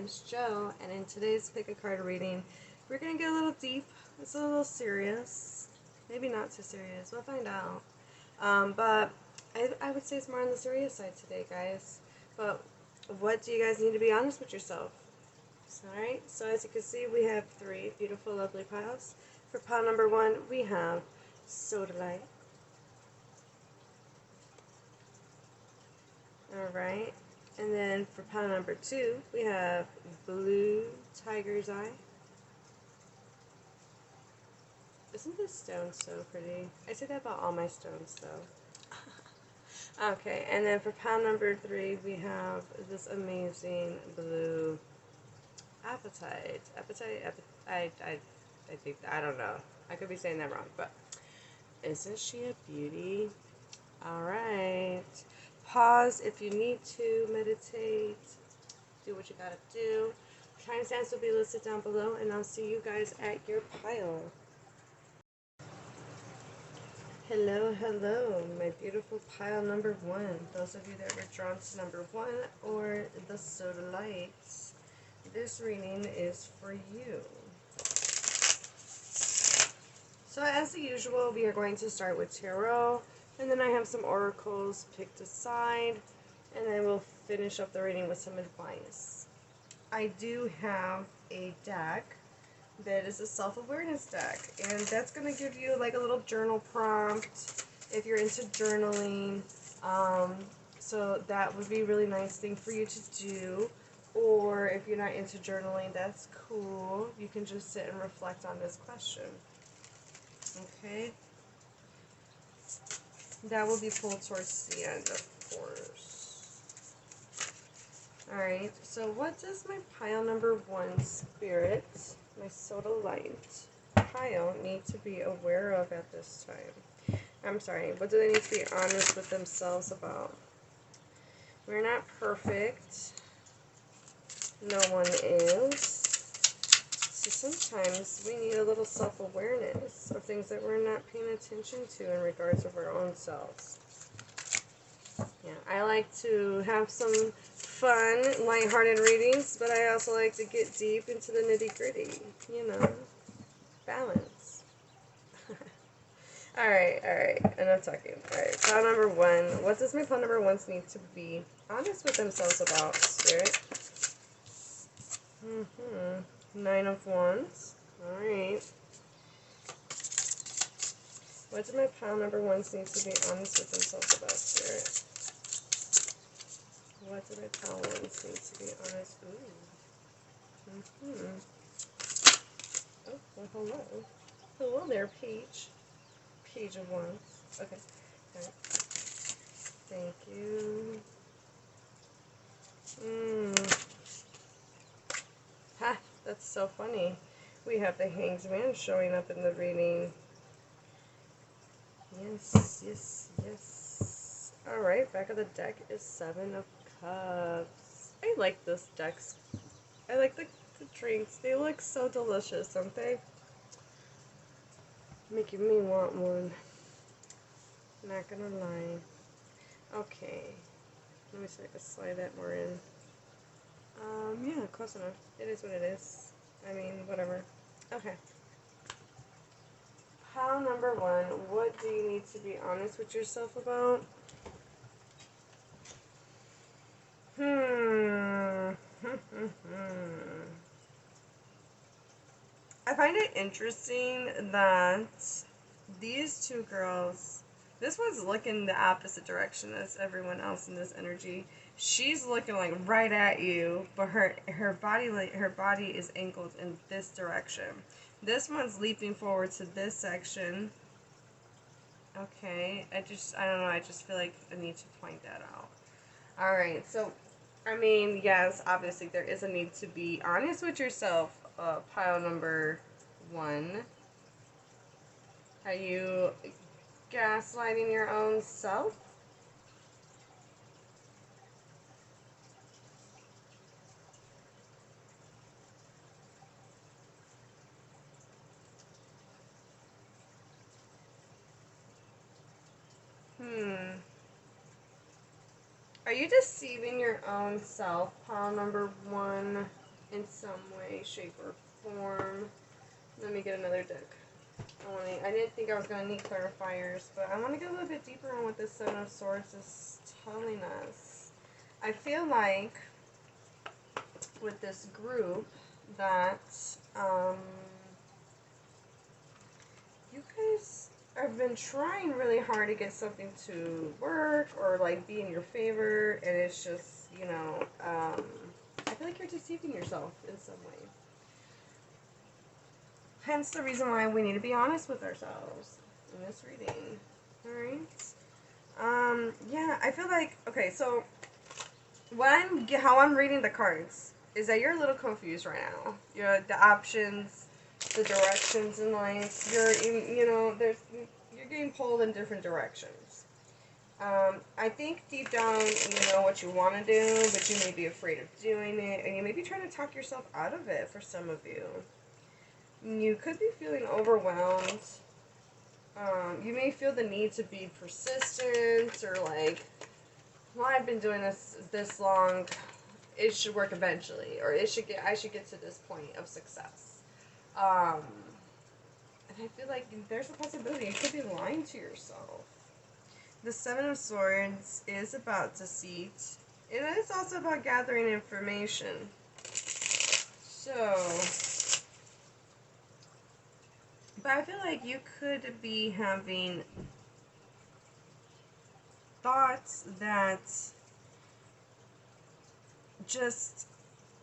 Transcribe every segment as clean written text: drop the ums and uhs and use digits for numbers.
is Jo, and in today's pick a card reading, we're going to get a little deep. It's a little serious. Maybe not too serious. We'll find out. But I would say it's more on the serious side today, guys. But what do you guys need to be honest with yourself? Alright, so as you can see, we have three beautiful, lovely piles. For pile number one, we have Sodalite. Alright, and then for pile number two, we have Blue Tiger's Eye. Isn't this stone so pretty? I say that about all my stones, though. Okay, and then for pile number three, we have this amazing blue Appetite. I think, I don't know. I could be saying that wrong, but isn't she a beauty? Alright. Pause if you need to, meditate, do what you gotta do. Timestamps will be listed down below, and I'll see you guys at your pile. Hello, hello, my beautiful pile number one. Those of you that were drawn to number one or the Sodalites, this reading is for you. So as usual, we are going to start with tarot, and then I have some oracles picked aside, and then we'll finish up the reading with some advice. I do have a deck that is a self-awareness deck, and that's going to give you like a little journal prompt if you're into journaling. So that would be a really nice thing for you to do. Or if you're not into journaling, that's cool. You can just sit and reflect on this question. Okay? That will be pulled towards the end, of course. Alright, so what does my pile number one spirit, my Sodalite pile, need to be aware of at this time? I'm sorry, what do they need to be honest with themselves about? We're not perfect. No one is. So sometimes we need a little self-awareness of things that we're not paying attention to in regards of our own selves. Yeah, I like to have some fun, lighthearted readings, but I also like to get deep into the nitty-gritty, you know, balance. Alright, enough talking. Alright, pile number one. What does my pile number ones need to be honest with themselves about, Spirit? Nine of Wands. Alright. What do my pile number ones need to be honest with themselves about, Spirit? What do my pile ones need to be honest? Ooh. Oh, well, hello. Hello there, Peach. Page of Wands. Okay. Alright. Thank you. Ha! That's so funny. We have the Hanged Man showing up in the reading. Yes. Alright, back of the deck is Seven of Cups. I like this deck. I like the drinks. They look so delicious, don't they? Making me want one. Not gonna lie. Okay. Let me see if I can slide that more in. Yeah, close enough. It is what it is. I mean, whatever. Okay. Pile number one. What do you need to be honest with yourself about? I find it interesting that these two girls, this one's looking the opposite direction as everyone else in this energy. She's looking like right at you, but her body is angled in this direction. This one's leaping forward to this section. Okay, I don't know, I just feel like I need to point that out. Alright, so, I mean, yes, obviously there is a need to be honest with yourself, pile number one. Are you gaslighting your own self? Are you deceiving your own self, pile number one? in some way, shape, or form. Let me get another deck. I didn't think I was going to need clarifiers, but I want to get a little bit deeper on what this Seven of Swords is telling us. I feel like with this group that you guys have been trying really hard to get something to work or like be in your favor, and it's just, you know, I feel like you're deceiving yourself in some way. Hence the reason why we need to be honest with ourselves in this reading. Alright? Yeah, I feel like, okay, so how I'm reading the cards is that you're a little confused right now. The options, the directions in life, you're getting pulled in different directions. I think deep down you know what you want to do, but you may be afraid of doing it, and you may be trying to talk yourself out of it for some of you. You could be feeling overwhelmed. You may feel the need to be persistent, or like, well, I've been doing this long, it should work eventually, or I should get to this point of success. And I feel like there's a possibility you could be lying to yourself. The Seven of Swords is about deceit. It is also about gathering information. So, but I feel like you could be having thoughts that just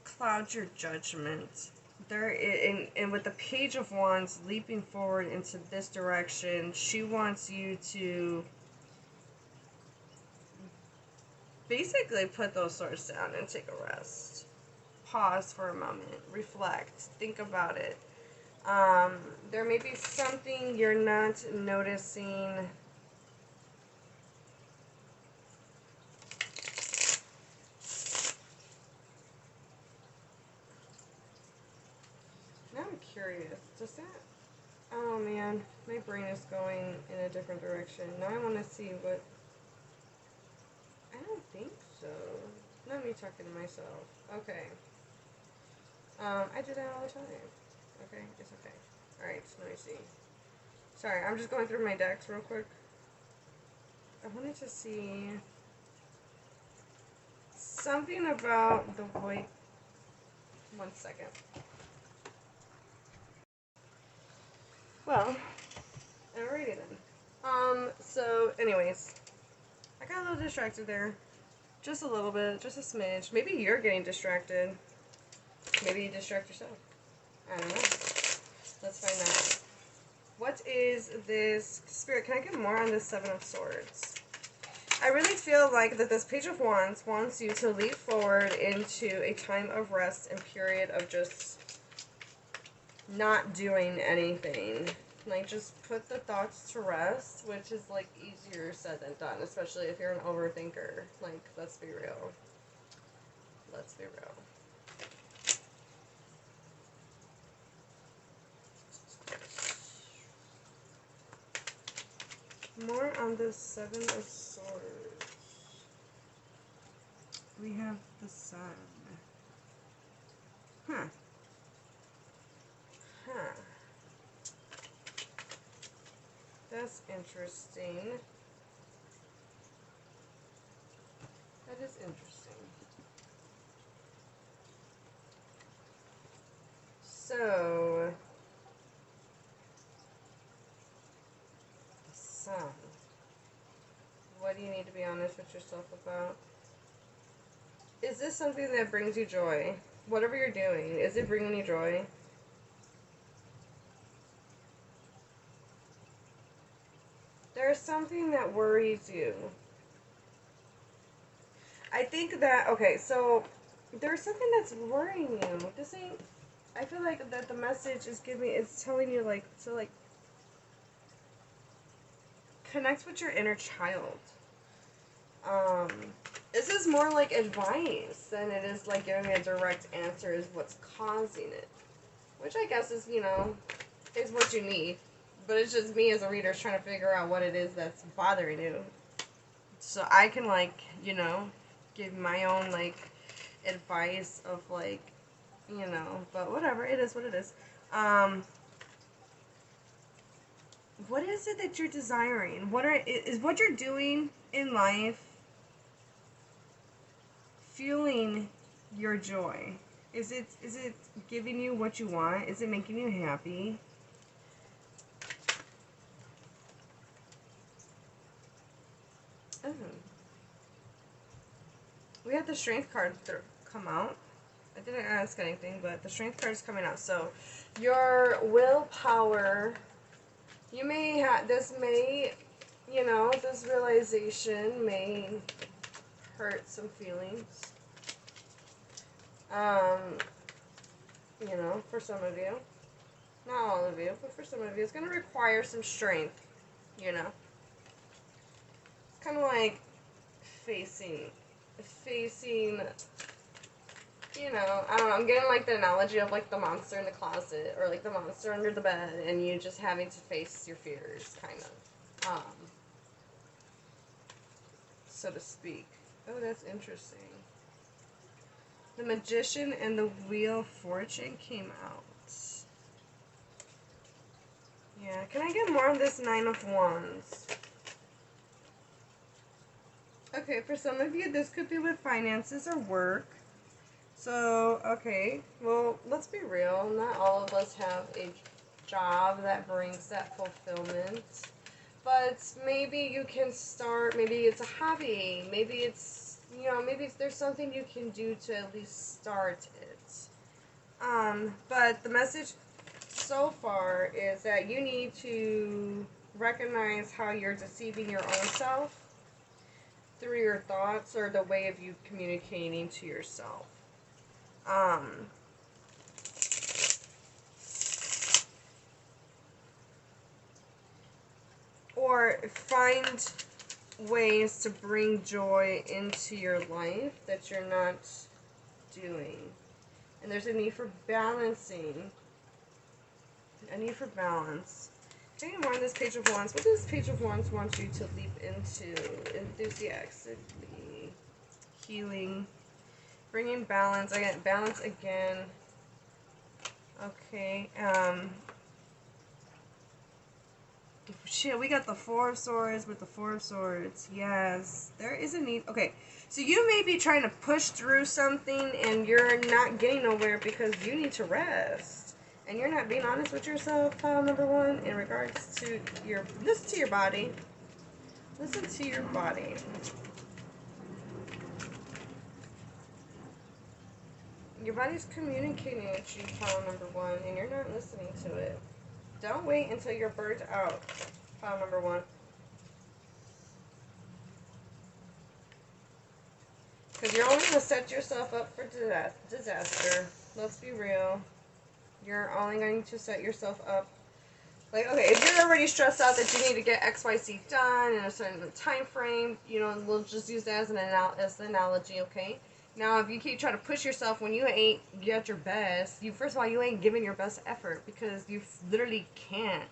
cloud your judgment. And with the Page of Wands leaping forward into this direction, she wants you to basically put those swords down and take a rest. Pause for a moment. Reflect. Think about it. There may be something you're not noticing. Now I'm curious. Does that... Oh man, my brain is going in a different direction. Now I want to see what... I don't think so. Not me talking to myself. Okay. I do that all the time. Okay, it's okay. Alright, so let me see. Sorry, I'm just going through my decks real quick. I wanted to see something about the white... 1 second. Well, alrighty then. So anyways, I got a little distracted there. Just a little bit, just a smidge. Maybe you're getting distracted. Maybe you distract yourself. I don't know. Let's find out. What is this? Spirit, can I get more on this Seven of Swords? I really feel like that this Page of Wands wants you to leap forward into a time of rest and period of just not doing anything. Like, just put the thoughts to rest, which is, like, easier said than done, especially if you're an overthinker. Like, let's be real. Let's be real. More on the Seven of Swords. We have the Sun. Huh. That's interesting. That is interesting. So, the Sun. What do you need to be honest with yourself about? Is this something that brings you joy? Whatever you're doing, is it bringing you joy? There's something that worries you. I think that, okay, so there's something that's worrying you. This ain't, I feel like that the message is telling you, like, to, like, connect with your inner child. This is more like advice than it is like giving me a direct answer is what's causing it. Which I guess is, you know, is what you need. But it's just me as a reader trying to figure out what it is that's bothering you. So I can, like, you know, give my own, like, advice of, like, you know, but whatever, it is what it is. What is it that you're desiring? Is what you're doing in life fueling your joy? Is it giving you what you want? Is it making you happy? Oh. We had the strength card come out. I didn't ask anything, but the strength card is coming out. So, your willpower, you may have, this may, you know, this realization may hurt some feelings. You know, for some of you. Not all of you, but for some of you, it's going to require some strength, you know. It's kind of like facing, you know, I don't know, I'm getting like the analogy of like the monster in the closet, or like the monster under the bed, and you just having to face your fears, kind of, so to speak. Oh, that's interesting. The Magician and the Wheel of Fortune came out. Yeah, can I get more of this Nine of Wands? Okay, for some of you, this could be with finances or work. So, okay, well, let's be real. Not all of us have a job that brings that fulfillment. But maybe you can start, maybe it's a hobby, maybe it's, you know, maybe there's something you can do to at least start it. But the message so far is that you need to recognize how you're deceiving your own self through your thoughts or the way of you communicating to yourself. Or find ways to bring joy into your life that you're not doing. And there's a need for balancing. A need for balance. Taking more on this Page of Wands. What does Page of Wands want you to leap into? Enthusiastically. Healing. Bringing balance. Again, balance again. Okay. Shit, we got the Four of Swords with the Four of Swords. Yes. There is a need. Okay. So you may be trying to push through something and you're not getting nowhere because you need to rest. And you're not being honest with yourself, pile number one, in regards to your... Listen to your body. Listen to your body. Your body's communicating with you, pile number one, and you're not listening to it. Don't wait until you're burnt out, pile number one. Because you're only going to set yourself up for disaster. Let's be real. You're only going to set yourself up. Like, okay, if you're already stressed out that you need to get XYZ done in a certain time frame, you know, we'll just use that as the analogy, okay? Now, if you keep trying to push yourself when you ain't at your best, first of all, you ain't giving your best effort because you literally can't.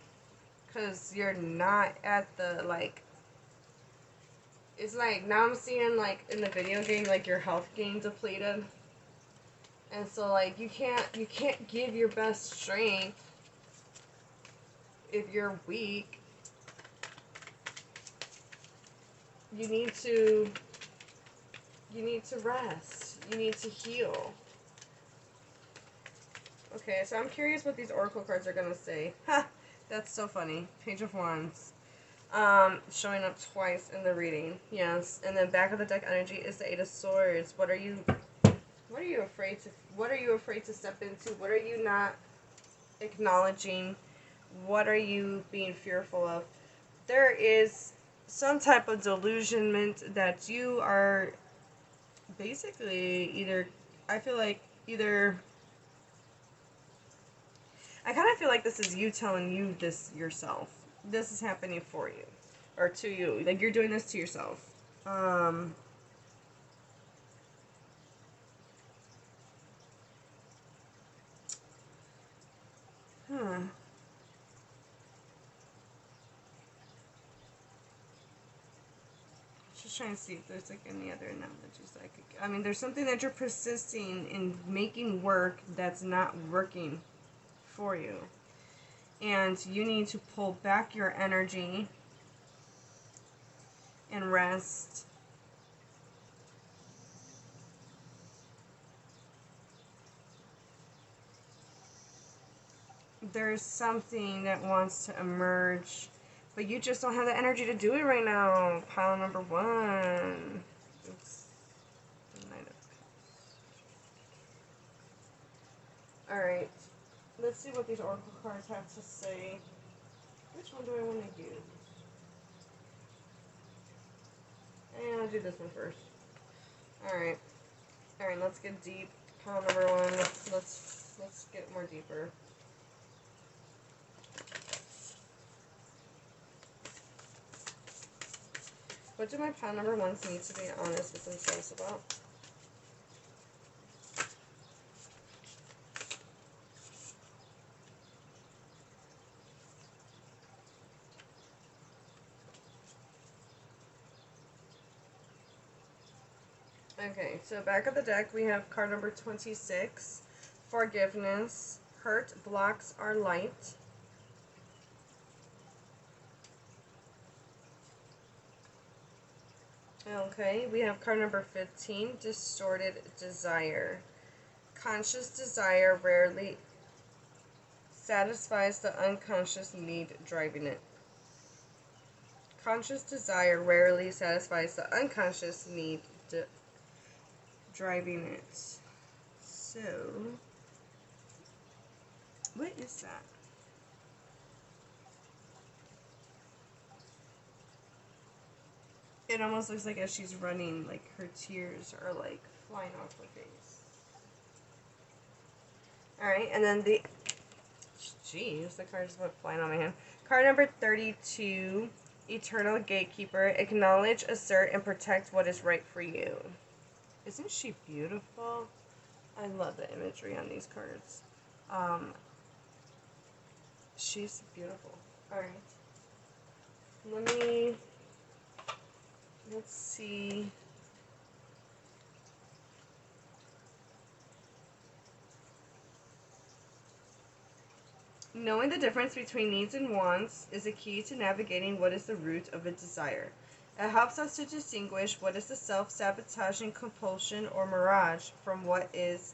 Because you're not at the, like... It's like, now I'm seeing, like, in the video game, like, your health gain depleted. And so, like, you can't give your best strength if you're weak. You need to rest. You need to heal. Okay, so I'm curious what these oracle cards are gonna say. Ha! That's so funny. Page of Wands. Showing up twice in the reading. Yes. And then back of the deck energy is the Eight of Swords. What are you afraid to step into? What are you not acknowledging? What are you being fearful of? There is some type of delusionment that you are basically I kind of feel like this is you telling you this yourself. This is happening for you. Or to you. Like, you're doing this to yourself. Huh. Just trying to see if there's like any other analogies I could. I mean, there's something that you're persisting in making work that's not working for you, and you need to pull back your energy and rest. There's something that wants to emerge, but you just don't have the energy to do it right now. Pile number 1. It's the Knight of Cups. Alright. Let's see what these oracle cards have to say. Which one do I want to use? I'll do this one first. Alright. Alright, let's get deep. Pile number 1. Let's get more deeper. What do my pile number 1s need to be honest with themselves about? Okay, so back of the deck we have card number 26, Forgiveness. Hurt blocks our light. Okay, we have card number 15, Distorted Desire. Conscious desire rarely satisfies the unconscious need driving it. Conscious desire rarely satisfies the unconscious need driving it. So, what is that? It almost looks like as she's running, like her tears are like flying off her face. Alright, and then the... Jeez, the card just went flying on my hand. Card number 32, Eternal Gatekeeper. Acknowledge, assert, and protect what is right for you. Isn't she beautiful? I love the imagery on these cards. She's beautiful. Alright. Let's see. Knowing the difference between needs and wants is a key to navigating what is the root of a desire. It helps us to distinguish what is the self-sabotaging compulsion or mirage from what is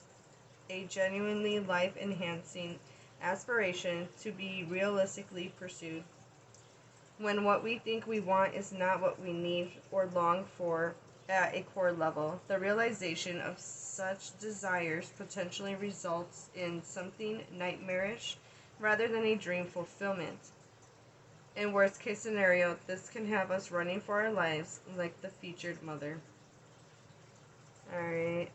a genuinely life-enhancing aspiration to be realistically pursued. When what we think we want is not what we need or long for at a core level, the realization of such desires potentially results in something nightmarish rather than a dream fulfillment. In worst case scenario, this can have us running for our lives like the featured mother. Alright,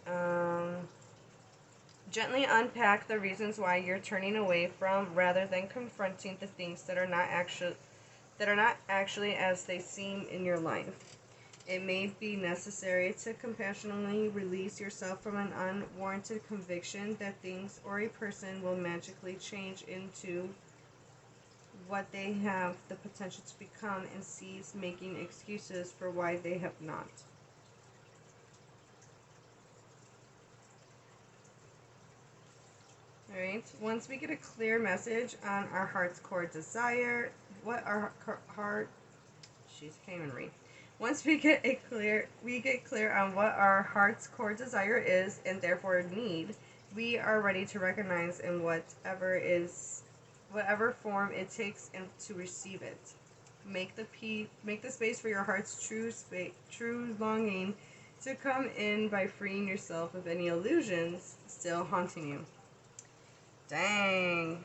gently unpack the reasons why you're turning away from rather than confronting the things that are not actually as they seem in your life. It may be necessary to compassionately release yourself from an unwarranted conviction that things or a person will magically change into what they have the potential to become and cease making excuses for why they have not. Alright, once we get a clear message on our heart's core desire, what our heart, can't even read. Once we get clear on what our heart's core desire is and therefore need, we are ready to recognize in whatever form it takes and to receive it. Make the space for your heart's true longing to come in by freeing yourself of any illusions still haunting you. Dang.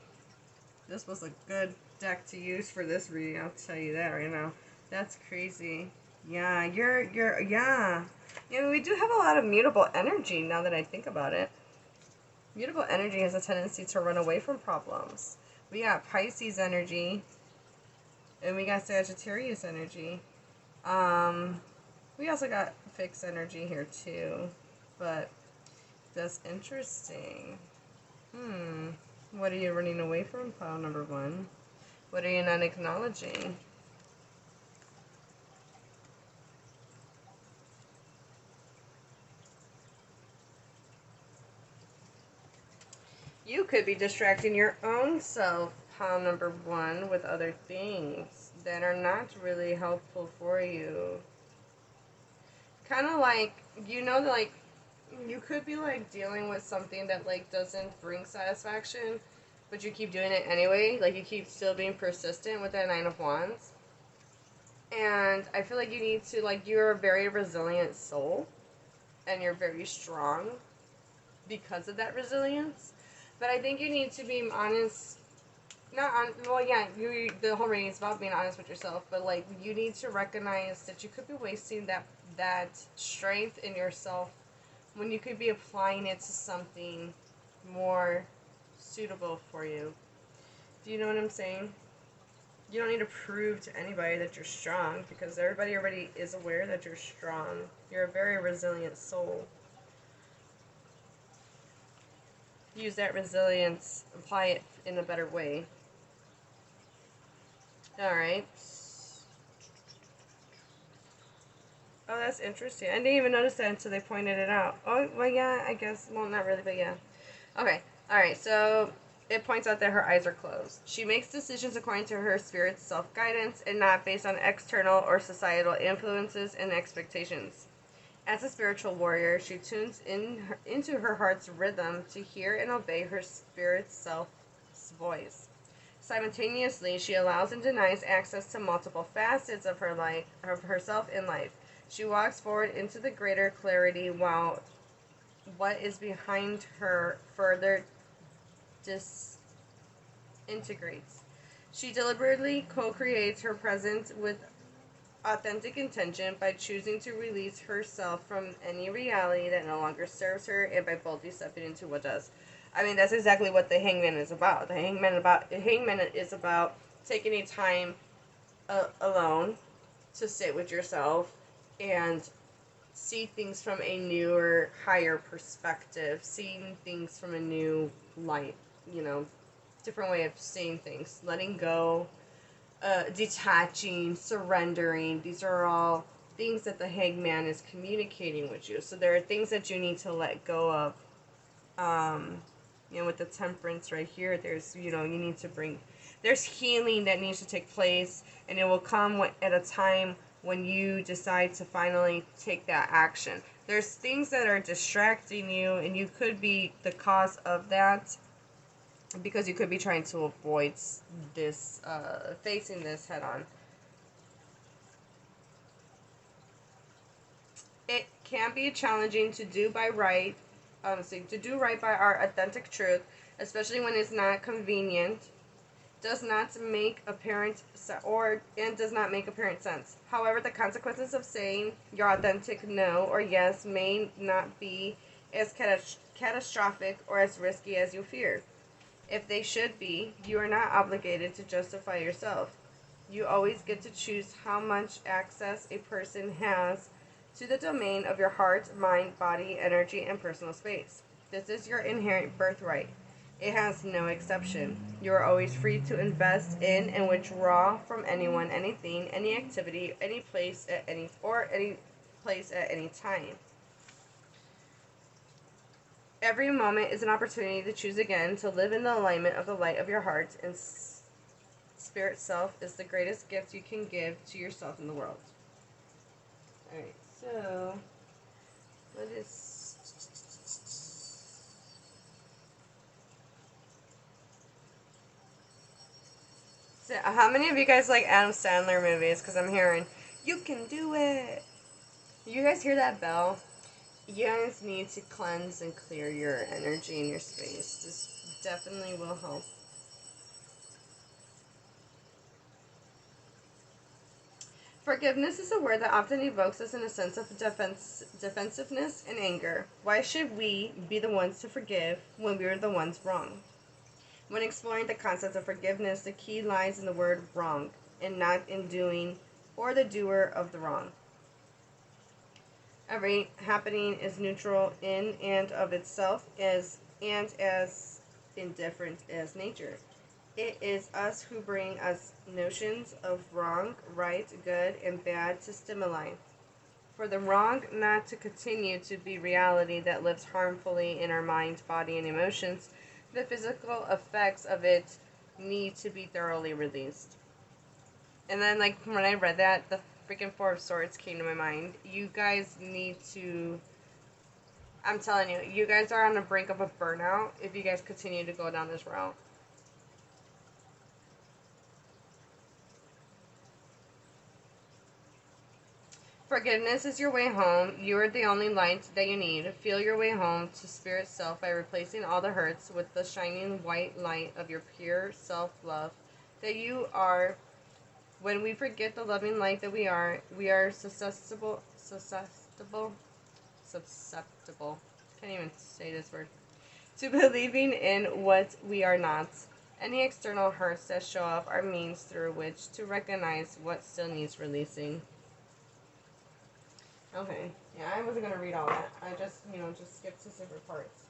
This was a good deck to use for this reading, I'll tell you that right now. That's crazy. Yeah, yeah. You know, we do have a lot of mutable energy now that I think about it. Mutable energy has a tendency to run away from problems. We got Pisces energy, and we got Sagittarius energy. We also got fixed energy here too, but that's interesting. What are you running away from, pile number 1? What are you not acknowledging? could be distracting your own self, pile number one, with other things that are not really helpful for you. Kind of like, like, you could be, like, dealing with something that, like, doesn't bring satisfaction, but you keep doing it anyway. Like, you keep still being persistent with that Nine of Wands. And I feel like you need to, like, you're a very resilient soul, and you're very strong because of that resilience. But I think you need to be honest. Not on. Well, yeah. The whole reading is about being honest with yourself, but, like, you need to recognize that you could be wasting that strength in yourself when you could be applying it to something more suitable for you. Do you know what I'm saying? You don't need to prove to anybody that you're strong, because everybody already is aware that you're strong. You're a very resilient soul. Use that resilience, apply it in a better way. Alright. Oh, that's interesting. I didn't even notice that until they pointed it out. Oh, well, yeah, I guess. Well, not really, but yeah. Okay. Alright, so it points out that her eyes are closed. She makes decisions according to her spirit's self-guidance and not based on external or societal influences and expectations. As a spiritual warrior, she tunes into her heart's rhythm to hear and obey her spirit's self's voice. Simultaneously, she allows and denies access to multiple facets of her life, of herself in life. She walks forward into the greater clarity while what is behind her further disintegrates. She deliberately co-creates her presence with authentic intention by choosing to release herself from any reality that no longer serves her, and by boldly stepping into what does. I mean, that's exactly what the Hangman is about. The Hangman is about taking a time alone to sit with yourself and see things from a newer, higher perspective, seeing things from a new light, different way of seeing things, letting go, detaching, surrendering. These are all things that the Hangman is communicating with you. So there are things that you need to let go of. With the Temperance right here, there's, you need to there's healing that needs to take place, and it will come at a time when you decide to finally take that action. There's things that are distracting you, and you could be the cause of that, because you could be trying to avoid this, facing this head on. It can be challenging to do right by our authentic truth, especially when it's not convenient, does not make apparent sense. However, the consequences of saying your authentic no or yes may not be as catastrophic or as risky as you fear. If they should be, you are not obligated to justify yourself. You always get to choose how much access a person has to the domain of your heart, mind, body, energy, and personal space. This is your inherent birthright. It has no exception. You are always free to invest in and withdraw from anyone, anything, any activity, any place at any time. Every moment is an opportunity to choose again to live in the alignment of the light of your heart, and spirit self is the greatest gift you can give to yourself in the world. Alright, so what is... So, how many of you guys like Adam Sandler movies? Because I'm hearing, you can do it. You guys hear that bell? You guys need to cleanse and clear your energy in your space. This definitely will help. Forgiveness is a word that often evokes us in a sense of defensiveness and anger. Why should we be the ones to forgive when we are the ones wrong? When exploring the concept of forgiveness, the key lies in the word wrong, and not in doing or the doer of the wrong. Every happening is neutral in and of itself, as indifferent as nature. It is us who bring us notions of wrong, right, good, and bad to stimuli. For the wrong not to continue to be reality that lives harmfully in our mind, body, and emotions, the physical effects of it need to be thoroughly released. And then, like, when I read that, the freaking Four of Swords came to my mind. You guys need to, I'm telling you, you guys are on the brink of a burnout if you guys continue to go down this route. Forgiveness is your way home. You are the only light that you need. Feel your way home to spirit self by replacing all the hurts with the shining white light of your pure self-love that you are. When we forget the loving light that we are susceptible. Can't even say this word. To believing in what we are not. Any external hurts that show up are means through which to recognize what still needs releasing. Okay, yeah, I wasn't gonna read all that. I just, just skipped to different parts.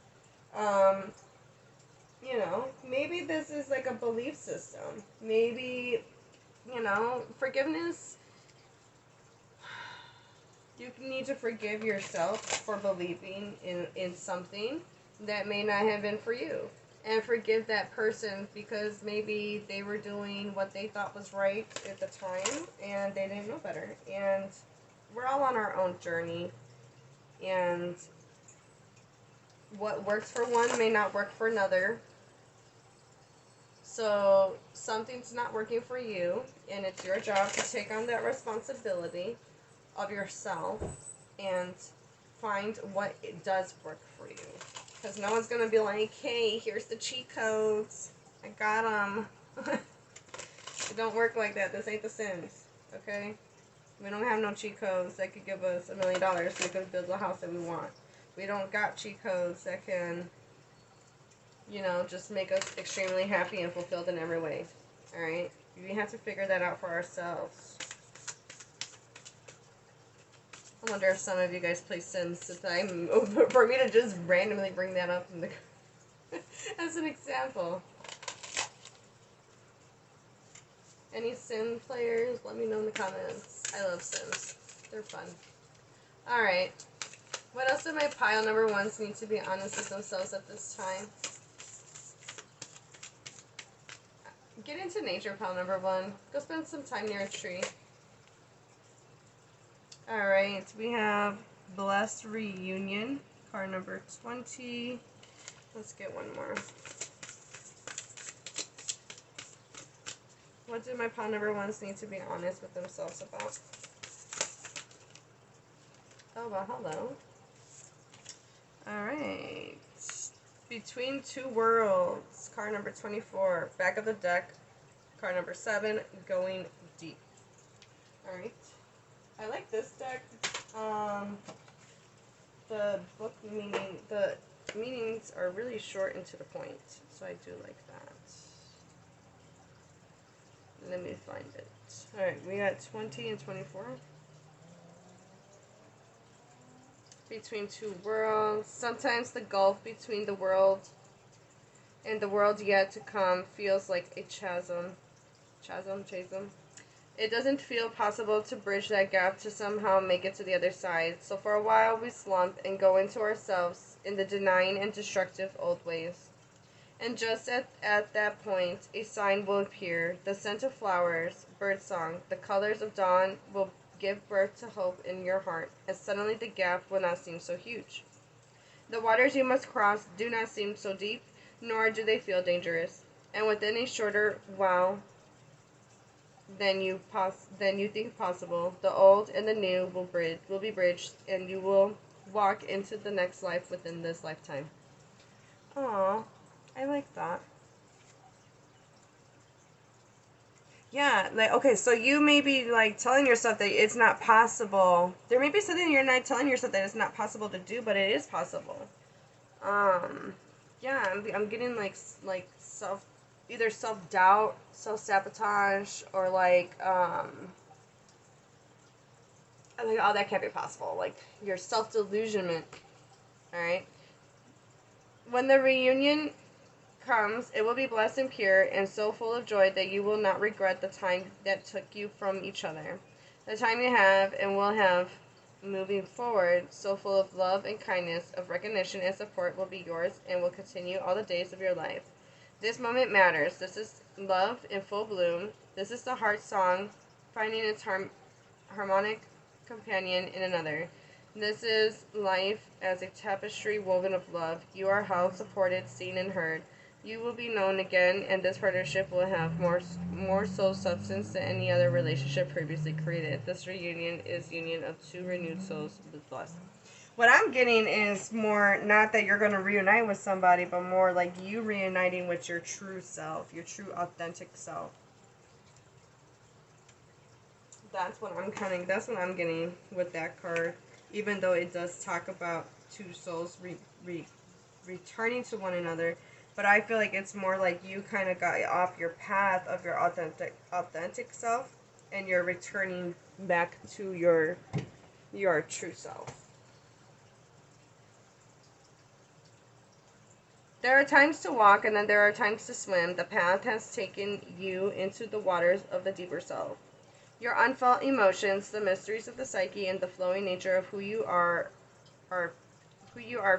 Maybe this is like a belief system. Maybe, forgiveness. You need to forgive yourself for believing in something that may not have been for you. And forgive that person because maybe they were doing what they thought was right at the time and they didn't know better. And we're all on our own journey. And what works for one may not work for another. So something's not working for you, and it's your job to take on that responsibility of yourself and find what it does work for you. Because no one's going to be like, hey, here's the cheat codes. I got them. It don't work like that. This ain't The Sims. Okay? We don't have no cheat codes that could give us $1 million so we could build the house that we want. We don't got cheat codes that can, just make us extremely happy and fulfilled in every way. Alright? We have to figure that out for ourselves. I wonder if some of you guys play Sims for me to just randomly bring that up as an example. Any Sim players? Let me know in the comments. I love Sims. They're fun. Alright. What else do my pile number ones need to be honest with themselves at this time? Get into nature, pile number one. Go spend some time near a tree. Alright, we have Blessed Reunion, card number 20. Let's get one more. What do my pile number ones need to be honest with themselves about? Oh, well, hello. Alright. Between Two Worlds, card number 24. Back of the deck, card number 7, Going Deep. Alright. I like this deck. The meanings are really short and to the point, so I do like that. Let me find it. Alright, we got 20 and 24. Between two worlds. Sometimes the gulf between the world and the world yet to come feels like a chasm. Chasm. It doesn't feel possible to bridge that gap to somehow make it to the other side. So for a while we slump and go into ourselves in the denying and destructive old ways. And just at that point, a sign will appear. The scent of flowers, birdsong, the colors of dawn will give birth to hope in your heart, and suddenly the gap will not seem so huge. The waters you must cross do not seem so deep, nor do they feel dangerous. And within a shorter while than you think possible, the old and the new will be bridged, and you will walk into the next life within this lifetime. Aww, I like that. Yeah, like, okay, so you may be, like, telling yourself that it's not possible. There may be something you're not telling yourself that it's not possible to do, but it is possible. Yeah, I'm getting, either self-doubt, self-sabotage, or, like, oh, that can't be possible. Like, your self-delusionment, alright? When the reunion comes, it will be blessed and pure and so full of joy that you will not regret the time that took you from each other. The time you have and will have moving forward, so full of love and kindness, of recognition and support, will be yours and will continue all the days of your life. This moment matters. This is love in full bloom. This is the heart song, finding its harmonic companion in another. This is life as a tapestry woven of love. You are held, supported, seen, and heard. You will be known again, and this partnership will have more soul substance than any other relationship previously created. This reunion is union of two renewed souls with blessing. What I'm getting is more not that you're going to reunite with somebody, but more like you reuniting with your true self, your true authentic self. That's what I'm getting with that card. Even though it does talk about two souls returning to one another, but I feel like it's more like you kind of got off your path of your authentic self, and you're returning back to your true self. There are times to walk, and then there are times to swim. The path has taken you into the waters of the deeper self. Your unfelt emotions, the mysteries of the psyche, and the flowing nature of who you are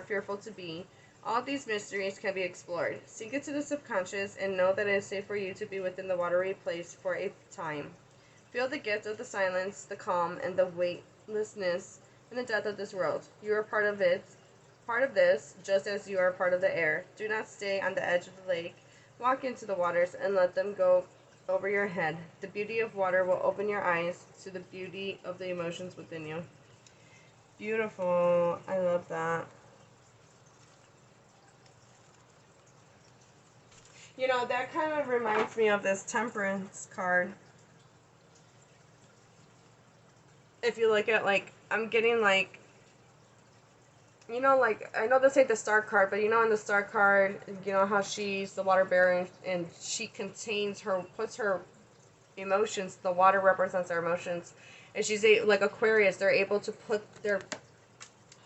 fearful to be. All these mysteries can be explored. Sink into the subconscious and know that it is safe for you to be within the watery place for a time. Feel the gift of the silence, the calm, and the weightlessness and the depth of this world. You are part of this, just as you are part of the air. Do not stay on the edge of the lake. Walk into the waters and let them go over your head. The beauty of water will open your eyes to the beauty of the emotions within you. Beautiful. I love that. You know, that kind of reminds me of this Temperance card. If you look at, like, I'm getting, like, you know, like, I know this ain't the Star card, but you know in the Star card, you know how she's the water bearer, and she puts her emotions, the water represents our emotions, and she's like Aquarius, they're able to put their,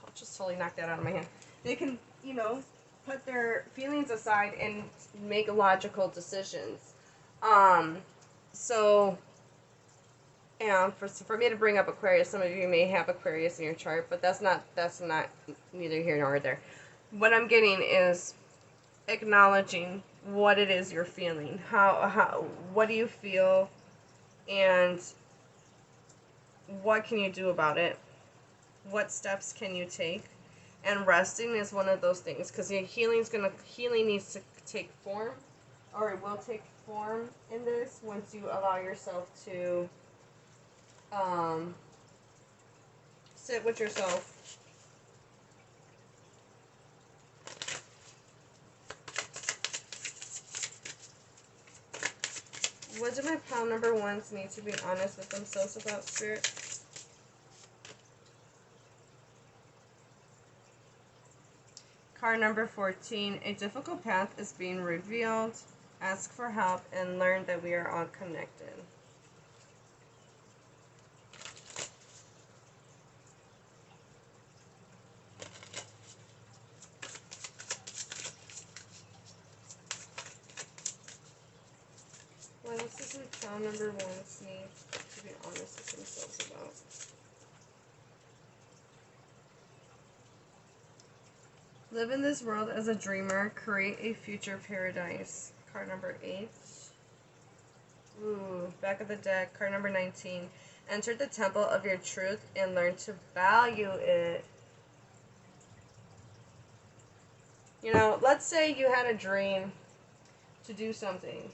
I'll just totally knock that out of my hand. They can, you know, put their feelings aside and make logical decisions. So, and for me to bring up Aquarius, some of you may have Aquarius in your chart, but that's not neither here nor there. What I'm getting is acknowledging what it is you're feeling. What do you feel, and what can you do about it? What steps can you take? And resting is one of those things, because healing needs to take form, or it will take form in this once you allow yourself to sit with yourself. What do my pile number ones need to be honest with themselves about, Spirit? Card number 14. A difficult path is being revealed. Ask for help and learn that we are all connected. What else does my pile number ones need to be honest with themselves about? Live in this world as a dreamer. Create a future paradise. Card number 8. Ooh, back of the deck. Card number 19. Enter the temple of your truth and learn to value it. You know, let's say you had a dream to do something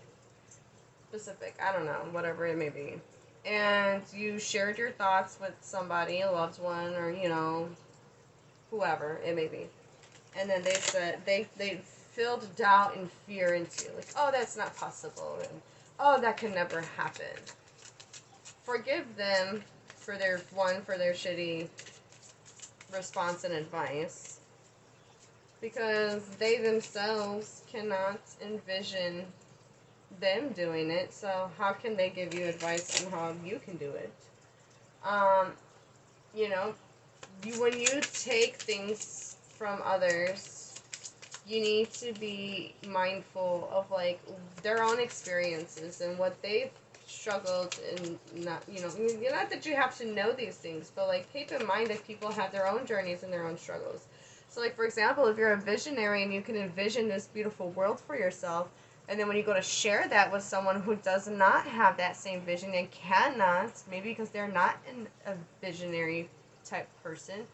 specific. I don't know, whatever it may be. And you shared your thoughts with somebody, a loved one, or, you know, whoever it may be. And then they said, they filled doubt and fear into you. Like, oh, that's not possible. And, oh, that can never happen. Forgive them for their shitty response and advice. Because they themselves cannot envision them doing it. So how can they give you advice on how you can do it? You know, when you take things from others, you need to be mindful of, like, their own experiences and what they've struggled and not, not that you have to know these things, but like keep in mind that people have their own journeys and their own struggles. So like, for example, if you're a visionary and you can envision this beautiful world for yourself, and then when you go to share that with someone who does not have that same vision and cannot, maybe because they're not a visionary type person,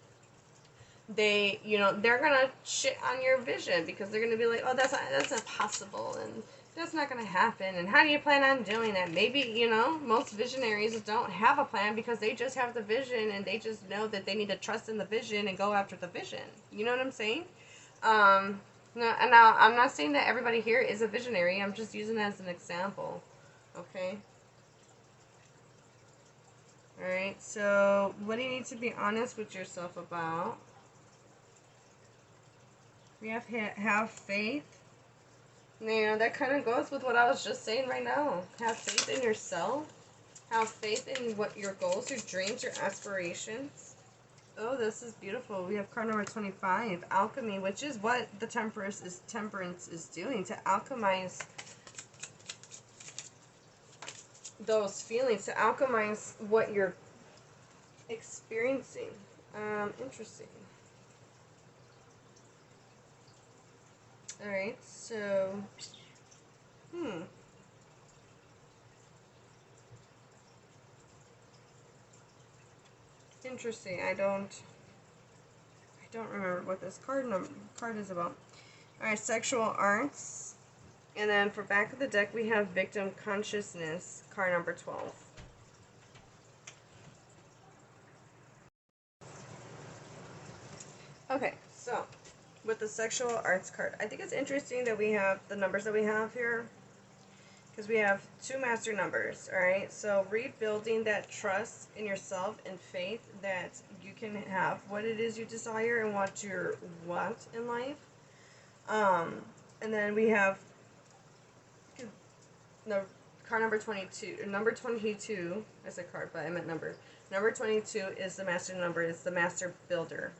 they're gonna shit on your vision because they're gonna be like, oh, that's not possible, and that's not gonna happen, and how do you plan on doing that? Maybe, most visionaries don't have a plan because they just have the vision and they just know that they need to trust in the vision and go after the vision. You know what I'm saying? No, and now I'm not saying that everybody here is a visionary. I'm just using it as an example. Okay. Alright, so what do you need to be honest with yourself about? We have faith. That kind of goes with what I was just saying right now. Have faith in yourself. Have faith in what your goals, your dreams, your aspirations. Oh, this is beautiful. We have card number 25, alchemy, which is what the temperance is doing, to alchemize those feelings, to alchemize what you're experiencing. Interesting. Alright, so, interesting. I don't remember what this card is about. Alright, sexual arts. And then for back of the deck, we have victim consciousness, card number 12. Okay, so with the sexual arts card, I think it's interesting that we have the numbers that we have here, because we have 2 master numbers. Alright, so rebuilding that trust in yourself and faith that you can have what it is you desire and what you want in life. And then we have the card number 22. Number 22 is a card, but I meant number. Number 22 is the master number. It's the master builder.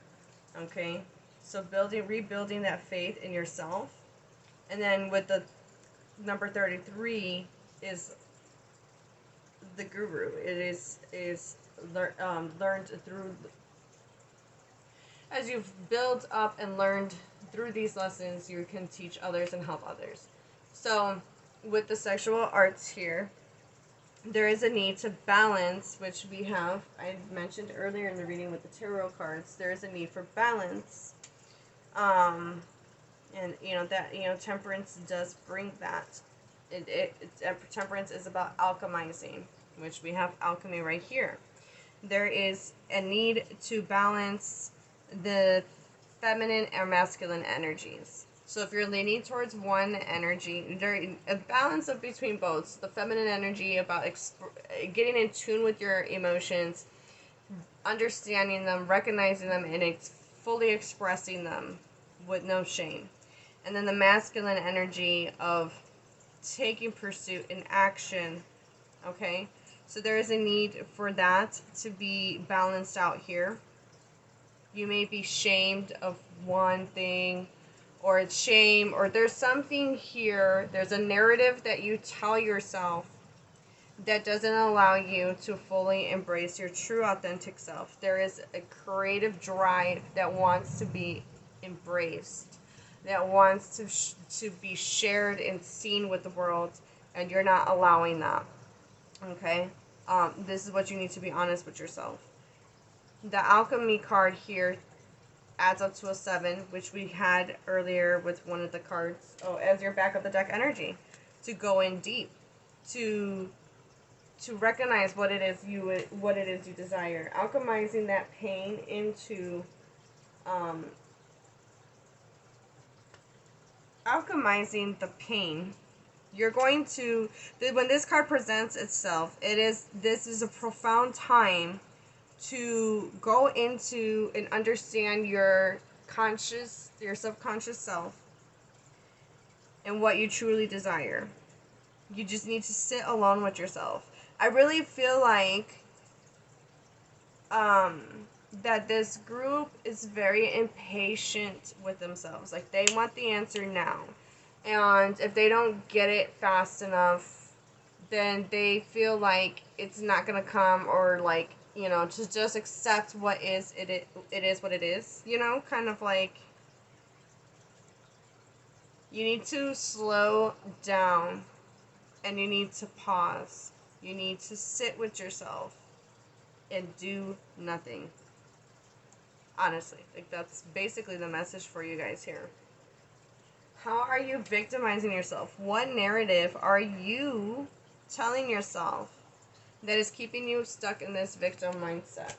Okay, so rebuilding that faith in yourself. And then with the number 33 is the guru. It is learned through, as you've built up and learned through these lessons, you can teach others and help others. So with the sexual arts here, there is a need to balance, which I mentioned earlier in the reading with the tarot cards. There is a need for balance, and temperance does bring that. Temperance is about alchemizing, which we have alchemy right here. There is a need to balance the feminine and masculine energies. So if you're leaning towards one energy, there a balance of between both. The feminine energy about getting in tune with your emotions, understanding them, recognizing them, and fully expressing them with no shame. And then the masculine energy of taking pursuit and action. Okay? So there is a need for that to be balanced out here. You may be shamed of one thing, or it's shame, or there's something here, there's a narrative that you tell yourself that doesn't allow you to fully embrace your true authentic self. There is a creative drive that wants to be embraced, that wants to be shared and seen with the world, and you're not allowing that. Okay? This is what you need to be honest with yourself. The alchemy card here adds up to a 7, which we had earlier with one of the cards. Oh, as your back of the deck energy, to go in deep, to recognize what it is you desire, alchemizing that pain into alchemizing the pain. You're going to, when this card presents itself, this is a profound time to go into and understand your subconscious self and what you truly desire. You just need to sit alone with yourself. I really feel like that this group is very impatient with themselves. Like, they want the answer now. And if they don't get it fast enough, then they feel like it's not gonna come, or like, you know, to just accept what is it is what it is, you know, kind of like you need to slow down and you need to pause. You need to sit with yourself and do nothing. Honestly, like that's basically the message for you guys here. How are you victimizing yourself? What narrative are you telling yourself that is keeping you stuck in this victim mindset?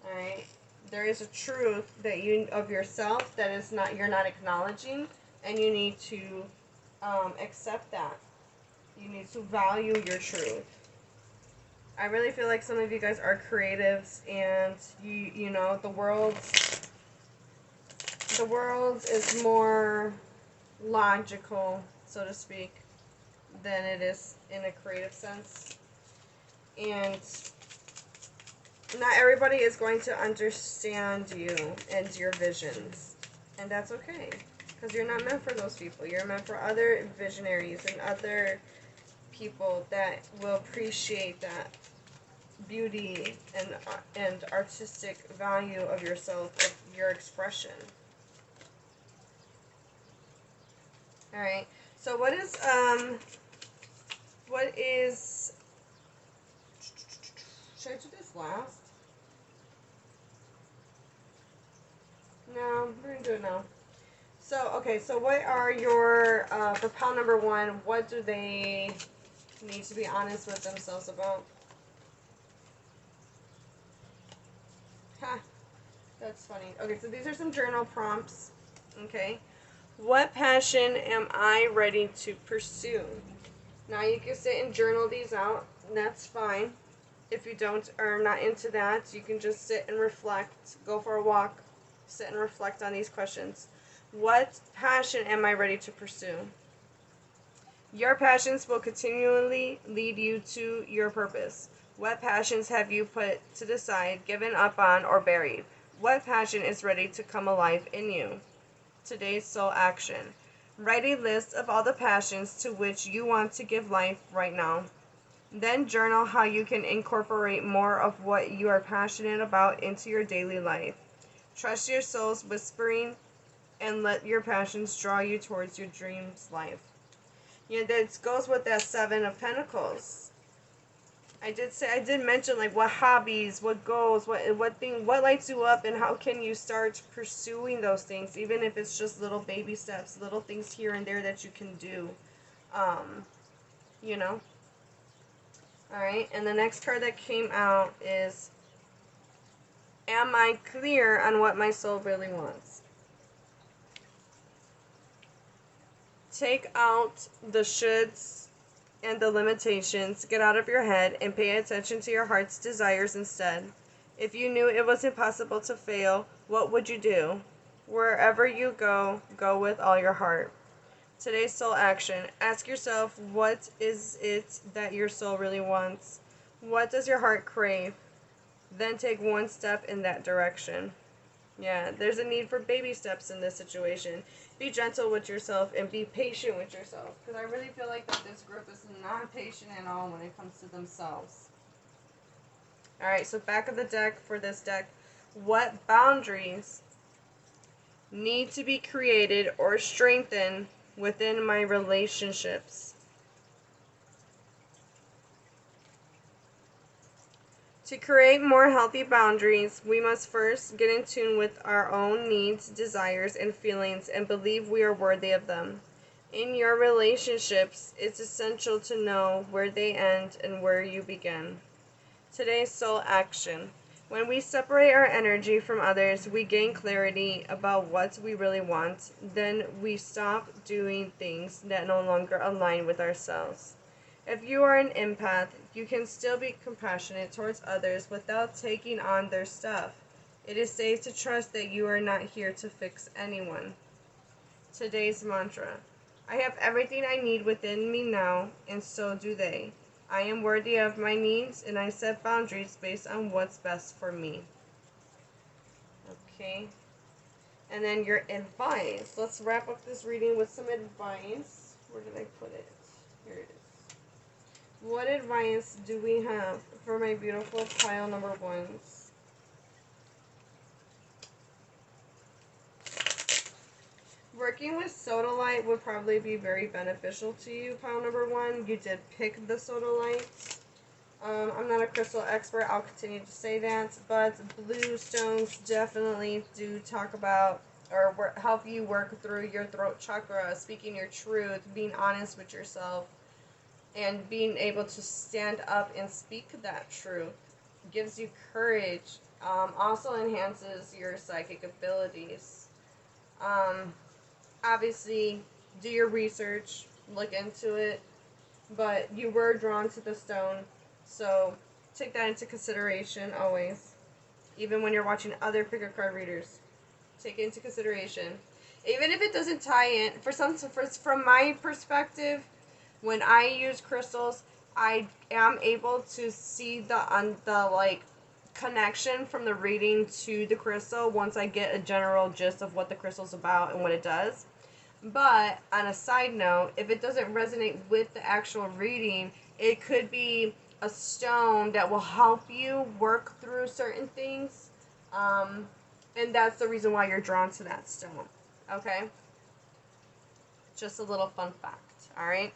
All right, there is a truth that you of yourself that is not, you're not acknowledging, and you need to accept that. You need to value your truth. I really feel like some of you guys are creatives, and you know, the world is more logical, so to speak, than it is in a creative sense. And not everybody is going to understand you and your visions. And that's okay, because you're not meant for those people. You're meant for other visionaries and other people that will appreciate that beauty and artistic value of yourself, of your expression. All right. So what is should I do this last? No, we're gonna do it now. So okay, so what are your for pile number 1? What do they need to be honest with themselves about? Ha, that's funny. Okay, so these are some journal prompts. Okay. What passion am I ready to pursue? Now you can sit and journal these out, and that's fine. If you don't are not into that, you can just sit and reflect, go for a walk, sit and reflect on these questions. What passion am I ready to pursue? Your passions will continually lead you to your purpose. What passions have you put to the side, given up on, or buried? What passion is ready to come alive in you? Today's soul action. Write a list of all the passions to which you want to give life right now. Then journal how you can incorporate more of what you are passionate about into your daily life. Trust your soul's whispering and let your passions draw you towards your dreams life. Yeah, that goes with that 7 of Pentacles. I did mention like what hobbies, what goals, what lights you up, and how can you start pursuing those things, even if it's just little baby steps, little things here and there that you can do. You know. All right, and the next card that came out is, am I clear on what my soul really wants? Take out the shoulds and the limitations, get out of your head, and pay attention to your heart's desires instead. If you knew it was impossible to fail, what would you do? Wherever you go, go with all your heart. Today's soul action. Ask yourself, what is it that your soul really wants? What does your heart crave? Then take one step in that direction. Yeah, there's a need for baby steps in this situation. Be gentle with yourself and be patient with yourself. Because I really feel like that this group is not patient at all when it comes to themselves. Alright, so back of the deck for this deck. What boundaries need to be created or strengthened within my relationships? To create more healthy boundaries, we must first get in tune with our own needs, desires, and feelings and believe we are worthy of them. In your relationships, it's essential to know where they end and where you begin. Today's soul action. When we separate our energy from others, we gain clarity about what we really want. Then we stop doing things that no longer align with ourselves. If you are an empath, you can still be compassionate towards others without taking on their stuff. It is safe to trust that you are not here to fix anyone. Today's mantra. I have everything I need within me now, and so do they. I am worthy of my needs, and I set boundaries based on what's best for me. Okay. And then your advice. Let's wrap up this reading with some advice. Where did I put it? Here it is. What advice do we have for my beautiful pile number ones? Working with Sodalite would probably be very beneficial to you, pile number one. You did pick the Sodalite. I'm not a crystal expert, I'll continue to say that, but blue stones definitely do talk about or help you work through your throat chakra, speaking your truth, being honest with yourself, and being able to stand up and speak that truth. Gives you courage, also enhances your psychic abilities. Obviously, do your research, look into it, but you were drawn to the stone, so take that into consideration always. Even when you're watching other picker card readers, take it into consideration. Even if it doesn't tie in, from my perspective, when I use crystals, I am able to see the like connection from the reading to the crystal once I get a general gist of what the crystal's about and what it does. But on a side note, if it doesn't resonate with the actual reading, it could be a stone that will help you work through certain things. And that's the reason why you're drawn to that stone. Okay? Just a little fun fact. Alright?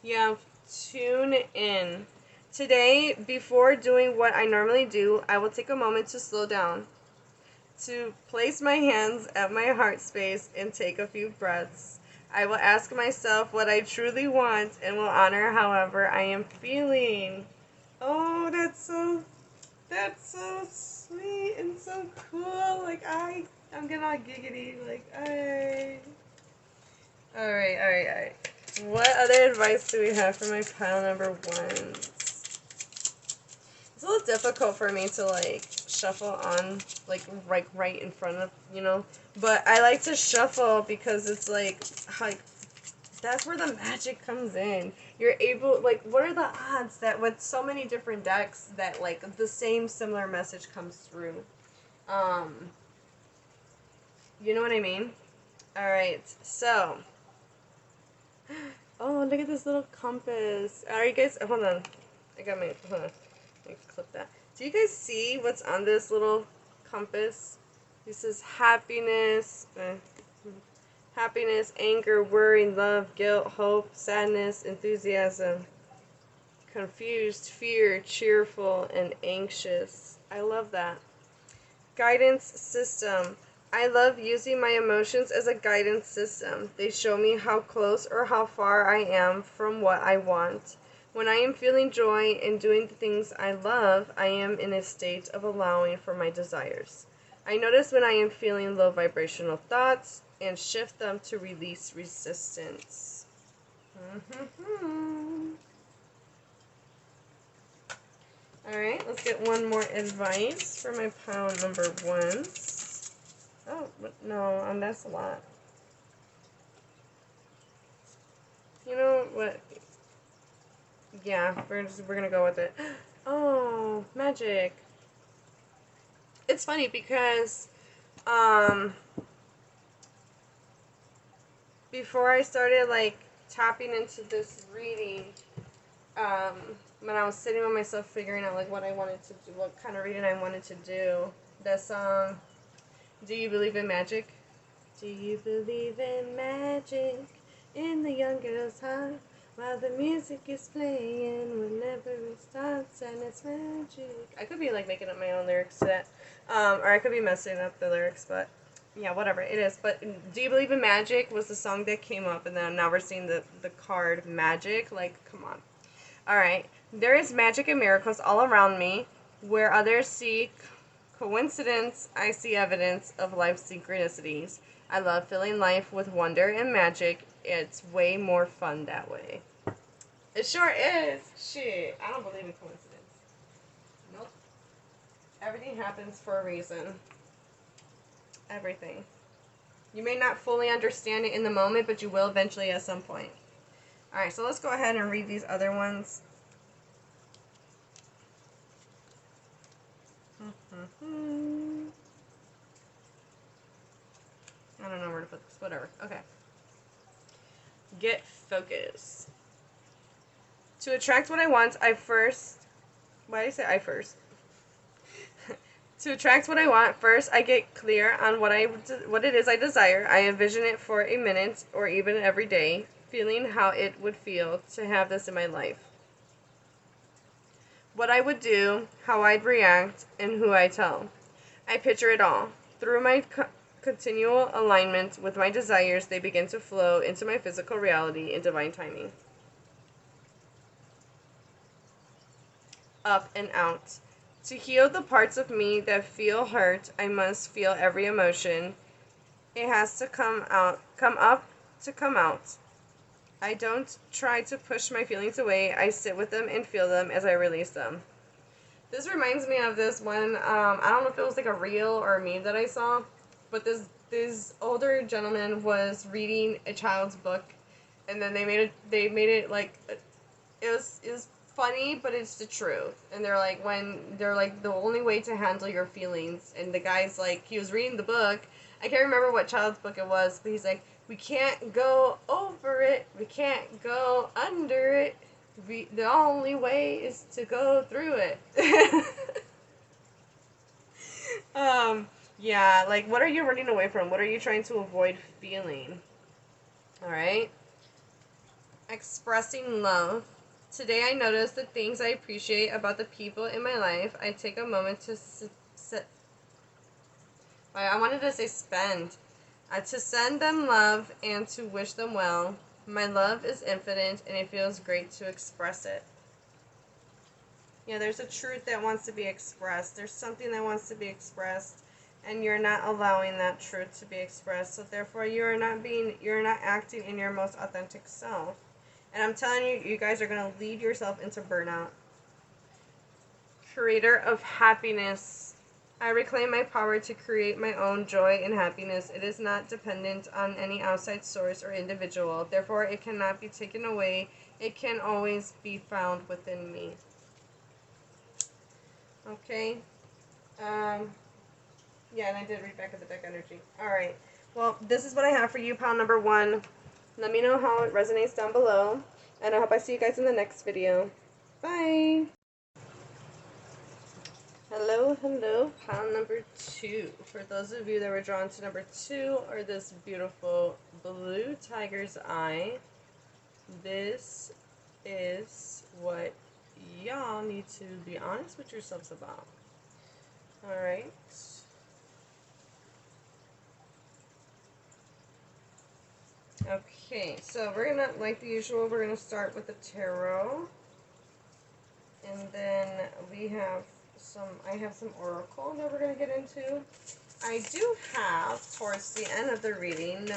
Yeah, tune in. Today, before doing what I normally do, I will take a moment to slow down, to place my hands at my heart space and take a few breaths. I will ask myself what I truly want and will honor however I am feeling. Oh, that's so sweet and so cool. Like I'm getting all giggity. Like Alright. What other advice do we have for my pile number ones? It's a little difficult for me to like shuffle on like right in front of, you know, but I like to shuffle because it's like that's where the magic comes in. You're able, like, what are the odds that with so many different decks that like the same similar message comes through? You know what I mean? All right, so oh, look at this little compass. Are you guys, hold on, hold on, let me clip that. Do you guys see what's on this little compass? This is happiness, happiness, anger, worry, love, guilt, hope, sadness, enthusiasm, confused, fear, cheerful, and anxious. I love that. Guidance system. I love using my emotions as a guidance system. They show me how close or how far I am from what I want. When I am feeling joy and doing the things I love, I am in a state of allowing for my desires. I notice when I am feeling low vibrational thoughts and shift them to release resistance. Alright, let's get one more advice for my pile number ones. Oh, no, that's a lot. You know what? Yeah, we're gonna go with it. Oh, magic. It's funny because, before I started, like, tapping into this reading, when I was sitting with myself figuring out, like, what I wanted to do, what kind of reading I wanted to do, the song, Do You Believe in Magic? Do you believe in magic in the young girl's heart? While the music is playing whenever it starts and it's magic. I could be like making up my own lyrics to that. Or I could be messing up the lyrics, but yeah, whatever it is. But Do You Believe in Magic was the song that came up, and then now we're seeing the card magic. Like, come on. Alright. There is magic and miracles all around me. Where others see coincidence, I see evidence of life's synchronicities. I love filling life with wonder and magic. It's way more fun that way. It sure is. Shit. I don't believe in coincidence. Nope. Everything happens for a reason. Everything. You may not fully understand it in the moment, but you will eventually at some point. Alright, so let's go ahead and read these other ones. I don't know where to put this. Whatever. Okay. Get focused. To attract what I want, I first... Why did I say I first? To attract what I want, first I get clear on what it is I desire. I envision it for a minute or even every day, feeling how it would feel to have this in my life. What I would do, how I'd react, and who I tell. I picture it all. Through my continual alignment with my desires, they begin to flow into my physical reality in divine timing. Up and out. To heal the parts of me that feel hurt, I must feel every emotion. It has to come up to come out. I don't try to push my feelings away. I sit with them and feel them as I release them. This reminds me of this one, I don't know if it was like a reel or a meme that I saw, but this older gentleman was reading a child's book, and then they made it like, it was funny, but it's the truth. And they're like, the only way to handle your feelings, and the guy's like, he was reading the book, I can't remember what child's book it was, but he's like, we can't go over it, we can't go under it, the only way is to go through it. Yeah, like, what are you running away from? What are you trying to avoid feeling? Alright? Expressing love. Today I notice the things I appreciate about the people in my life. I take a moment to I wanted to say spend. To send them love and to wish them well. My love is infinite and it feels great to express it. Yeah, there's a truth that wants to be expressed. There's something that wants to be expressed, and you're not allowing that truth to be expressed. So therefore you're not acting in your most authentic self. And I'm telling you, you guys are going to lead yourself into burnout. Creator of happiness. I reclaim my power to create my own joy and happiness. It is not dependent on any outside source or individual. Therefore, it cannot be taken away. It can always be found within me. Okay. Yeah, and I did read back at the deck energy. Alright. Well, this is what I have for you, pile number 1. Let me know how it resonates down below. And I hope I see you guys in the next video. Bye! Hello, pile number 2. For those of you that were drawn to number 2, or this beautiful blue tiger's eye, this is what y'all need to be honest with yourselves about. Alright. Okay, so we're gonna, like the usual, we're gonna start with the tarot. And then we have I have some oracle that we're gonna get into. I do have, towards the end of the reading,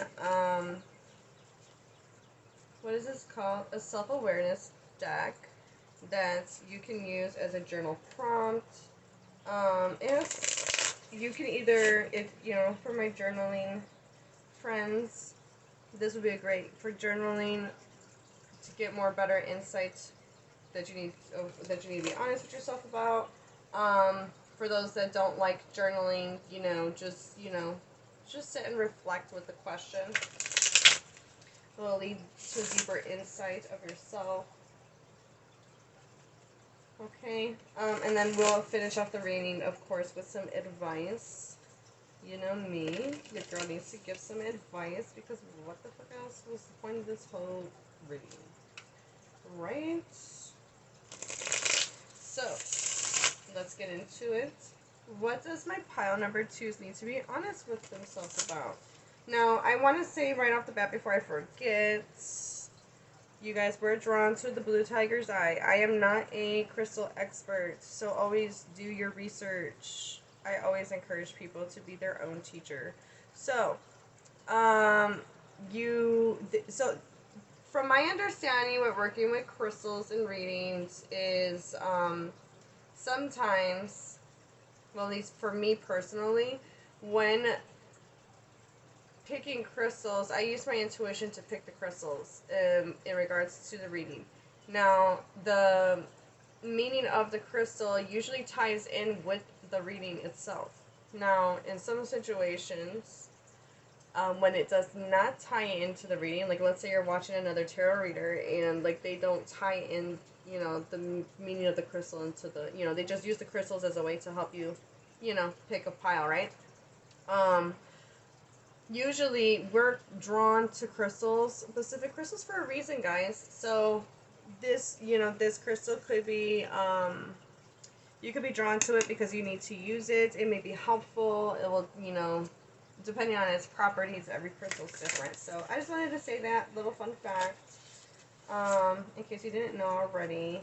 what is this called? A self-awareness deck that you can use as a journal prompt. You can either, for my journaling friends, this would be great for journaling to get more better insights that you need to be honest with yourself about. For those that don't like journaling, just sit and reflect with the question. It will lead to a deeper insight of yourself. Okay, and then we'll finish off the reading, of course, with some advice. You know me, your girl needs to give some advice, because what the fuck else was the point of this whole reading? Right? So, let's get into it. What does my pile number 2s need to be honest with themselves about? Now, I want to say right off the bat before I forget, you guys were drawn to the blue tiger's eye. I am not a crystal expert, so always do your research. I always encourage people to be their own teacher. So, from my understanding with working with crystals and readings is, sometimes, well, at least for me personally, when picking crystals, I use my intuition to pick the crystals in regards to the reading. Now, the meaning of the crystal usually ties in with the reading itself. Now, in some situations, when it does not tie into the reading, like let's say you're watching another tarot reader and like they don't tie in, you know, the meaning of the crystal into the, you know, they just use the crystals as a way to help you, you know, pick a pile, right? Usually we're drawn to crystals, specific crystals, for a reason, guys. So this, you know, this crystal could be, you could be drawn to it because you need to use it. It may be helpful. It will, you know, depending on its properties, every crystal is different. So I just wanted to say that little fun fact, in case you didn't know already.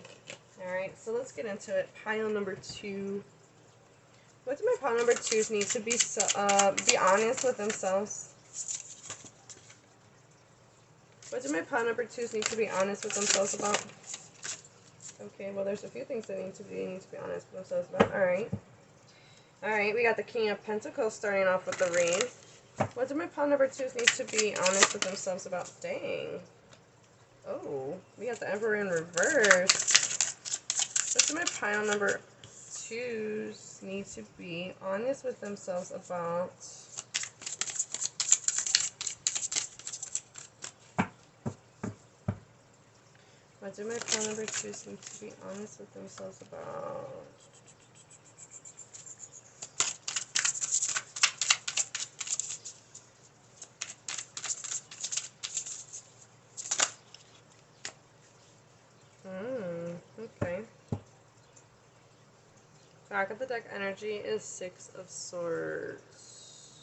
All right, so let's get into it. Pile number 2. What do my pile number 2s need to be honest with themselves? What do my pile number 2s need to be honest with themselves about? Okay, well, there's a few things they need to be honest with themselves about. All right. All right, we got the King of Pentacles starting off with the read. What do my pile number 2s need to be honest with themselves about? Dang. Oh, we got the Emperor in reverse. What do my pile number 2s need to be honest with themselves about? What do my pile number 2s need to be honest with themselves about? Okay. Back of the deck energy is 6 of Swords.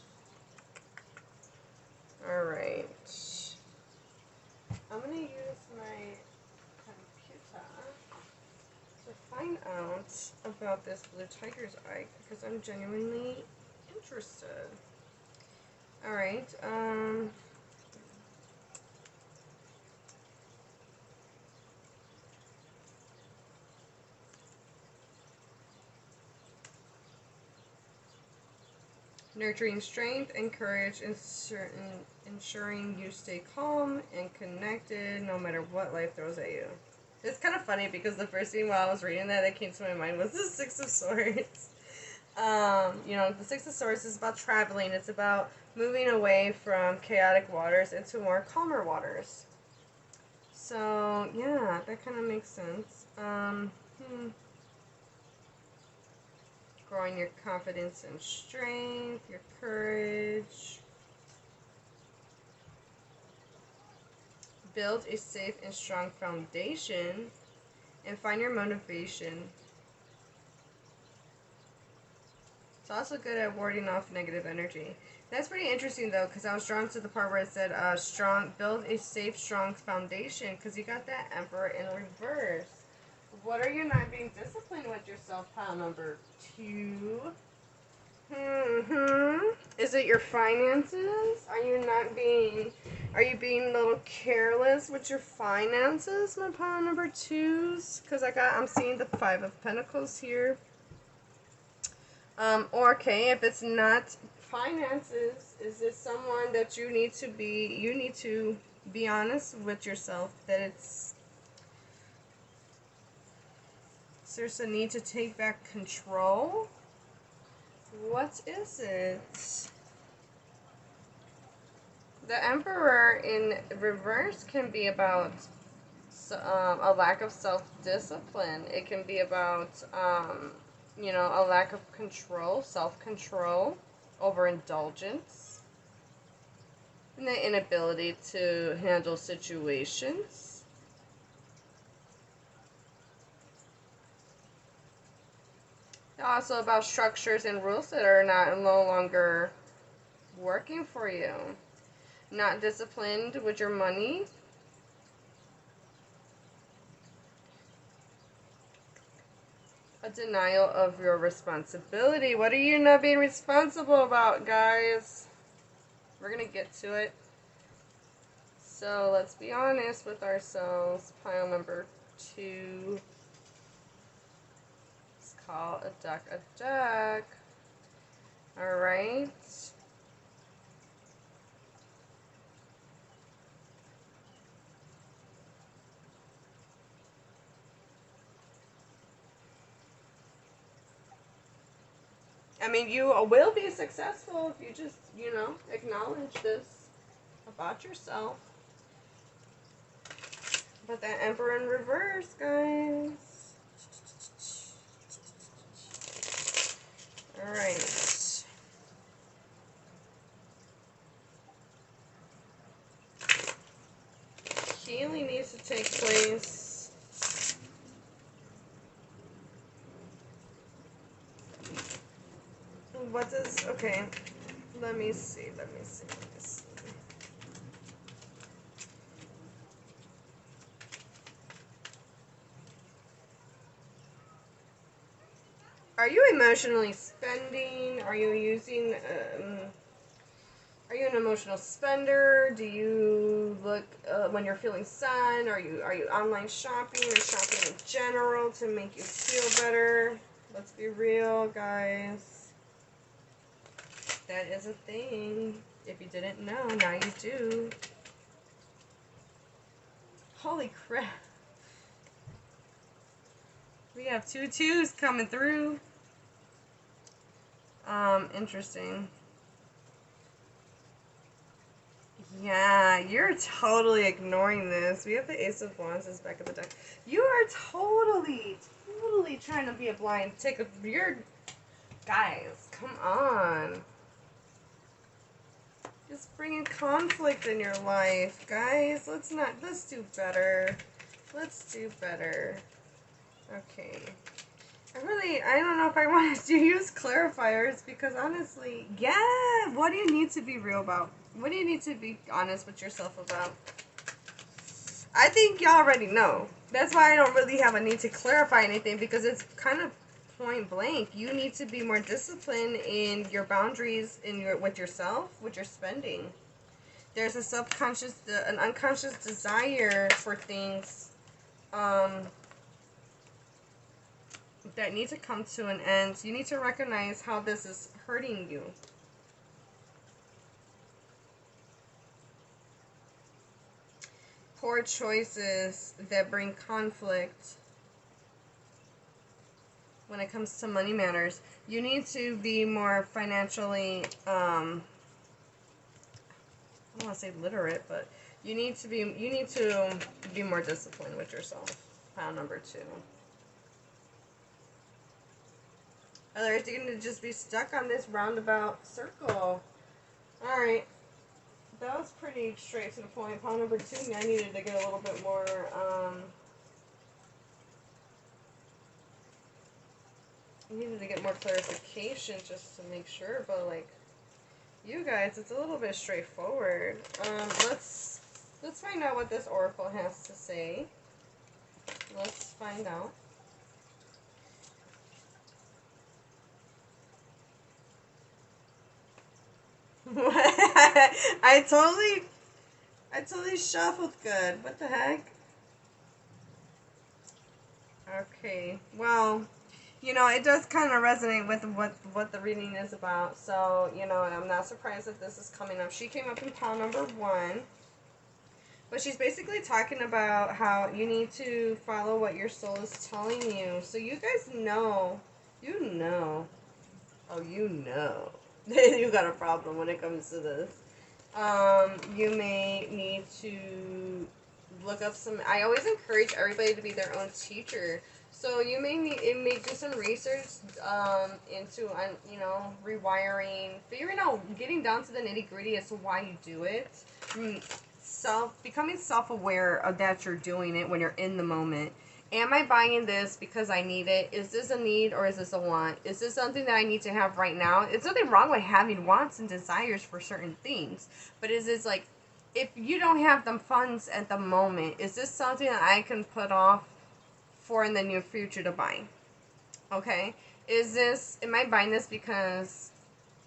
Alright. I'm going to use my computer to find out about this blue tiger's eye because I'm genuinely interested. Alright, nurturing strength and courage, ensuring you stay calm and connected no matter what life throws at you. It's kind of funny because the first thing while I was reading that came to my mind was the Six of Swords. You know, the Six of Swords is about traveling. It's about moving away from chaotic waters into more calmer waters. So, yeah, that kind of makes sense. Growing your confidence and strength, your courage. Build a safe and strong foundation and find your motivation. It's also good at warding off negative energy. That's pretty interesting though, because I was drawn to the part where it said build a safe, strong foundation, because you got that Emperor in reverse. What are you not being disciplined with yourself, pile number 2? Is it your finances? Are you being a little careless with your finances, my pile number 2s? Because I'm seeing the 5 of Pentacles here. Or okay, if it's not finances, is it someone that you need to be honest with yourself that there's a need to take back control? What is it? The Emperor in reverse can be about a lack of self-discipline. It can be about, you know, a lack of control, self-control, overindulgence, and the inability to handle situations. Also about structures and rules that are no longer working for you. Not disciplined with your money. A denial of your responsibility. What are you not being responsible about, guys? We're going to get to it. So let's be honest with ourselves. Pile number 2. Let's call a deck a deck. Alright. I mean, you will be successful if you just, you know, acknowledge this about yourself. But that Emperor in reverse, guys. Alright. Healing needs to take place. What does... Okay. Let me see. Are you emotionally spending? Are you using... are you an emotional spender? Do you look when you're feeling sad? Are you online shopping or shopping in general to make you feel better? Let's be real, guys. That is a thing. If you didn't know, now you do. Holy crap. We have 2 twos coming through. Interesting. Yeah, you're totally ignoring this. We have the Ace of Wands is back at the deck. You are totally trying to be a blind. You're, guys, come on. Just bringing conflict in your life, guys. Let's do better. Let's do better. Okay. I don't know if I want to use clarifiers because honestly, yeah, what do you need to be real about? What do you need to be honest with yourself about? I think y'all already know. That's why I don't really have a need to clarify anything because it's kind of point blank. You need to be more disciplined in your boundaries with yourself, with your spending. There's an unconscious desire for things that need to come to an end. You need to recognize how this is hurting you. Poor choices that bring conflict when it comes to money matters. You need to be more financially, I don't want to say literate, but you need to be more disciplined with yourself. Pile number 2. Otherwise, you're going to just be stuck on this roundabout circle. Alright. That was pretty straight to the point. Pile number 2, I needed to get a little bit more, I needed to get more clarification just to make sure, but, like, you guys, it's a little bit straightforward. Let's find out what this oracle has to say. Let's find out. I totally shuffled good. What the heck? Okay. Well, it does kind of resonate with what the reading is about. So, I'm not surprised that this is coming up. She came up in pile number 1. But she's basically talking about how you need to follow what your soul is telling you. So you guys know. Oh, you got a problem when it comes to this. You may need to look up I always encourage everybody to be their own teacher. So you may do some research into rewiring, figuring out, getting down to the nitty gritty as to why you do it. Becoming self-aware of that you're doing it when you're in the moment. Am I buying this because I need it? Is this a need or is this a want? Is this something that I need to have right now? It's nothing wrong with having wants and desires for certain things. But is this like, if you don't have the funds at the moment, is this something that I can put off for in the near future to buy? Okay? Am I buying this because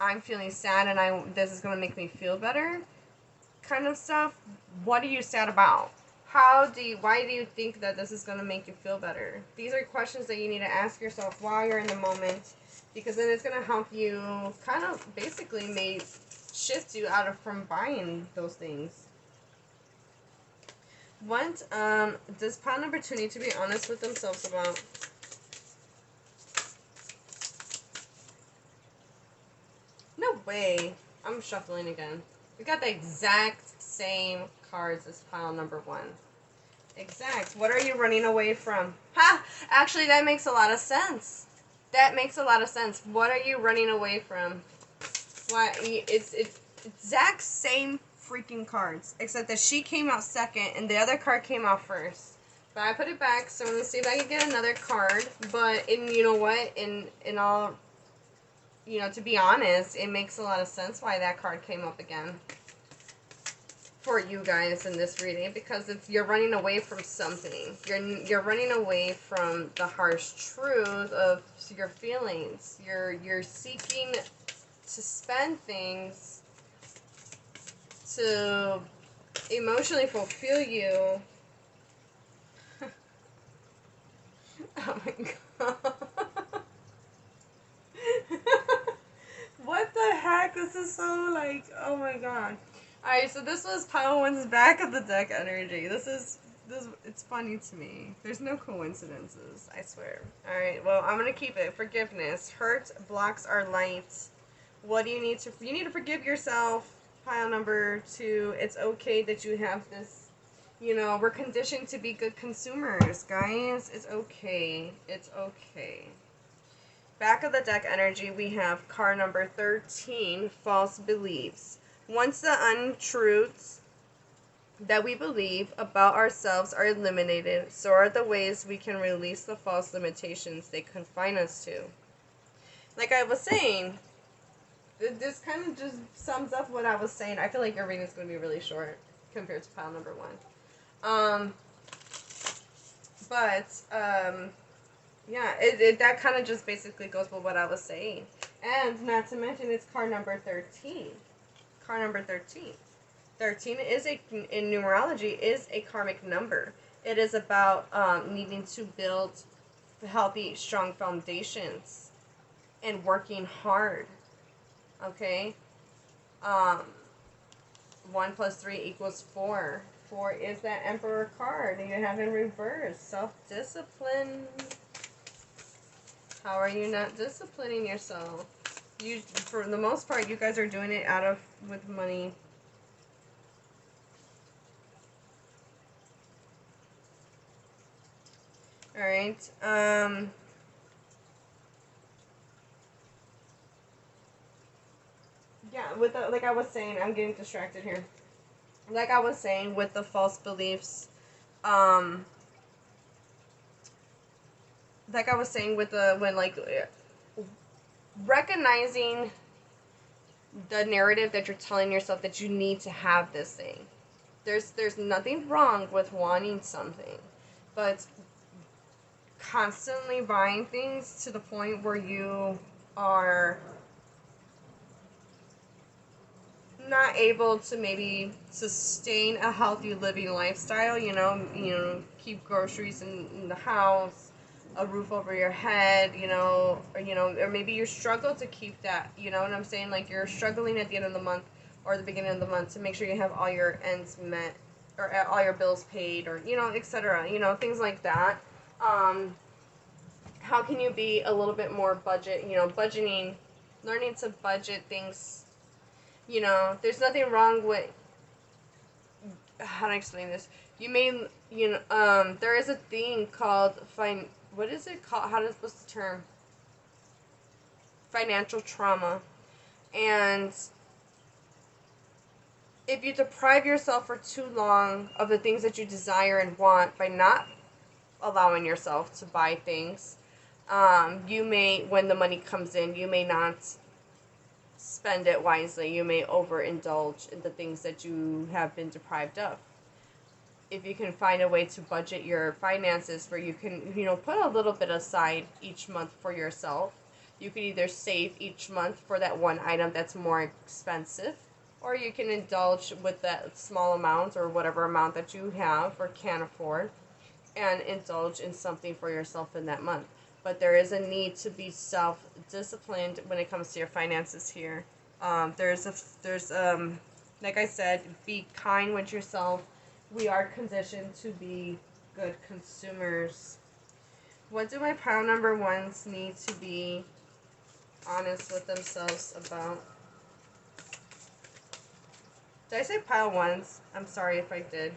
I'm feeling sad and this is going to make me feel better? Kind of stuff. What are you sad about? Why do you think that this is going to make you feel better? These are questions that you need to ask yourself while you're in the moment, because then it's going to help you kind of basically shift you from buying those things. What does pile number 2 need to be honest with themselves about? No way. I'm shuffling again. We got the exact same cards as pile number 1. Exact. What are you running away from? Ha! Actually, that makes a lot of sense. That makes a lot of sense. What are you running away from? Why? It's exact same freaking cards, except that she came out second and the other card came out first. But I put it back, so I'm gonna see if I can get another card. But you know what? In all, to be honest, it makes a lot of sense why that card came up again for you guys in this reading, because you're running away from something. You're running away from the harsh truth of your feelings. You're seeking to spend things to emotionally fulfill you. Oh my god. What the heck? This is so like, oh my god. Alright, so this was pile one's back of the deck energy. This it's funny to me. There's no coincidences, I swear. Alright, well, I'm gonna keep it. Forgiveness. Hurt blocks our light. What do you need to... You need to forgive yourself. Pile number 2. It's okay that you have this... we're conditioned to be good consumers, guys. It's okay. It's okay. Back of the deck energy, we have card number 13, false beliefs. Once the untruths that we believe about ourselves are eliminated, so are the ways we can release the false limitations they confine us to. Like I was saying, this kind of just sums up what I was saying. I feel like your reading is going to be really short compared to pile number 1. Yeah, that kind of just basically goes with what I was saying. And not to mention, it's card number 13. Card number 13. 13 is in numerology, is a karmic number. It is about needing to build healthy, strong foundations and working hard. Okay? 1 plus 3 equals 4. 4 is that Emperor card that you have in reverse. Self-discipline. How are you not disciplining yourself? For the most part, you guys are doing it with money. All right. Yeah, like I was saying, I'm getting distracted here. Like I was saying, with the false beliefs, like I was saying with recognizing the narrative that you're telling yourself that you need to have this thing. There's nothing wrong with wanting something, but constantly buying things to the point where you are not able to maybe sustain a healthy living lifestyle, keep groceries in the house, a roof over your head, or maybe you struggle to keep that, you know what I'm saying? Like you're struggling at the end of the month or the beginning of the month to make sure you have all your ends met or all your bills paid or, etc., things like that. How can you be a little bit more budgeting, learning to budget things. There's nothing wrong with, how do I explain this? There is a thing called what is it called? What's the term? Financial trauma. And if you deprive yourself for too long of the things that you desire and want by not allowing yourself to buy things, you may, when the money comes in, you may not spend it wisely. You may overindulge in the things that you have been deprived of. If you can find a way to budget your finances where you can, put a little bit aside each month for yourself. You could either save each month for that one item that's more expensive, or you can indulge with that small amount or whatever amount that you have or can afford and indulge in something for yourself in that month. But there is a need to be self-disciplined when it comes to your finances here. Like I said, be kind with yourself. We are conditioned to be good consumers. What do my pile number 1s need to be honest with themselves about? Did I say pile 1s? I'm sorry if I did.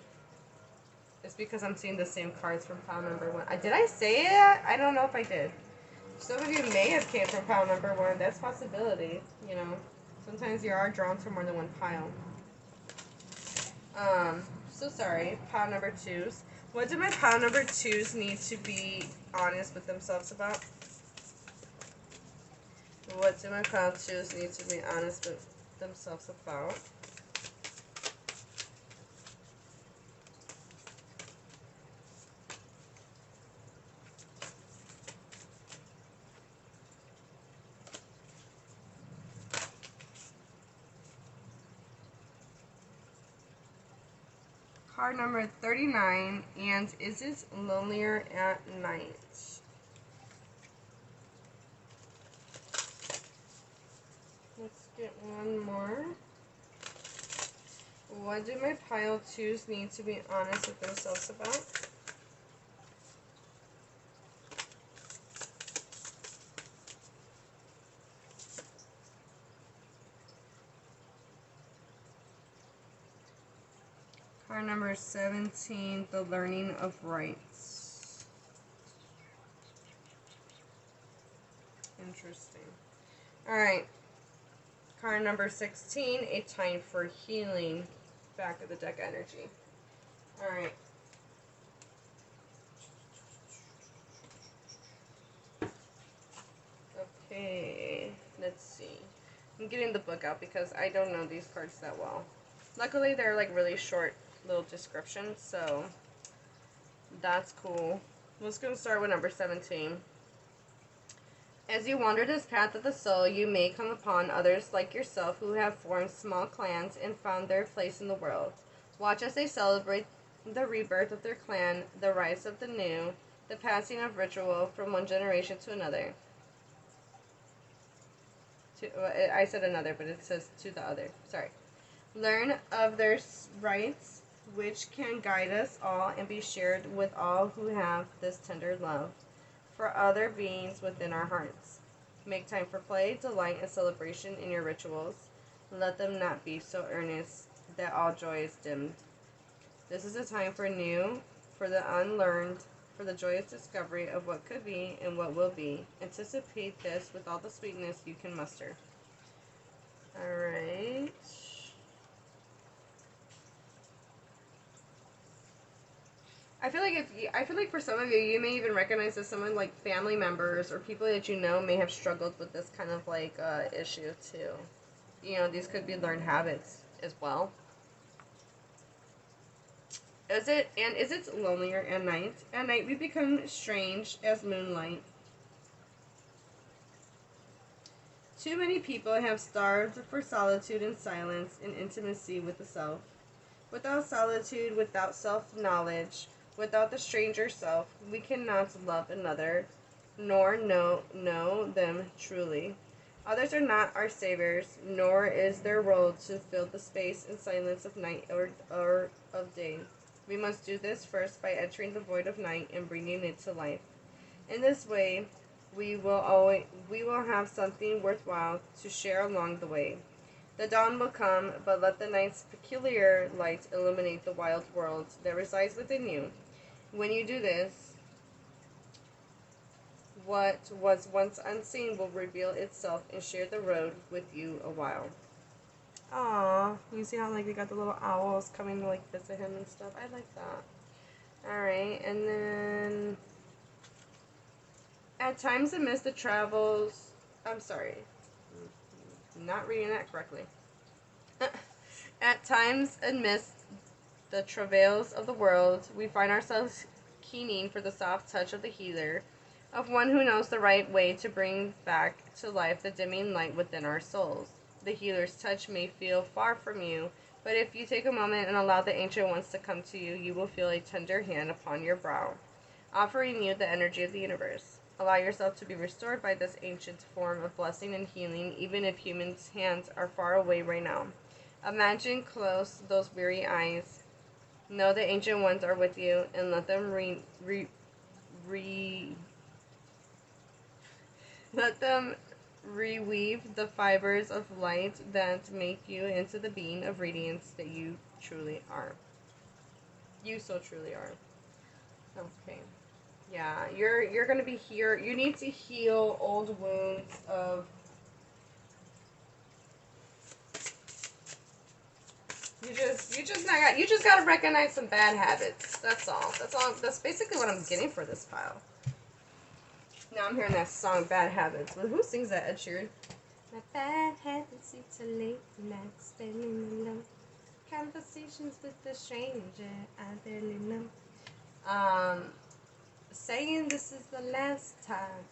It's because I'm seeing the same cards from pile number 1. Did I say it? I don't know if I did. Some of you may have came from pile number 1. That's a possibility, you know. Sometimes you are drawn to more than one pile. So sorry. Pile number 2s. What do my pile number 2s need to be honest with themselves about? What do my pile 2s need to be honest with themselves about? Card number 39, and is it lonelier at night? Let's get one more. What do my pile 2s need to be honest with themselves about? Card number 17, the learning of rights. Interesting. Alright. Card number 16, a time for healing. Back of the deck energy. Alright. Okay. Let's see. I'm getting the book out because I don't know these cards that well. Luckily, they're like really short little descriptions, so that's cool. Let's go start with number 17. As you wander this path of the soul, you may come upon others like yourself who have formed small clans and found their place in the world. Watch as they celebrate the rebirth of their clan, the rise of the new, the passing of ritual from one generation to another. I said another, but it says to the other. Sorry. Learn of their rights, which can guide us all and be shared with all who have this tender love for other beings within our hearts. Make time for play, delight, and celebration in your rituals. Let them not be so earnest that all joy is dimmed. This is a time for new, for the unlearned, for the joyous discovery of what could be and what will be. Anticipate this with all the sweetness you can muster. Alright. I feel like for some of you, you may even recognize that someone like family members or people that you know may have struggled with this kind of like issue too. You know, these could be learned habits as well. Is it lonelier at night? At night we become strange as moonlight. Too many people have starved for solitude and silence and intimacy with the self. Without solitude, without self-knowledge, without the stranger self, we cannot love another, nor know them truly. Others are not our saviors, nor is their role to fill the space and silence of night or of day. We must do this first by entering the void of night and bringing it to life. In this way, we will have something worthwhile to share along the way. The dawn will come, but let the night's peculiar light illuminate the wild world that resides within you. When you do this, what was once unseen will reveal itself and share the road with you a while. Aww, you see how like they got the little owls coming to like visit him and stuff? I like that. Alright, and then at times amidst the travels, I'm sorry, not reading that correctly. At times amidst the travails of the world, we find ourselves keening for the soft touch of the healer, of one who knows the right way to bring back to life the dimming light within our souls. The healer's touch may feel far from you, but if you take a moment and allow the ancient ones to come to you, you will feel a tender hand upon your brow, offering you the energy of the universe. Allow yourself to be restored by this ancient form of blessing and healing, even if human hands are far away right now. Imagine close those weary eyes. Know the ancient ones are with you, and let them let them reweave the fibers of light that make you into the being of radiance that you truly are. You so truly are. Okay. Yeah, you're gonna be here. You need to heal old wounds of. You just gotta recognize some bad habits. That's all. That's all. That's basically what I'm getting for this pile. Now I'm hearing that song "Bad Habits." But who sings that? Ed Sheeran. My bad habits lead to late nights, spending alone. Conversations with a stranger I barely know. Saying this is the last time,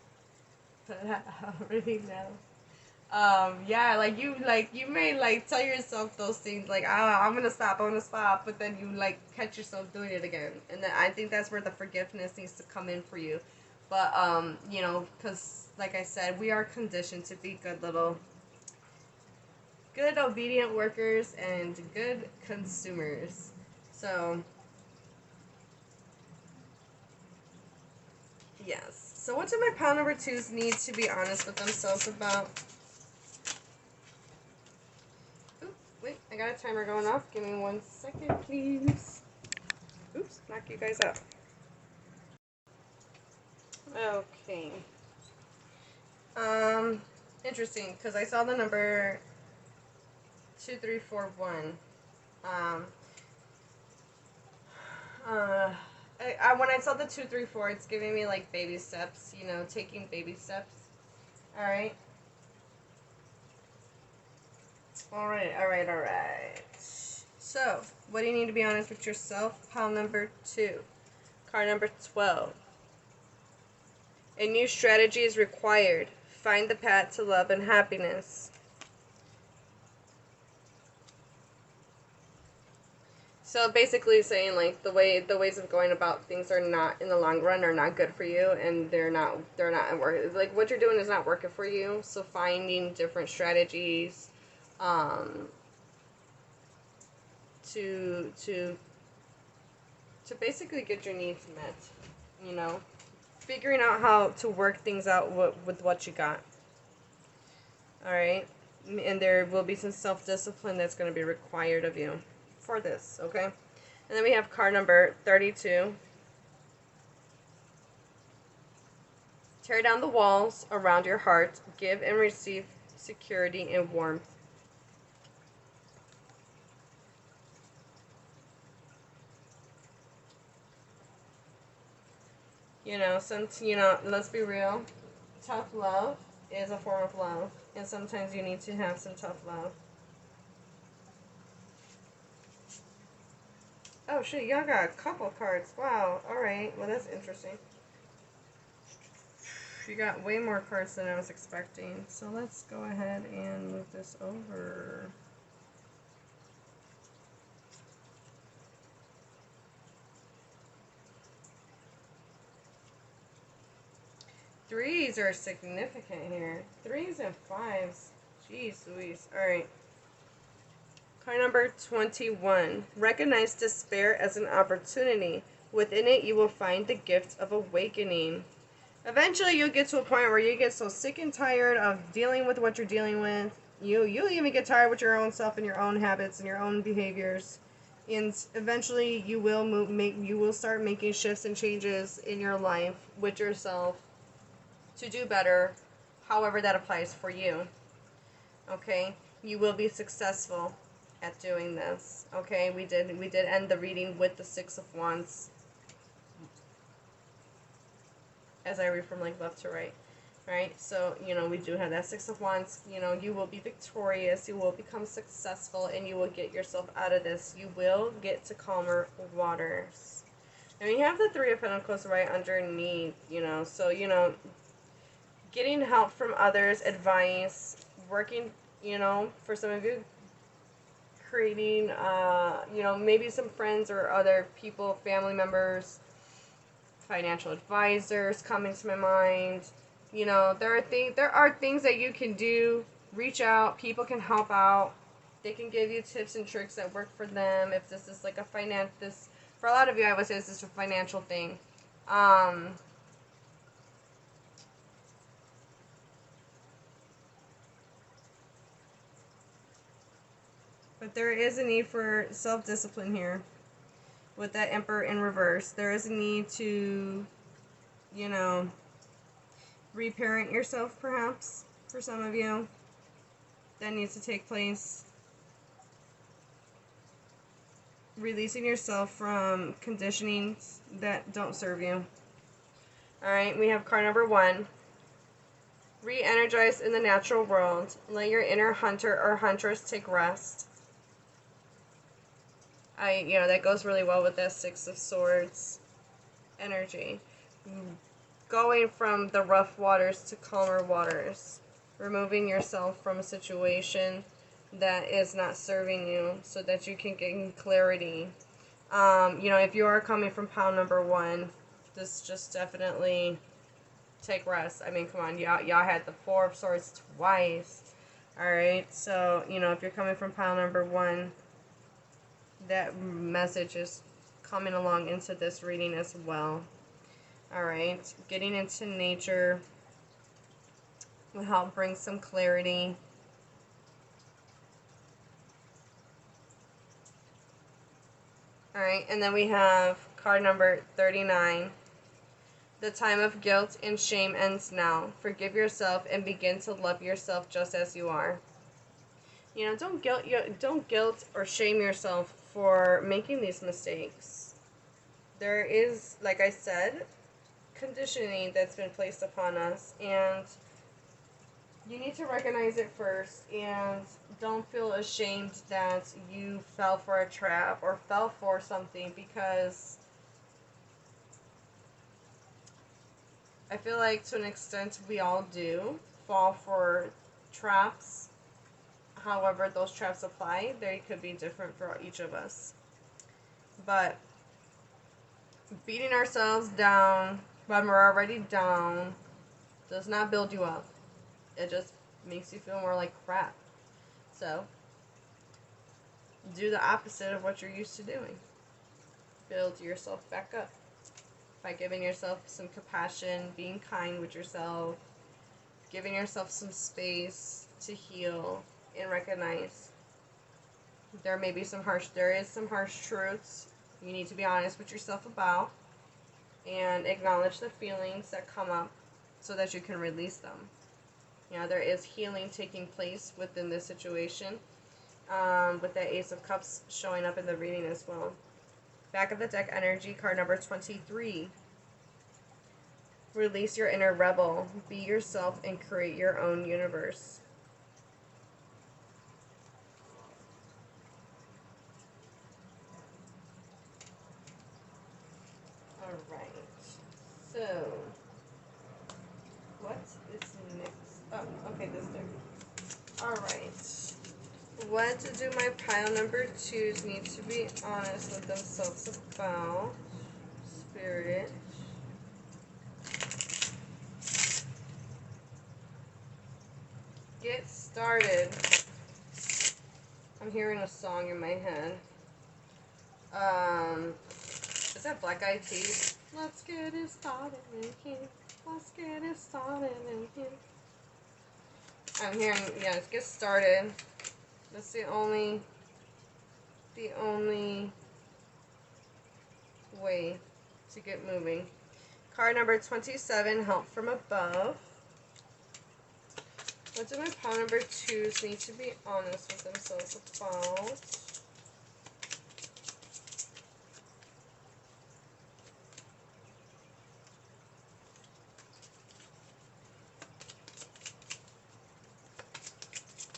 but I already know. Yeah, like you may like tell yourself those things like, ah, I'm gonna stop, but then you like catch yourself doing it again, and then I think that's where the forgiveness needs to come in for you. But you know, because like I said, we are conditioned to be good obedient workers and good consumers. So yes. So what do my pile number twos need to be honest with themselves about? Oop, wait, I got a timer going off. Give me 1 second, please. Oops, knock you guys out. Okay. Interesting, because I saw the number 2341. Um, when I saw the 234, it's giving me like baby steps, you know, taking baby steps. Alright. Alright. So, what do you need to be honest with yourself? Pile number 2. Card number 12. A new strategy is required. Find the path to love and happiness. So basically saying like the ways of going about things are not in the long run are not good for you, and they're not working. Like what you're doing is not working for you. So finding different strategies, um, to basically get your needs met. You know, figuring out how to work things out with what you got. All right, and there will be some self-discipline that's going to be required of you for this. Okay. And then we have card number 32. Tear down the walls around your heart. Give and receive security and warmth. You know, let's be real. Tough love is a form of love. And sometimes you need to have some tough love. Oh shit, y'all got a couple cards. Wow. Alright. Well, that's interesting. You got way more cards than I was expecting. So let's go ahead and move this over. Threes are significant here. 3s and 5s. Jeez Louise. Alright. Card number 21. Recognize despair as an opportunity. Within it, you will find the gift of awakening. Eventually, you'll get to a point where you get so sick and tired of dealing with what you're dealing with. You'll even get tired with your own self and your own habits and your own behaviors. And eventually, you will start making shifts and changes in your life with yourself to do better, however that applies for you. Okay? You will be successful at doing this. Okay? We did end the reading with the 6 of Wands as I read from like left to right. Right? So, you know, we do have that 6 of Wands. You know, you will be victorious, you will become successful, and you will get yourself out of this. You will get to calmer waters. And we have the 3 of Pentacles right underneath, you know, so, you know, getting help from others, advice, working, you know, for some of you, creating, you know, maybe some friends or other people, family members, financial advisors coming to my mind. You know, there are things that you can do. Reach out. People can help out. They can give you tips and tricks that work for them. If this is like for a lot of you, I would say this is a financial thing. But there is a need for self-discipline here. with that Emperor in reverse. There is a need to, you know, reparent yourself, perhaps, for some of you. That needs to take place. Releasing yourself from conditionings that don't serve you. Alright, we have card number 1. Re-energize in the natural world. Let your inner hunter or huntress take rest. That goes really well with that Six of Swords energy. Going from the rough waters to calmer waters. Removing yourself from a situation that is not serving you so that you can gain clarity. If you are coming from pile number 1, this just definitely take rest. I mean, come on, y'all had the Four of Swords twice. Alright, so, if you're coming from pile number 1, that message is coming along into this reading as well. Alright, getting into nature will help bring some clarity. Alright, and then we have card number 39. The time of guilt and shame ends now. Forgive yourself and begin to love yourself just as you are. Don't guilt or shame yourself for making these mistakes. There is, like I said, conditioning that's been placed upon us, and you need to recognize it first, and don't feel ashamed that you fell for a trap or fell for something, because I feel like to an extent we all do fall for traps. However, those traps apply, they could be different for each of us. But beating ourselves down when we're already down does not build you up. It just makes you feel more like crap. So, do the opposite of what you're used to doing. Build yourself back up by giving yourself some compassion, being kind with yourself, giving yourself some space to heal and recognize there is some harsh truths you need to be honest with yourself about, and acknowledge the feelings that come up so that you can release them. There is healing taking place within this situation, with that Ace of Cups showing up in the reading as well. Back of the deck energy, card number 23. Release your inner rebel. Be yourself and create your own universe. Alright. So, what is next? Oh, okay, this deck. Alright. What do my pile number 2s need to be honest with themselves about? Spirit. Get started. I'm hearing a song in my head. Is that Black Eyed Peas? Let's get it started in here. Let's get it started in here. I'm hearing, let's get started. That's the only way to get moving. Card number 27, help from above. What do my pile number 2s need to be honest with themselves about?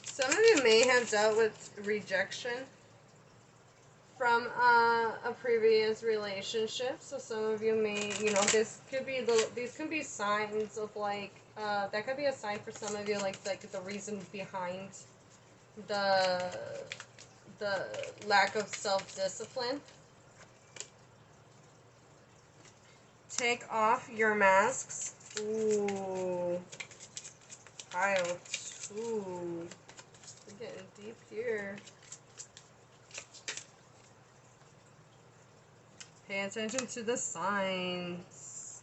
Some of you may have dealt with rejection from a previous relationship. So some of you may, these could be signs of that could be a sign for some of you, like the reason behind the lack of self-discipline. Take off your masks. Ooh. Pile 2. We're getting deep here. Pay attention to the signs.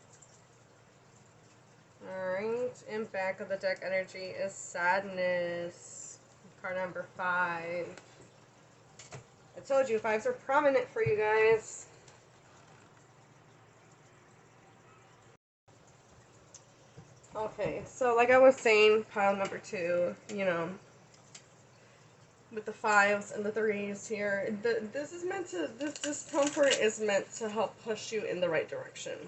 Alright, and back of the deck energy is sadness. Card number 5. I told you, 5s are prominent for you guys. Okay, so like I was saying, pile number 2, you know, with the 5s and the 3s here, this discomfort is meant to help push you in the right direction.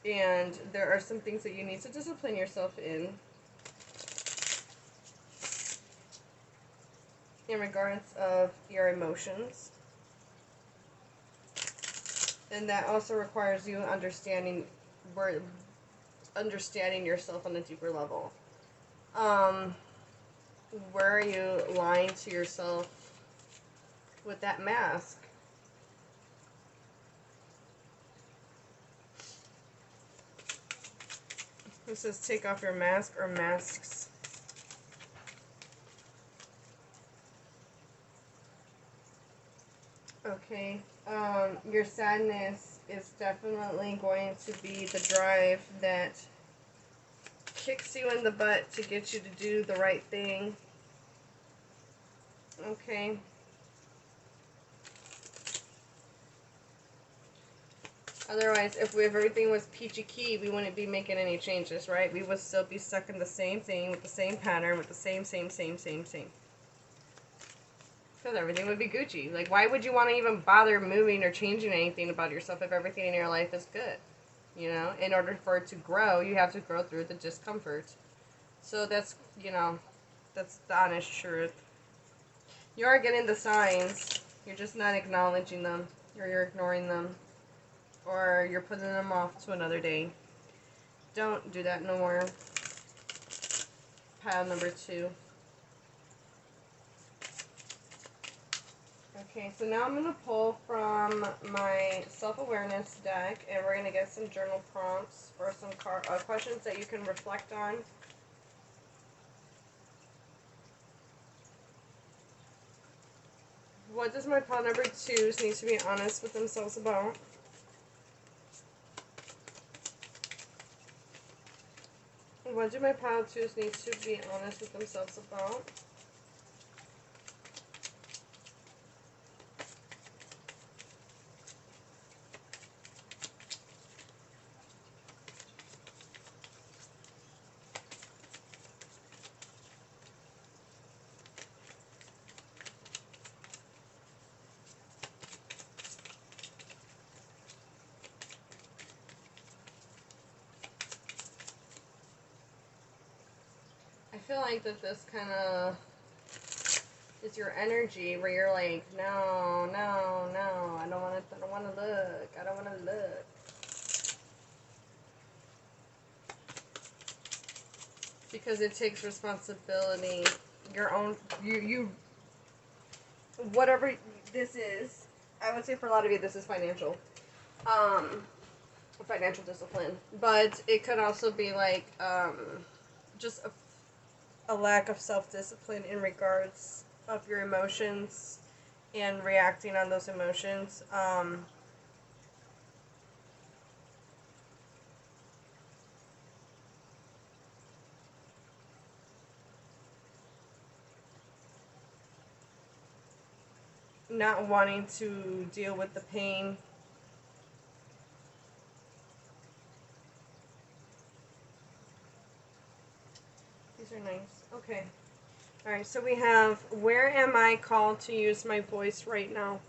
And there are some things that you need to discipline yourself in regards of your emotions. And that also requires you understanding yourself on a deeper level. Where are you lying to yourself with that mask? It says take off your mask or masks. Okay. Your sadness is definitely going to be the drive that kicks you in the butt to get you to do the right thing. Okay. Otherwise, if everything was peachy key, we wouldn't be making any changes, right? We would still be stuck in the same thing, with the same pattern, with the same. Because everything would be Gucci. Like, why would you want to even bother moving or changing anything about yourself if everything in your life is good? You know, in order for it to grow, you have to grow through the discomfort. So that's, you know, that's the honest truth. You are getting the signs. You're just not acknowledging them. Or you're ignoring them. Or you're putting them off to another day. Don't do that no more. Pile number 2. Okay, so now I'm going to pull from my self-awareness deck, and we're going to get some journal prompts or some questions that you can reflect on. What does my pile number 2s need to be honest with themselves about? What do my pile 2s need to be honest with themselves about? I feel like that this kind of is your energy where you're like, no, I don't want to look. Because it takes responsibility. Your own, whatever this is, I would say for a lot of you, this is financial. Financial discipline. But it could also be like, just a lack of self-discipline in regards of your emotions and reacting on those emotions. Not wanting to deal with the pain. These are nice. Okay. Alright, so we have, where am I called to use my voice right now?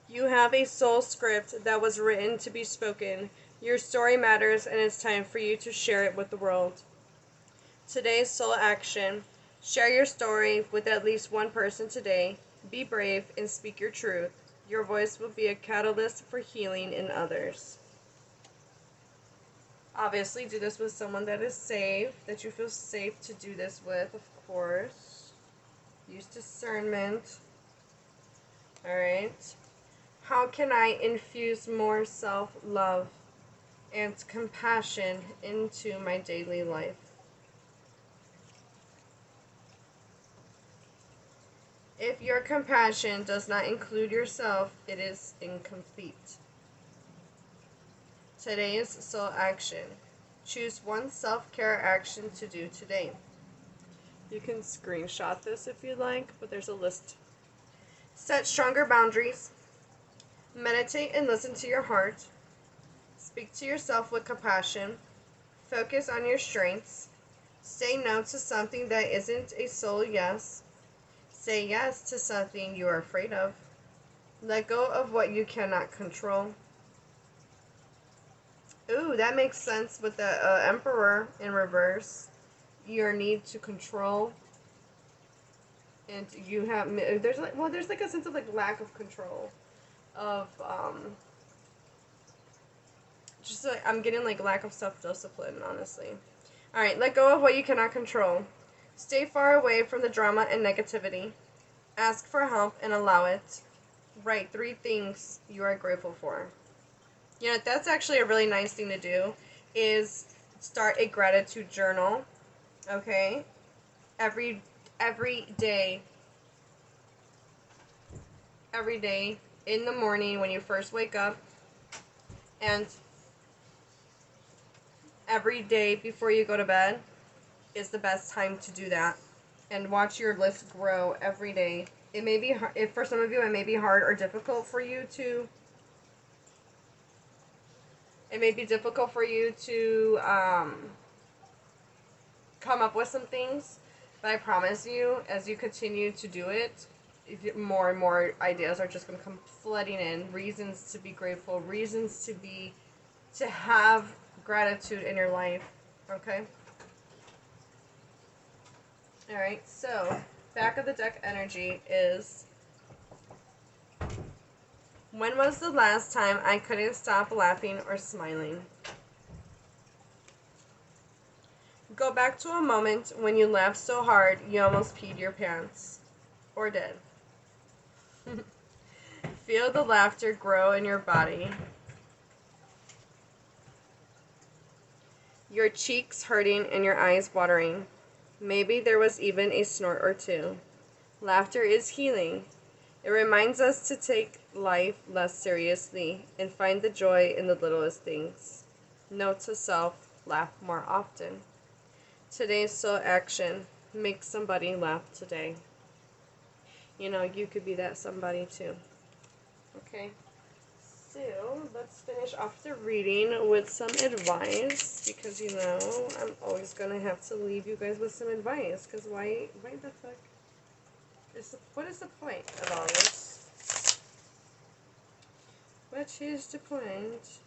You have a soul script that was written to be spoken. Your story matters, and it's time for you to share it with the world. Today's soul action. Share your story with at least one person today. Be brave and speak your truth. Your voice will be a catalyst for healing in others. Obviously, do this with someone that is safe, that you feel safe to do this with, of course. Use discernment. Alright. How can I infuse more self-love and compassion into my daily life? If your compassion does not include yourself, it is incomplete. Today's soul action. Choose one self-care action to do today. You can screenshot this if you'd like, but there's a list. Set stronger boundaries. Meditate and listen to your heart. Speak to yourself with compassion. Focus on your strengths. Say no to something that isn't a soul yes. Say yes to something you are afraid of. Let go of what you cannot control. Ooh, that makes sense with the Emperor in reverse. Your need to control, and you have there's like a sense of like lack of control, of just like I'm getting like lack of self discipline, honestly. All right, let go of what you cannot control. Stay far away from the drama and negativity. Ask for help and allow it. Write 3 things you are grateful for. You know, that's actually a really nice thing to do, is start a gratitude journal, okay? Every every day, every day in the morning when you first wake up, and every day before you go to bed is the best time to do that. And watch your list grow every day. It may be, if for some of you it may be hard or difficult for you to, it may be difficult for you to come up with some things, but I promise you, as you continue to do it, more and more ideas are just going to come flooding in. Reasons to be grateful, reasons to have gratitude in your life. Okay? Alright, so back of the deck energy is, when was the last time I couldn't stop laughing or smiling? Go back to a moment when you laughed so hard you almost peed your pants. Or did. Feel the laughter grow in your body. Your cheeks hurting and your eyes watering. Maybe there was even a snort or two. Laughter is healing. It reminds us to take life less seriously and find the joy in the littlest things. Note to self, laugh more often. Today's soul action, make somebody laugh today. You know, you could be that somebody too. Okay, so let's finish off the reading with some advice, because you know I'm always gonna have to leave you guys with some advice, because why the fuck what is the point of all this? What is the point?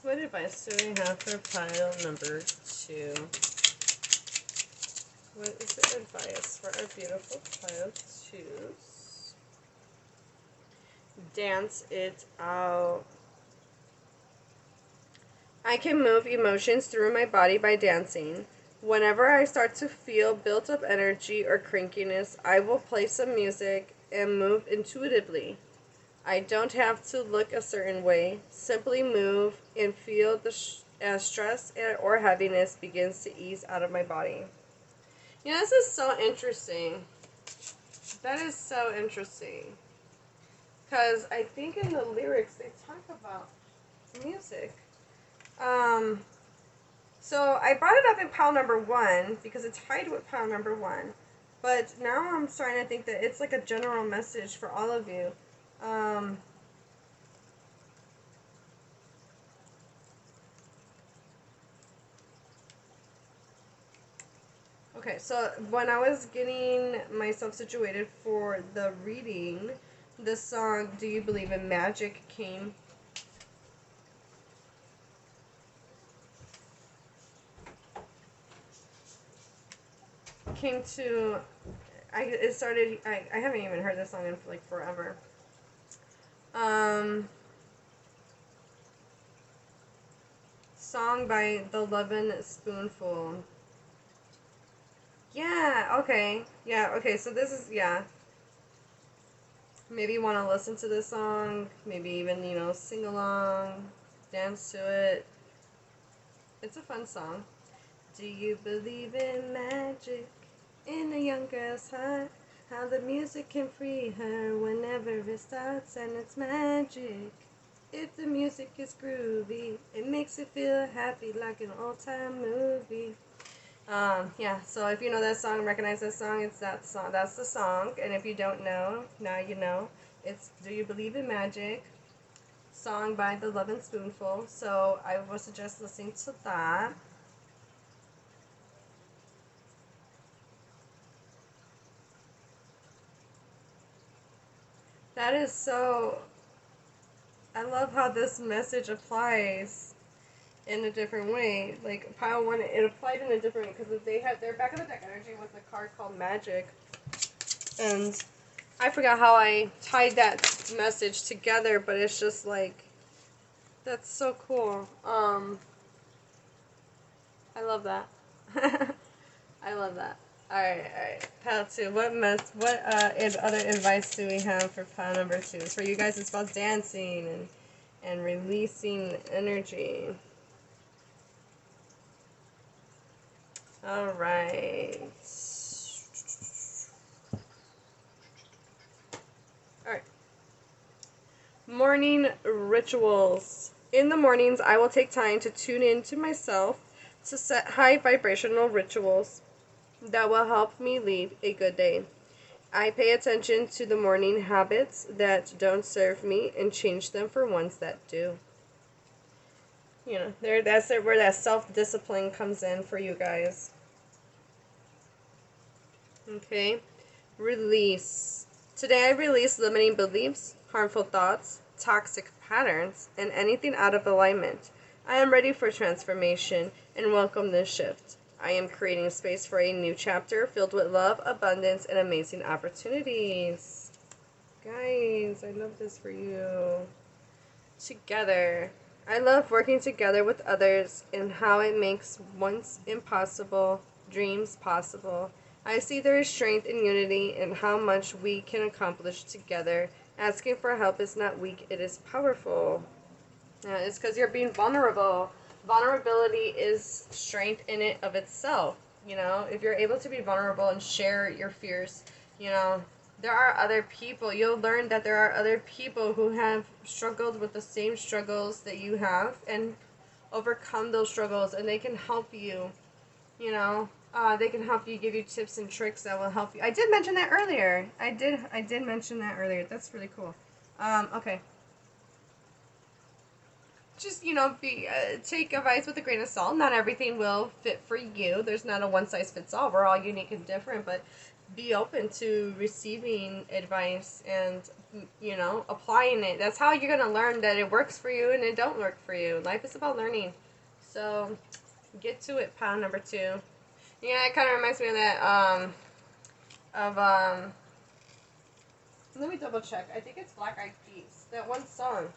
What advice do we have for pile number 2? What is the advice for our beautiful pile 2s? Dance it out. I can move emotions through my body by dancing. Whenever I start to feel built up energy or crankiness, I will play some music and move intuitively. I don't have to look a certain way. Simply move and feel as stress or heaviness begins to ease out of my body. You know, this is so interesting. That is so interesting. Because I think in the lyrics they talk about music. So I brought it up in pile number 1 because it's tied with pile number 1. But now I'm starting to think that it's like a general message for all of you. Okay, so when I was getting myself situated for the reading, the song "Do You Believe in Magic" came. I haven't even heard this song in like forever. Song by The Lovin' Spoonful. Yeah, okay. Yeah, okay, so this is, yeah. Maybe you want to listen to this song, maybe even, you know, sing along, dance to it. It's a fun song. Do you believe in magic in a young girl's heart? How the music can free her whenever it starts, and it's magic. If the music is groovy, it makes it feel happy like an old-time movie. Yeah, so if you know that song, recognize that song, it's that song. That's the song. And if you don't know, now you know. It's Do You Believe in Magic? Song by The Lovin' Spoonful. So I would suggest listening to that. That is so... I love how this message applies in a different way. Like, pile one, it applied in a different way because they had their back of the deck energy was a card called Magic. And I forgot how I tied that message together, but it's just like, that's so cool. I love that. I love that. Alright. Pile 2. What other advice do we have for pile number 2? For you guys, it's about dancing and releasing energy. Alright. Alright. Morning rituals. In the mornings, I will take time to tune in to myself to set high vibrational rituals that will help me lead a good day. I pay attention to the morning habits that don't serve me and change them for ones that do. You know, that's where that self-discipline comes in for you guys. Okay. Release. Today I release limiting beliefs, harmful thoughts, toxic patterns, and anything out of alignment. I am ready for transformation and welcome this shift. I am creating space for a new chapter filled with love, abundance, and amazing opportunities. Guys, I love this for you. Together. I love working together with others and how it makes once impossible dreams possible. I see there is strength in unity and how much we can accomplish together. Asking for help is not weak, it is powerful. Yeah, it's because you're being vulnerable. Vulnerability is strength in it of itself. You know, if you're able to be vulnerable and share your fears, you know, there are other people. You'll learn that there are other people who have struggled with the same struggles that you have and overcome those struggles, and they can help you, you know. They can help you, give you tips and tricks that will help you. I did mention that earlier. I did mention that earlier. That's really cool. Okay. Just, you know, take advice with a grain of salt. Not everything will fit for you. There's not a one size fits all. We're all unique and different, but be open to receiving advice and, you know, applying it. That's how you're going to learn that it works for you and it don't work for you. Life is about learning. So get to it, pile number 2. Yeah, it kind of reminds me of that, let me double check. I think it's Black Eyed Peas. That one song.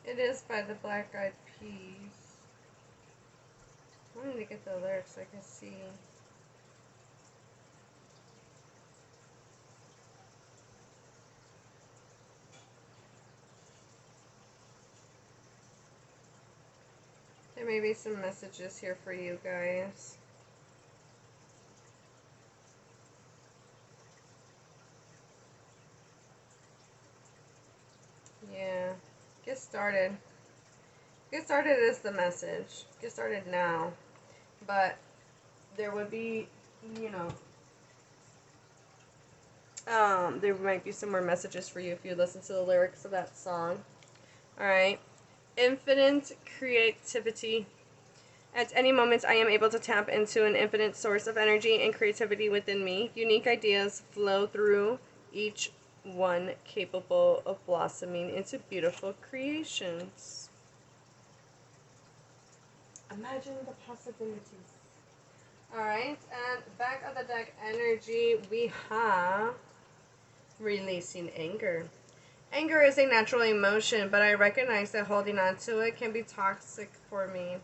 It is by the Black Eyed Peas. I need to get the lyrics so I can see. There may be some messages here for you guys. Yeah. Get started. Get started is the message. Get started now. But there would be, you know, there might be some more messages for you if you listen to the lyrics of that song. Alright. Infinite creativity. At any moment, I am able to tap into an infinite source of energy and creativity within me. Unique ideas flow through each one, capable of blossoming into beautiful creations. Imagine the possibilities. Alright, and back of the deck energy, we have releasing anger. Anger is a natural emotion, but I recognize that holding on to it can be toxic for me.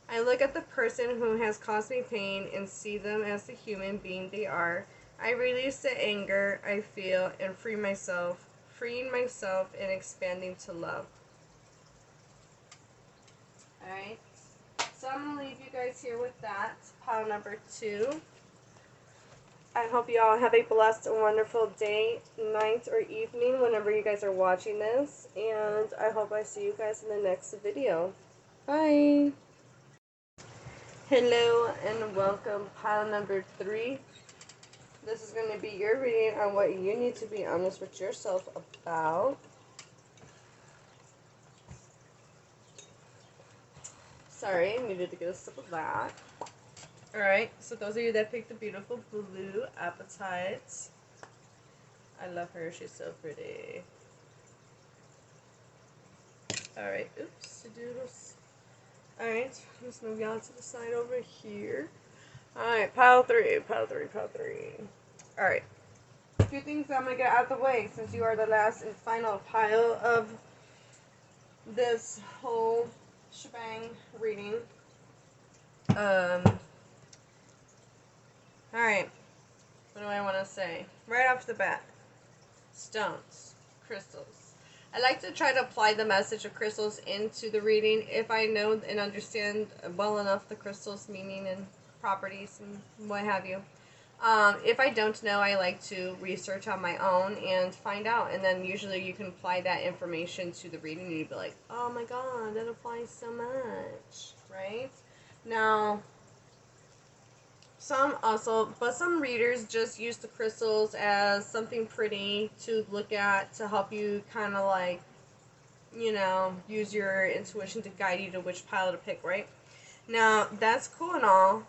I look at the person who has caused me pain and see them as the human being they are. I release the anger I feel and freeing myself and expanding to love. Alright, so I'm going to leave you guys here with that. Pile number 2. I hope you all have a blessed and wonderful day, night, or evening whenever you guys are watching this. And I hope I see you guys in the next video. Bye! Hello and welcome, pile number 3. This is going to be your reading on what you need to be honest with yourself about. Sorry, I needed to get a sip of that. Alright, so those of you that picked the beautiful blue appetite. I love her, she's so pretty. Alright, oops, doodles. Alright, let's move y'all to the side over here. Alright, pile 3. Alright, a few things I'm going to get out of the way since you are the last and final pile of this whole shebang reading. Alright, what do I want to say? Right off the bat, stones, crystals. I like to try to apply the message of crystals into the reading if I know and understand well enough the crystal's meaning and properties and what have you. If I don't know, I like to research on my own and find out, and then usually you can apply that information to the reading and you'd be like, oh my god, that applies so much, right? Now, some readers just use the crystals as something pretty to look at to help you kind of like, you know, use your intuition to guide you to which pile to pick, right? Now, that's cool and all.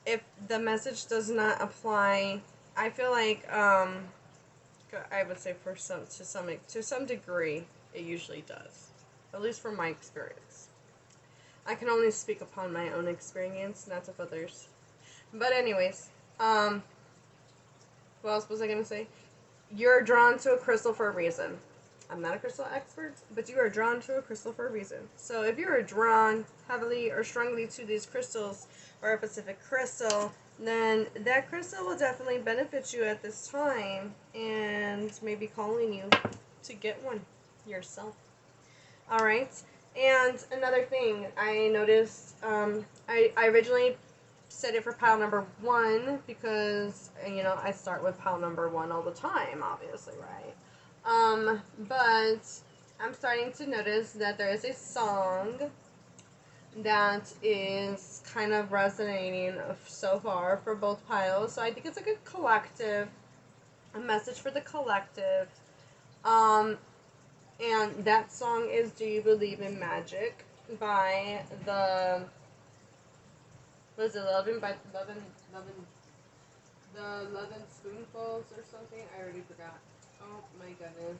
If the message does not apply, I feel like, I would say to some degree, it usually does. At least from my experience. I can only speak upon my own experience, not of others. But anyways, what else was I going to say? You're drawn to a crystal for a reason. I'm not a crystal expert, but you are drawn to a crystal for a reason. So if you are drawn heavily or strongly to these crystals or a specific crystal, then that crystal will definitely benefit you at this time and maybe calling you to get one yourself. Alright? And another thing, I noticed, I originally set it for pile number 1 because, you know, I start with pile number 1 all the time, obviously, right? But I'm starting to notice that there is a song that is kind of resonating so far for both piles. So I think it's a good collective, a message for the collective. And that song is Do You Believe in Magic by the, was it Lovin' Spoonfuls or something? I already forgot. Oh my goodness.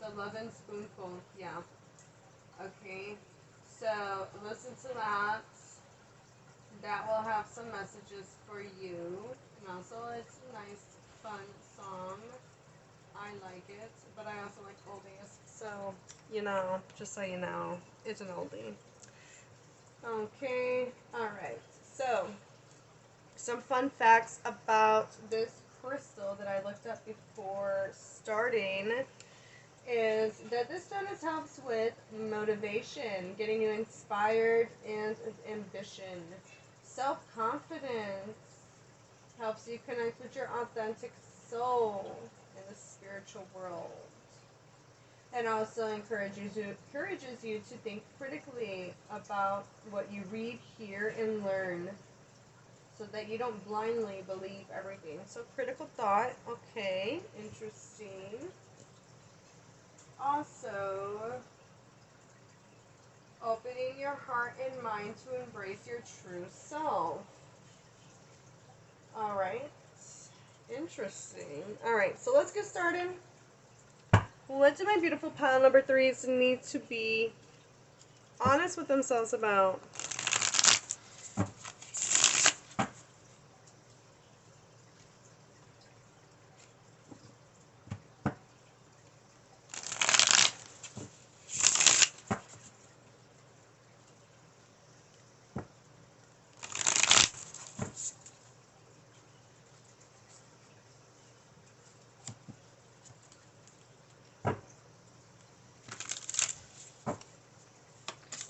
The Lovin' Spoonful, yeah. Okay, so listen to that. That will have some messages for you. And also, it's a nice, fun song. I like it, but I also like oldies. So, you know, just so you know, it's an oldie. Okay, alright. So, some fun facts about this crystal that I looked up before starting is that this stone helps with motivation, getting you inspired, and ambition. Self-confidence helps you connect with your authentic soul in the spiritual world. And also encourages you to think critically about what you read, hear, and learn, so that you don't blindly believe everything. So critical thought, okay, interesting. Also, opening your heart and mind to embrace your true self. Alright, interesting. Alright, so let's get started. What do my beautiful pile number threes need to be honest with themselves about?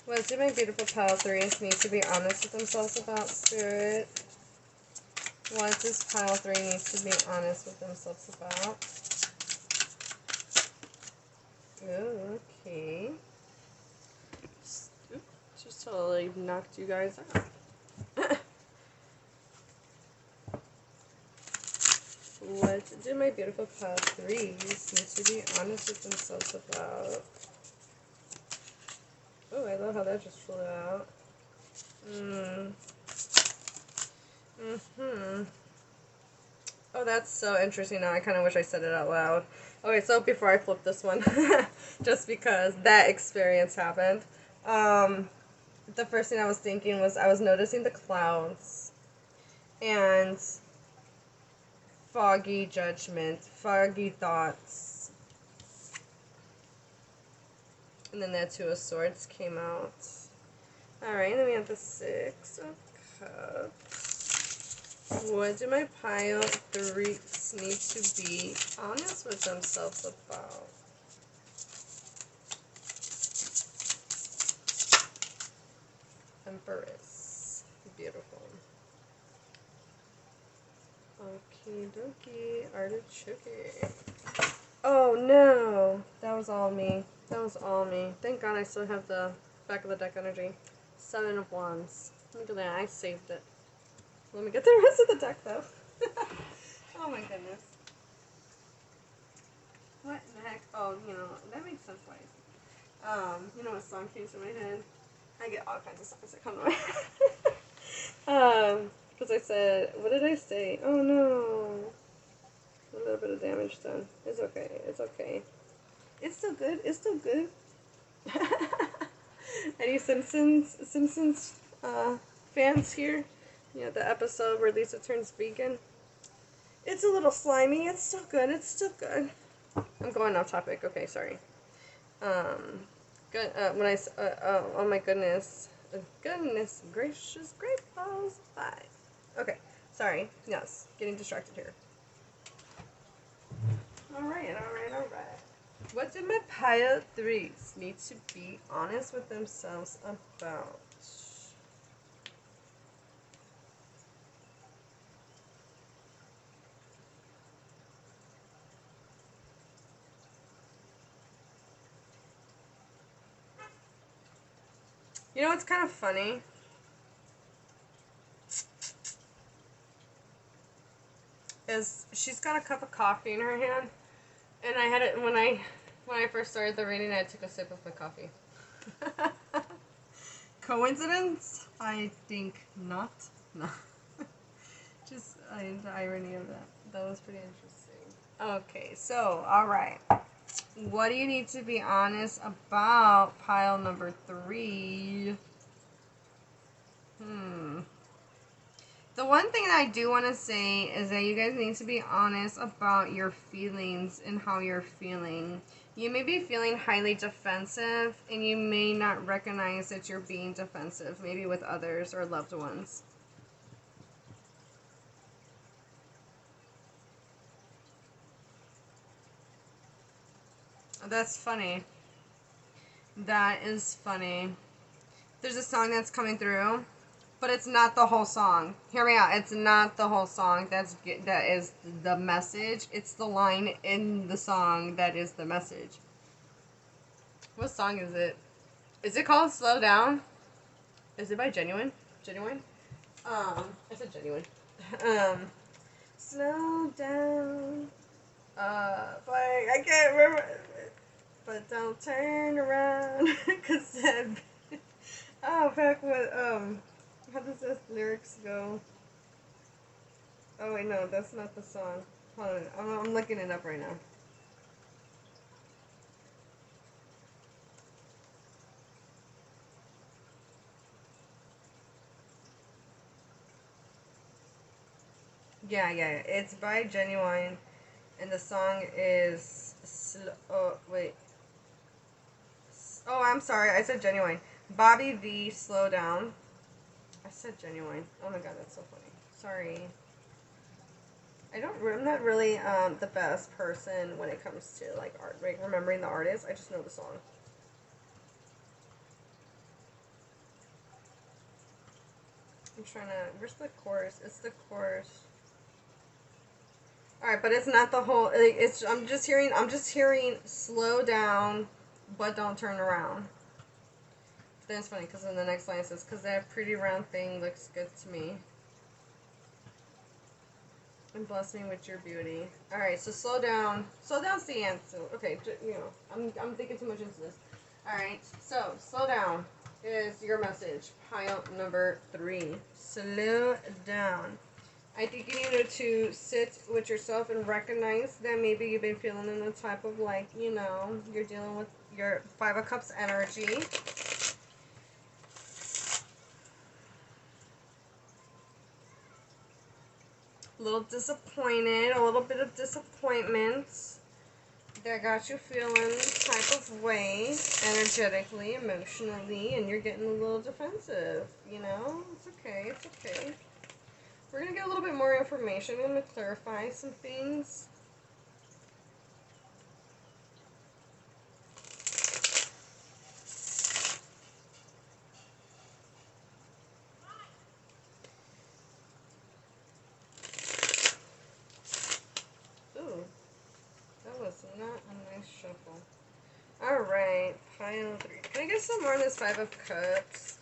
What do my beautiful pile threes need to be honest with themselves about, Spirit? What does pile three need to be honest with themselves about? Oh, okay. Just totally knocked you guys out. What do my beautiful pile threes need to be honest with themselves about? Oh, I love how that just flew out. Oh, that's so interesting now. I kind of wish I said it out loud. Okay, so before I flip this one, just because that experience happened, the first thing I was thinking was I was noticing the clouds and foggy judgment, foggy thoughts. And then that Two of Swords came out. Alright, then we have the Six of Cups. What do my pile threes need to be honest with themselves about? Empress. Beautiful. Okie dokie. Artichoke. Oh no! That was all me. That was all me. Thank God I still have the back of the deck energy. Seven of Wands. Look at that. I saved it. Let me get the rest of the deck though. Oh my goodness. What in the heck? Oh, you know, that makes sense why. You know what song came to my head? I get all kinds of songs that come to my head. Because I said, what did I say? Oh no. A little bit of damage done. It's okay. It's okay. It's still good. It's still good. Any Simpsons fans here? You know, the episode where Lisa turns vegan. It's a little slimy. It's still good. It's still good. I'm going off topic. Okay, sorry. Good. Oh my goodness. Goodness gracious, great balls. Bye. Okay, sorry. Yes, getting distracted here. Alright. What do my pile threes need to be honest with themselves about? You know what's kind of funny? Is she's got a cup of coffee in her hand, and I had it when I first started the reading. I took a sip of my coffee. Coincidence? I think not. No. Just the irony of that. That was pretty interesting. Okay, so alright. What do you need to be honest about pile number three? The one thing that I do want to say is that you guys need to be honest about your feelings and how you're feeling. You may be feeling highly defensive, and you may not recognize that you're being defensive, maybe with others or loved ones. That's funny. That is funny. There's a song that's coming through, but it's not the whole song. Hear me out. It's not the whole song. That is the message. It's the line in the song that is the message. What song is it? Is it called Slow Down? Is it by Genuine? Genuine? It's a Genuine. Slow down. But I can't remember. But don't turn around, cause that. Oh, back with how does this lyrics go? Oh wait, no, that's not the song. Hold on, I'm looking it up right now. Yeah, yeah, it's by Genuine, and the song is oh wait, oh I'm sorry, I said Genuine. Bobby V, Slow Down. I said Genuine. Oh my god, that's so funny. Sorry. I'm not really the best person when it comes to like art, like remembering the artist. I just know the song. I'm trying to. Where's the chorus? It's the chorus. All right, but it's not the whole. Like, it's. I'm just hearing. I'm just hearing. Slow down, but don't turn around. Then it's funny because in the next line it says, "Cause that pretty round thing looks good to me, and bless me with your beauty." All right, so slow down. Slow down's the answer. Okay, I'm thinking too much into this. All right, so slow down is your message. Pile number 3. Slow down. I think you need to sit with yourself and recognize that maybe you've been feeling in the type of like, you're dealing with your 5 of Cups energy. A little disappointed, a little bit of disappointment that got you feeling type of way, energetically, emotionally, and you're getting a little defensive, It's okay, it's okay. We're going to get a little bit more information. I'm going to clarify some things. Ooh, that was not a nice shuffle. Alright, pile 3. Can I get some more of this 5 of Cups?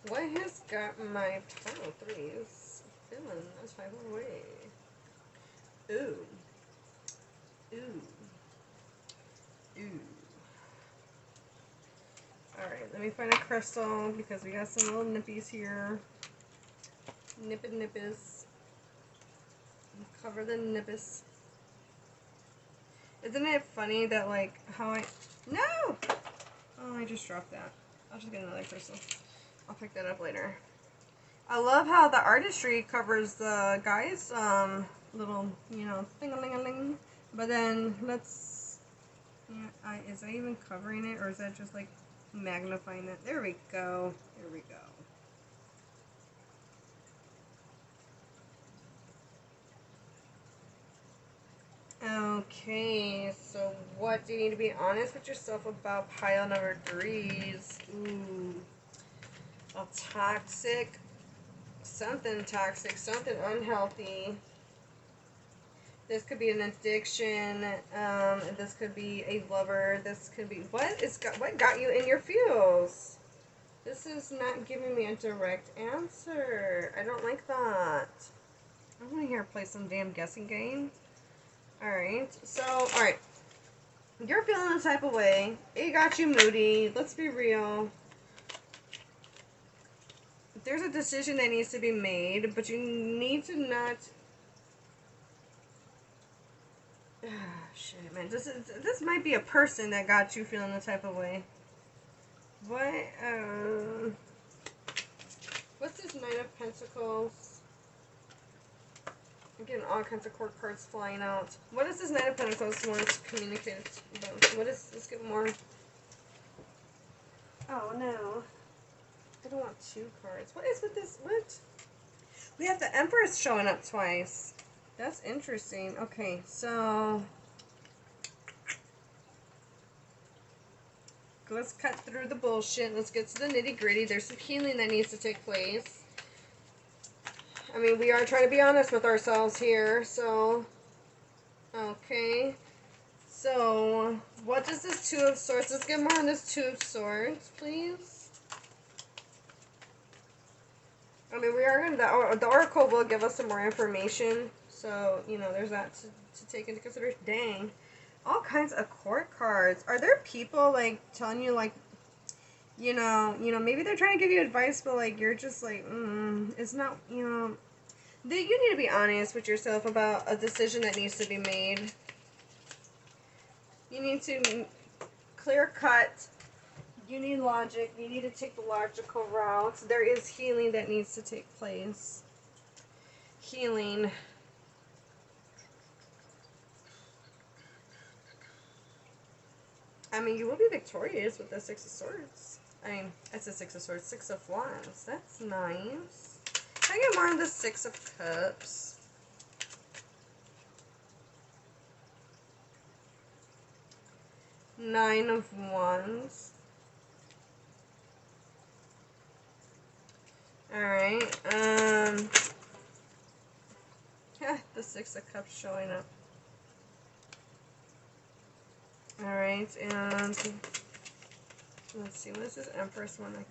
What has got my pile 3s feeling this type of way? Ooh. Ooh. Ooh. Alright, let me find a crystal because we got some little nippies here. Nippis. Cover the nippis. Isn't it funny that, like, how I... No! Oh, I just dropped that. I'll just get another crystal. I'll pick that up later. I love how the artistry covers the guy's, little, thing-a-ling-a-ling. But then, let's... Yeah, is that even covering it, or is that just, like, magnifying it? There we go. There we go. Okay, so what do you need to be honest with yourself about pile number 3s? Ooh. A toxic, something unhealthy. This could be an addiction. This could be a lover. This could be what got you in your feels? This is not giving me a direct answer. I don't like that. I want to hear play some damn guessing game. Alright, so, alright. You're feeling a type of way. It got you moody. Let's be real. There's a decision that needs to be made, but you need to not... shit, man. This might be a person that got you feeling the type of way. What, what's this Knight of Pentacles? I'm getting all kinds of court cards flying out. What is this Knight of Pentacles want to communicate about? What is... Let's get more... Oh, no. I don't want 2 cards. What is with this? What? We have the Empress showing up twice. That's interesting. Okay, so... let's cut through the bullshit. Let's get to the nitty-gritty. There's some healing that needs to take place. I mean, we are trying to be honest with ourselves here, so... Okay. So, what does this 2 of Swords... Let's get more on this 2 of Swords, please. I mean, we are going to... The Oracle will give us some more information. So, there's that to take into consideration. Dang. All kinds of court cards. Are there people, like, telling you, like, maybe they're trying to give you advice, but, like, you're just, like, it's not, you need to be honest with yourself about a decision that needs to be made. You need to clear cut. You need logic. You need to take the logical route. There is healing that needs to take place. Healing. I mean, you will be victorious with the Six of Swords. I mean, it's a Six of Swords, Six of Wands. That's nice. Can I get more on the Six of Cups? Nine of Wands. Alright, yeah, the Six of Cups showing up. Alright, and let's see, what is this Empress one? I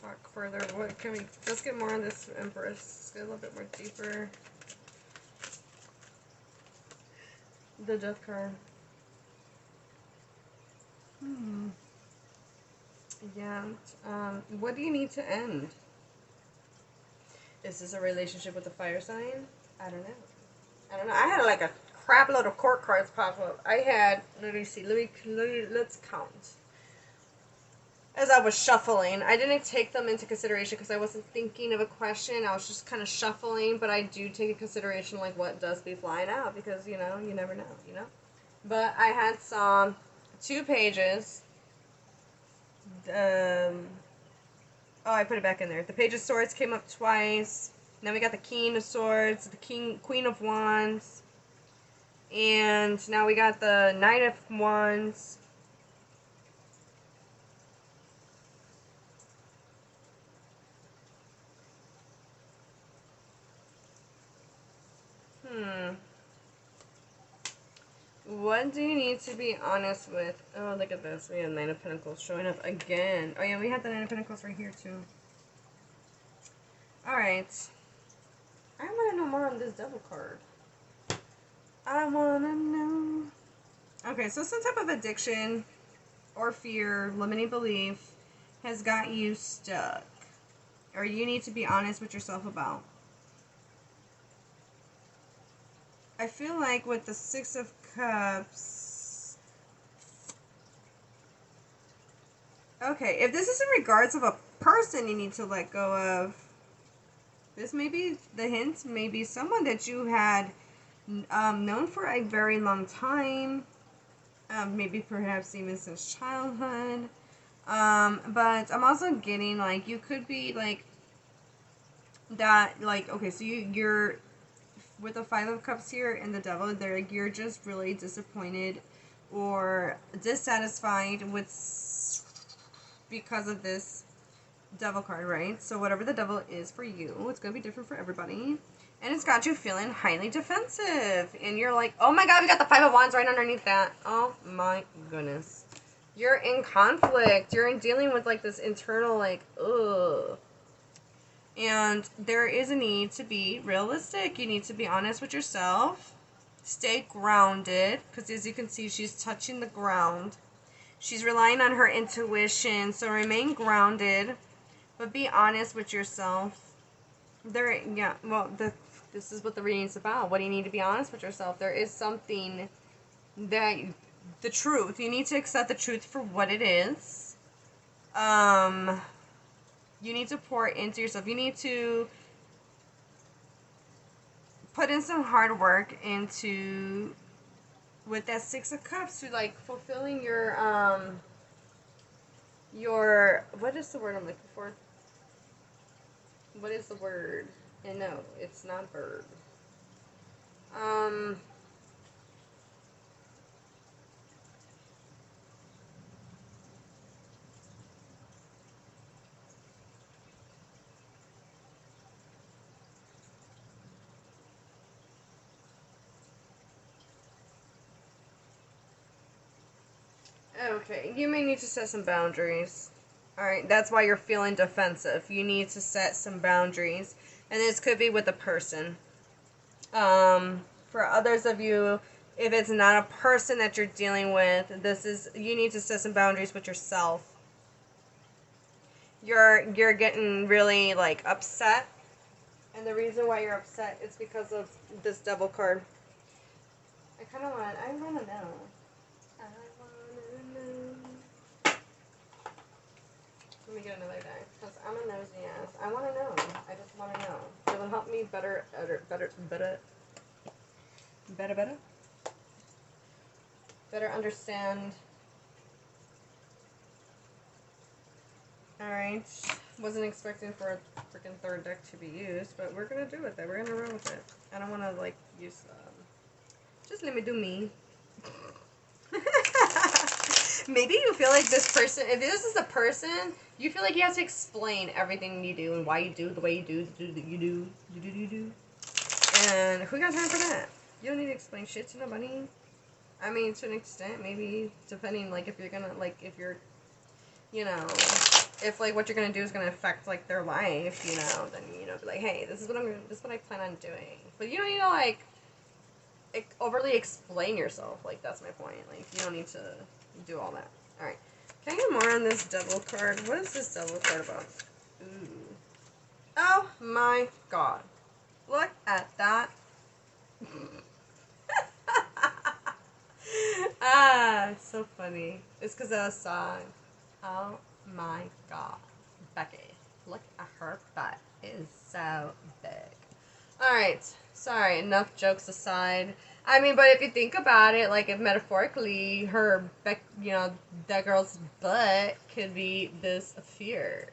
talk further. What can we, let's get more on this Empress. Let's get a little bit more deeper. The Death card. Yeah, what do you need to end? Is this a relationship with the fire sign? I don't know. I don't know. I had like a crap load of court cards pop up. I had, let me see, let's count. As I was shuffling, I didn't take them into consideration because I wasn't thinking of a question. I was just kind of shuffling, but I do take into consideration like what does be flying out because, you know, you never know, you know? But I had some 2 pages. Oh, I put it back in there. The Page of Swords came up twice. Then we got the King of Swords, the Queen of Wands. And now we got the Knight of Wands. What do you need to be honest with? Oh, look at this. We have Nine of Pentacles showing up again. Oh, yeah, we had the Nine of Pentacles right here, too. Alright. I want to know more on this Devil card. I want to know. Okay, so some type of addiction or fear, limiting belief, has got you stuck. Or you need to be honest with yourself about. I feel like with the Six of Cups... Okay, if this is in regards of a person you need to let go of, this may be the hint, maybe someone that you had known for a very long time, maybe perhaps even since childhood, but I'm also getting, like, you could be, like, that, like, okay, so you're with the Five of Cups here and the Devil, there, you're just really disappointed or dissatisfied with because of this Devil card, right? So whatever the Devil is for you, it's going to be different for everybody. And it's got you feeling highly defensive. And you're like, oh my god, we got the Five of Wands right underneath that. Oh my goodness. You're in conflict. You're in dealing with, like, this internal, like, ugh. And there is a need to be realistic. You need to be honest with yourself. Stay grounded. Because as you can see, she's touching the ground. She's relying on her intuition. So remain grounded. But be honest with yourself. Yeah, well, this is what the reading's about. What do you need to be honest with yourself? There is something that, the truth. You need to accept the truth for what it is. You need to pour into yourself. You need to put in some hard work into, with that Six of Cups, to, like, fulfilling your, what is the word I'm looking for? What is the word? And no, it's not bird. Okay, you may need to set some boundaries. Alright, that's why you're feeling defensive. You need to set some boundaries. And this could be with a person. For others of you, if it's not a person that you're dealing with, you need to set some boundaries with yourself. You're getting really, like, upset. And the reason why you're upset is because of this Devil card. I want to know. Let me get another deck, because I'm a nosy ass. I want to know. I just want to know. It will help me better understand Alright. Wasn't expecting for a freaking third deck to be used, but we're gonna do with it. We're gonna run with it. I don't wanna, like, use, just let me do me. Maybe you feel like this person, if this is the person, you feel like you have to explain everything you do and why you do the way you do, you do. And who got time for that? You don't need to explain shit to nobody. I mean, to an extent, maybe, depending, like, if you're gonna, like, if you're, you know, if, like, what you're gonna do is gonna affect, like, their life, you know, then, you know, be like, hey, this is what I plan on doing. But you don't need to, like, overly explain yourself. Like, that's my point. Like, you don't need to do all that. Alright. Can I get more on this devil card? What is this devil card about? Ooh. Oh my god. Look at that. Ah, it's so funny. It's because of a song. Oh my god. Becky, look at her butt. It is so big. Alright. Sorry, enough jokes aside. I mean, but if you think about it, like, if metaphorically, you know, that girl's butt could be this fear.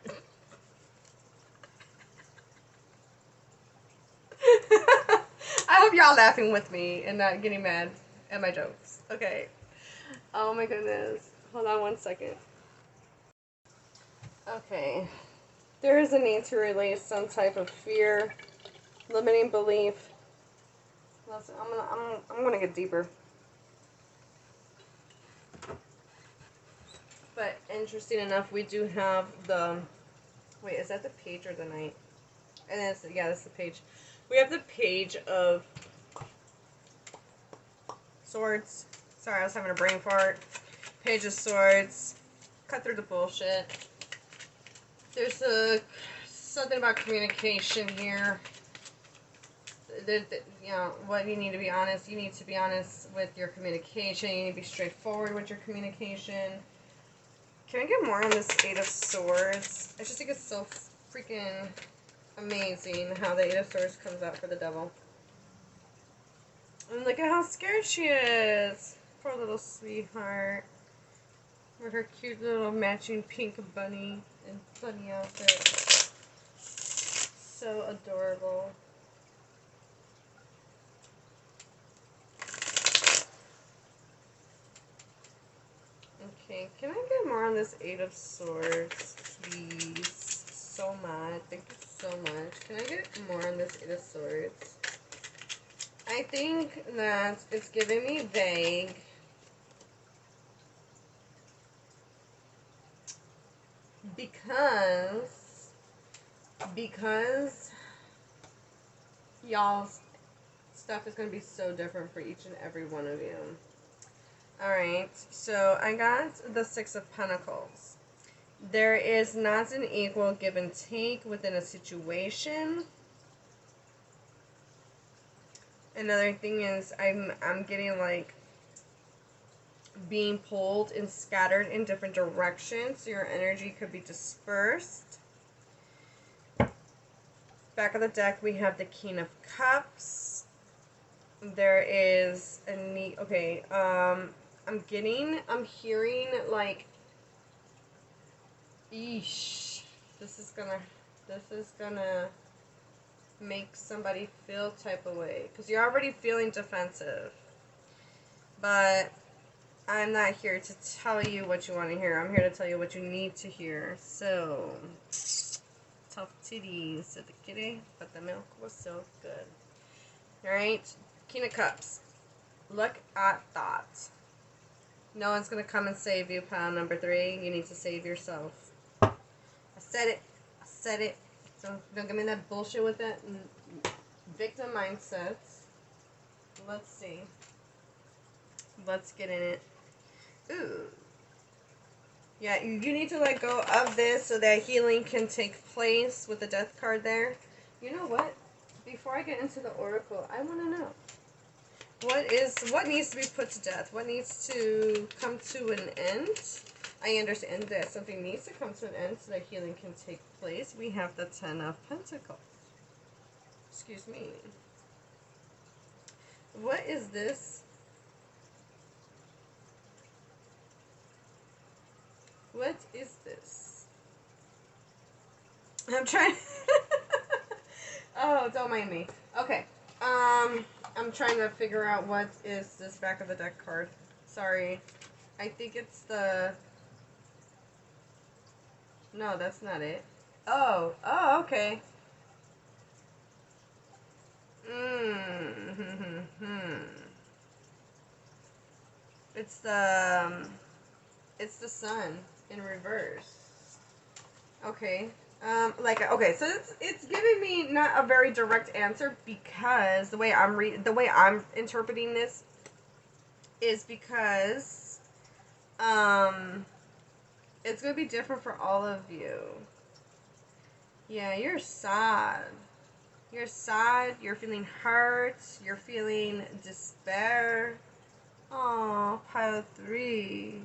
I hope y'all laughing with me and not getting mad at my jokes. Okay. Oh my goodness. Hold on one second. Okay. There is a need to release some type of fear, limiting belief. Listen, I'm gonna get deeper. But interesting enough, we do have the. Wait, is that the page or the knight? And it's, yeah, that's the page. We have the page of swords. Sorry, I was having a brain fart. Page of swords. Cut through the bullshit. There's something about communication here. You know, what you need to be honest. You need to be honest with your communication. You need to be straightforward with your communication. Can I get more on this Eight of Swords? I just think it's so freaking amazing how the Eight of Swords comes out for the devil. And look at how scared she is. Poor little sweetheart. With her cute little matching pink bunny and bunny outfit. So adorable. Okay, can I get more on this Eight of Swords, please? So much. Thank you so much. Can I get more on this Eight of Swords? I think that it's giving me vague. Because y'all's stuff is going to be so different for each and every one of you. Alright, so I got the Six of Pentacles. There is not an equal give and take within a situation. Another thing is I'm getting, like, being pulled and scattered in different directions. So your energy could be dispersed. Back of the deck, we have the King of Cups. There is a neat, okay, I'm hearing, like, eesh, this is gonna make somebody feel type of way, because you're already feeling defensive, but I'm not here to tell you what you want to hear. I'm here to tell you what you need to hear. So, tough titties, said the kitty, but the milk was so good. Alright, King of Cups. Look at that. No one's going to come and save you, pile number 3. You need to save yourself. I said it. I said it. Don't give me that bullshit with that victim mindset. Let's see. Let's get in it. Ooh. Yeah, you need to let go of this so that healing can take place with the Death card there. You know what? Before I get into the Oracle, I want to know. What needs to be put to death? What needs to come to an end? I understand that something needs to come to an end so that healing can take place. We have the Ten of Pentacles. Excuse me. What is this? What is this? I'm trying. Oh, don't mind me. Okay. I'm trying to figure out what is this back of the deck card. Sorry. I think it's the... No, that's not it. Oh. Oh, okay. It's the... it's the sun in reverse. Okay. Okay, so it's giving me not a very direct answer because the way I'm interpreting this is because it's gonna be different for all of you. Yeah, you're sad. You're sad. You're feeling hurt. You're feeling despair. Oh, pile 3.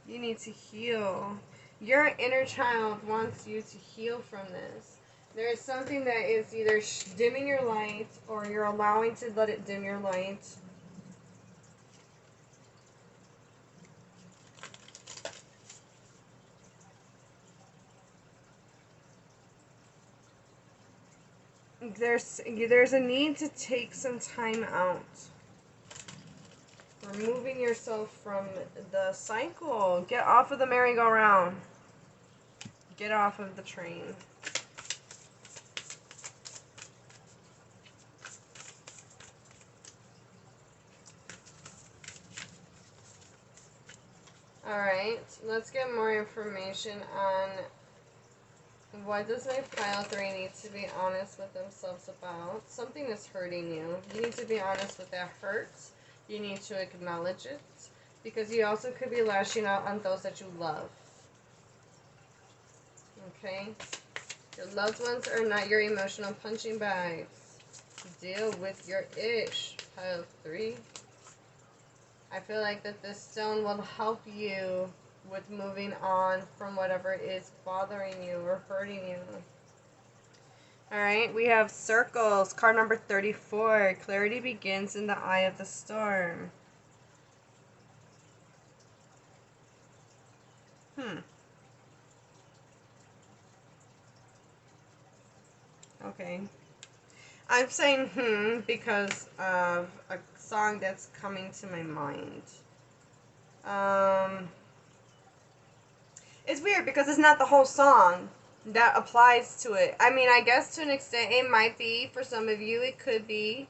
You need to heal. Your inner child wants you to heal from this. There is something that is either dimming your light or you're allowing to let it dim your light. There's a need to take some time out. Removing yourself from the cycle. Get off of the merry-go-round. Get off of the train. Alright, let's get more information on what does my pile 3 need to be honest with themselves about. Something is hurting you. You need to be honest with that hurt. You need to acknowledge it. Because you also could be lashing out on those that you love. Okay? Your loved ones are not your emotional punching bags. Deal with your ish. Pile 3. I feel like that this stone will help you with moving on from whatever is bothering you or hurting you. Alright, we have circles. Card number 34. Clarity begins in the eye of the storm. Okay. I'm saying because of a song that's coming to my mind. It's weird because it's not the whole song that applies to it. I mean, I guess to an extent it might be. For some of you, it could be.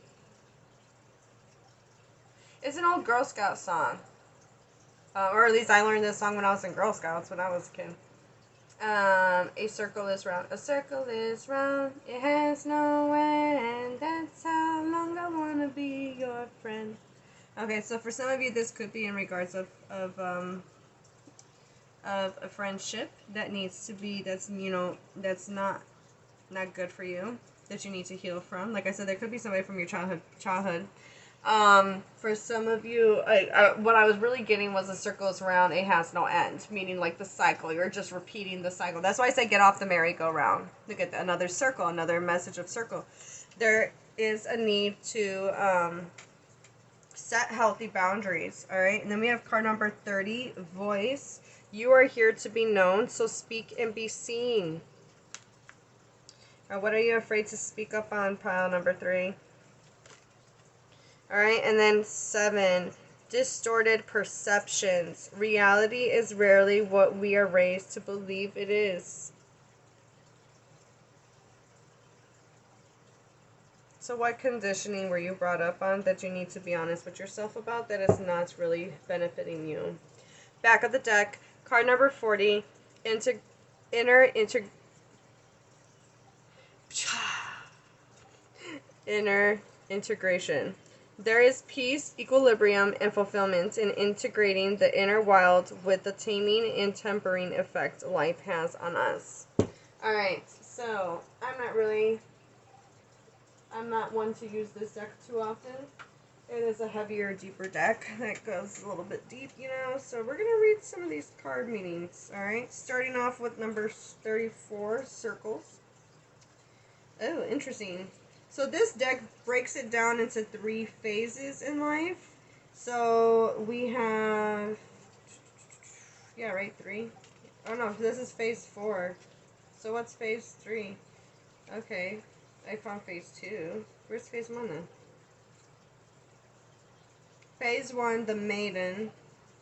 It's an old Girl Scout song. Or at least I learned this song when I was in Girl Scouts when I was a kid. A circle is round. A circle is round. It has no end. That's how long I wanna be your friend. Okay, so for some of you, this could be in regards of a friendship that needs to be, that's not good for you, that you need to heal from. Like I said, there could be somebody from your childhood. For some of you, what I was really getting was the circles around, it has no end, meaning like the cycle. You're just repeating the cycle. That's why I say get off the merry-go-round. Look at another circle, another message of circle. There is a need to set healthy boundaries, all right? And then we have card number 30, voice. You are here to be known, so speak and be seen. What are you afraid to speak up on, pile number 3? Alright, and then 7, distorted perceptions. Reality is rarely what we are raised to believe it is. So what conditioning were you brought up on that you need to be honest with yourself about that is not really benefiting you? Back of the deck, card number 40, inner integration. There is peace, equilibrium, and fulfillment in integrating the inner wild with the taming and tempering effect life has on us. Alright, so I'm not one to use this deck too often. It is a heavier, deeper deck that goes a little bit deep, so we're going to read some of these card meanings, alright? Starting off with number 34, circles. Oh, interesting. So this deck breaks it down into 3 phases in life. So we have, Yeah, right, 3. Oh no, this is phase 4. So what's phase 3? Okay, I found phase 2. Where's phase 1 then? Phase 1, the maiden.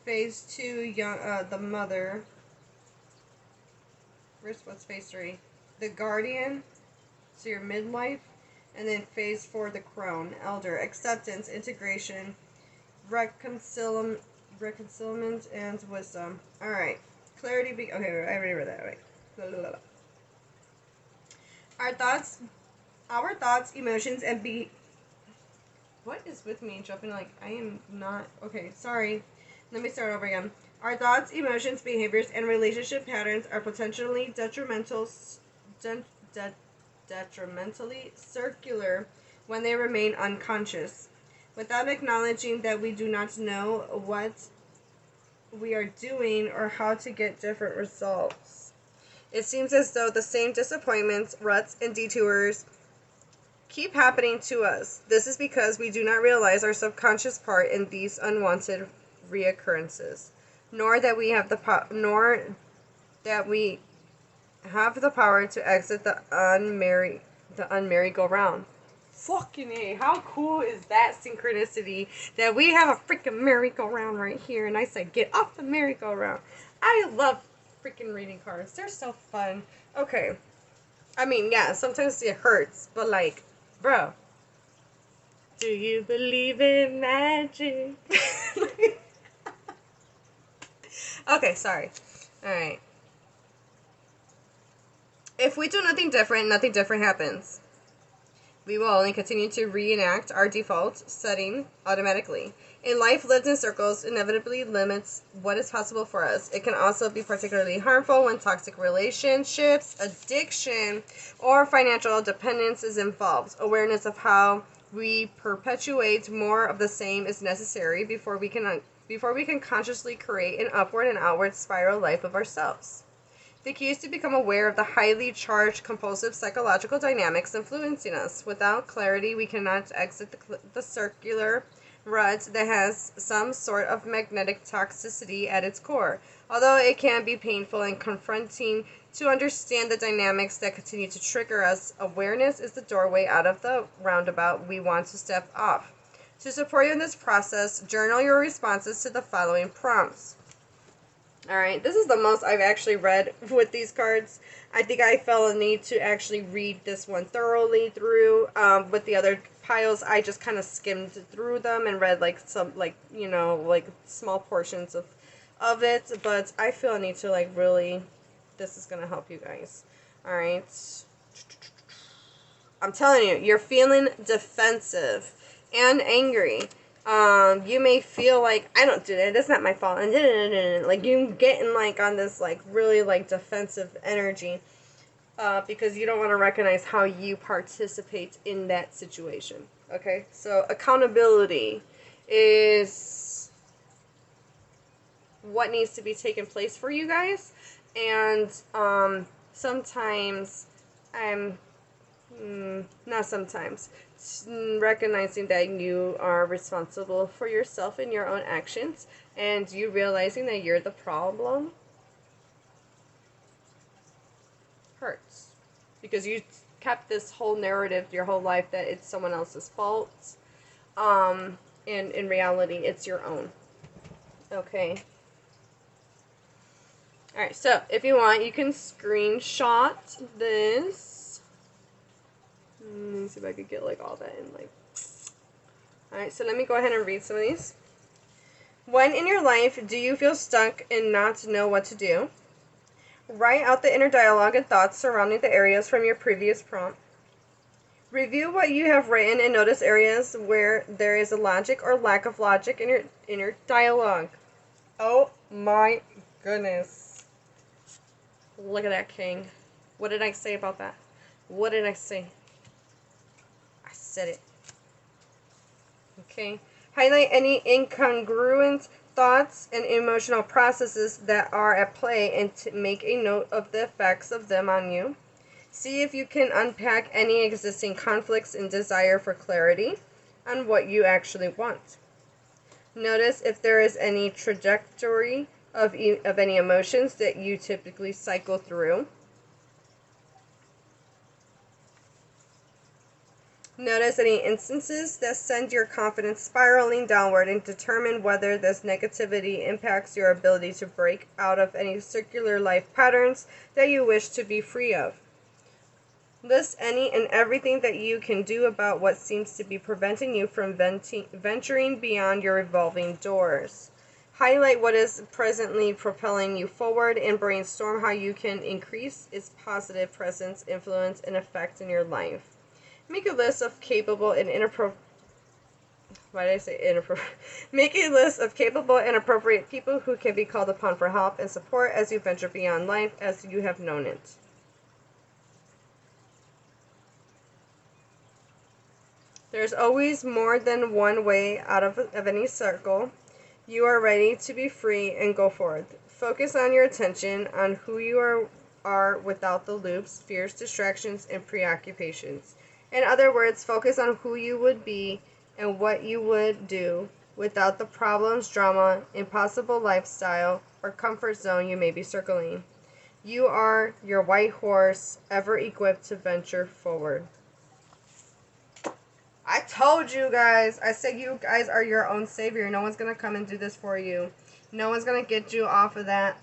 Phase 2, young, the mother. What's phase 3? The guardian. So your midlife. And then phase 4, the crone, elder. Acceptance, integration, reconciliation, and wisdom. Alright. Clarity. Okay, I already read that. Right. Our thoughts, emotions, and What is with me jumping like I am not. Okay, sorry. Let me start over again. Our thoughts, emotions, behaviors, and relationship patterns are potentially detrimentally circular when they remain unconscious. Without acknowledging that we do not know what we are doing or how to get different results. It seems as though the same disappointments, ruts, and detours keep happening to us. This is because we do not realize our subconscious part in these unwanted reoccurrences, nor that we have the power to exit the unmerry-go-round. Fucking A, how cool is that synchronicity that we have a freaking merry-go-round right here, and I said, get off the merry-go-round. I love freaking reading cards. They're so fun. Okay. I mean, yeah, sometimes it hurts, but like, bro, do you believe in magic? Okay, sorry. Alright. If we do nothing different happens. We will only continue to reenact our default setting automatically. In life, lived in circles inevitably limits what is possible for us. It can also be particularly harmful when toxic relationships, addiction, or financial dependence is involved. Awareness of how we perpetuate more of the same is necessary before we can consciously create an upward and outward spiral life of ourselves. The key is to become aware of the highly charged, compulsive psychological dynamics influencing us. Without clarity, we cannot exit the circular rut that has some sort of magnetic toxicity at its core. Although it can be painful and confronting to understand the dynamics that continue to trigger us, awareness is the doorway out of the roundabout we want to step off. To support you in this process, journal your responses to the following prompts. Alright, this is the most I've actually read with these cards. I think I felt a need to actually read this one thoroughly through. With the other piles, I just kind of skimmed through them and read like some, like, you know, like small portions of it. But I feel a need to like really, this is going to help you guys. Alright. I'm telling you, you're feeling defensive and angry. You may feel like, I don't do that, that's not my fault, and like, you getting, like, on this, like, really, like, defensive energy, because you don't want to recognize how you participate in that situation, okay? So, accountability is what needs to be taking place for you guys, and, sometimes, not sometimes, recognizing that you are responsible for yourself and your own actions, and you realizing that you're the problem hurts, because you kept this whole narrative your whole life that it's someone else's fault, and in reality it's your own. Okay. Alright, so if you want, you can screenshot this. Let me see if I could get like all that in, like. Alright, so let me go ahead and read some of these. When in your life do you feel stuck and not know what to do? Write out the inner dialogue and thoughts surrounding the areas from your previous prompt. Review what you have written and notice areas where there is a logic or lack of logic in your inner dialogue. Oh my goodness. Look at that, King. What did I say about that? What did I say? I said it. Okay. Highlight any incongruent thoughts and emotional processes that are at play and to make a note of the effects of them on you. See if you can unpack any existing conflicts and desire for clarity on what you actually want. Notice if there is any trajectory of any emotions that you typically cycle through. Notice any instances that send your confidence spiraling downward and determine whether this negativity impacts your ability to break out of any circular life patterns that you wish to be free of. List any and everything that you can do about what seems to be preventing you from venturing beyond your revolving doors. Highlight what is presently propelling you forward and brainstorm how you can increase its positive presence, influence, and effect in your life. Make a list of capable and inappropriate. Why did I say inappropriate? Make a list of capable and appropriate people who can be called upon for help and support as you venture beyond life as you have known it. There's always more than one way out of any circle. You are ready to be free and go forth. Focus on your attention on who you are without the loops, fears, distractions, and preoccupations. In other words, focus on who you would be and what you would do without the problems, drama, impossible lifestyle, or comfort zone you may be circling. You are your white horse, ever equipped to venture forward. I told you guys. I said you guys are your own savior. No one's going to come and do this for you. No one's going to get you off of that.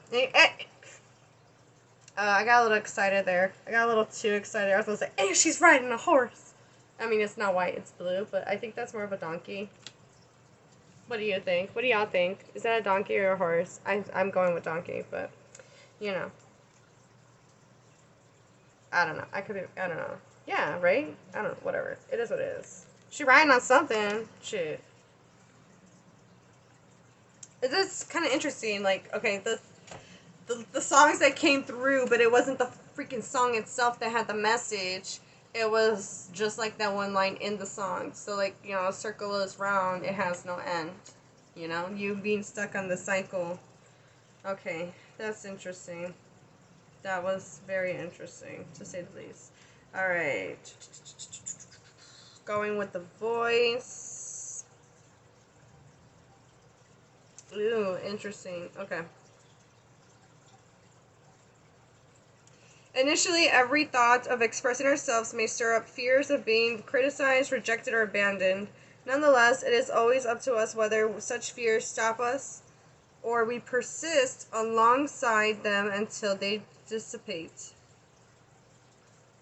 I got a little excited there. I got a little too excited. I was going to say, hey, she's riding a horse. I mean, it's not white, it's blue, but I think that's more of a donkey. What do you think? What do y'all think? Is that a donkey or a horse? I'm going with donkey, but, you know. I don't know. I don't know. Yeah, right? I don't know. Whatever. It is what it is. She riding on something. Shit. It's kind of interesting. Like, okay, the songs that came through, but it wasn't the freaking song itself that had the message. It was just like that one line in the song. So, like, you know, a circle is round, it has no end. You know, you being stuck on the cycle. Okay, that's interesting. That was very interesting, to say the least. Alright. Going with the voice. Ooh, interesting. Okay. Initially, every thought of expressing ourselves may stir up fears of being criticized, rejected, or abandoned. Nonetheless, it is always up to us whether such fears stop us or we persist alongside them until they dissipate.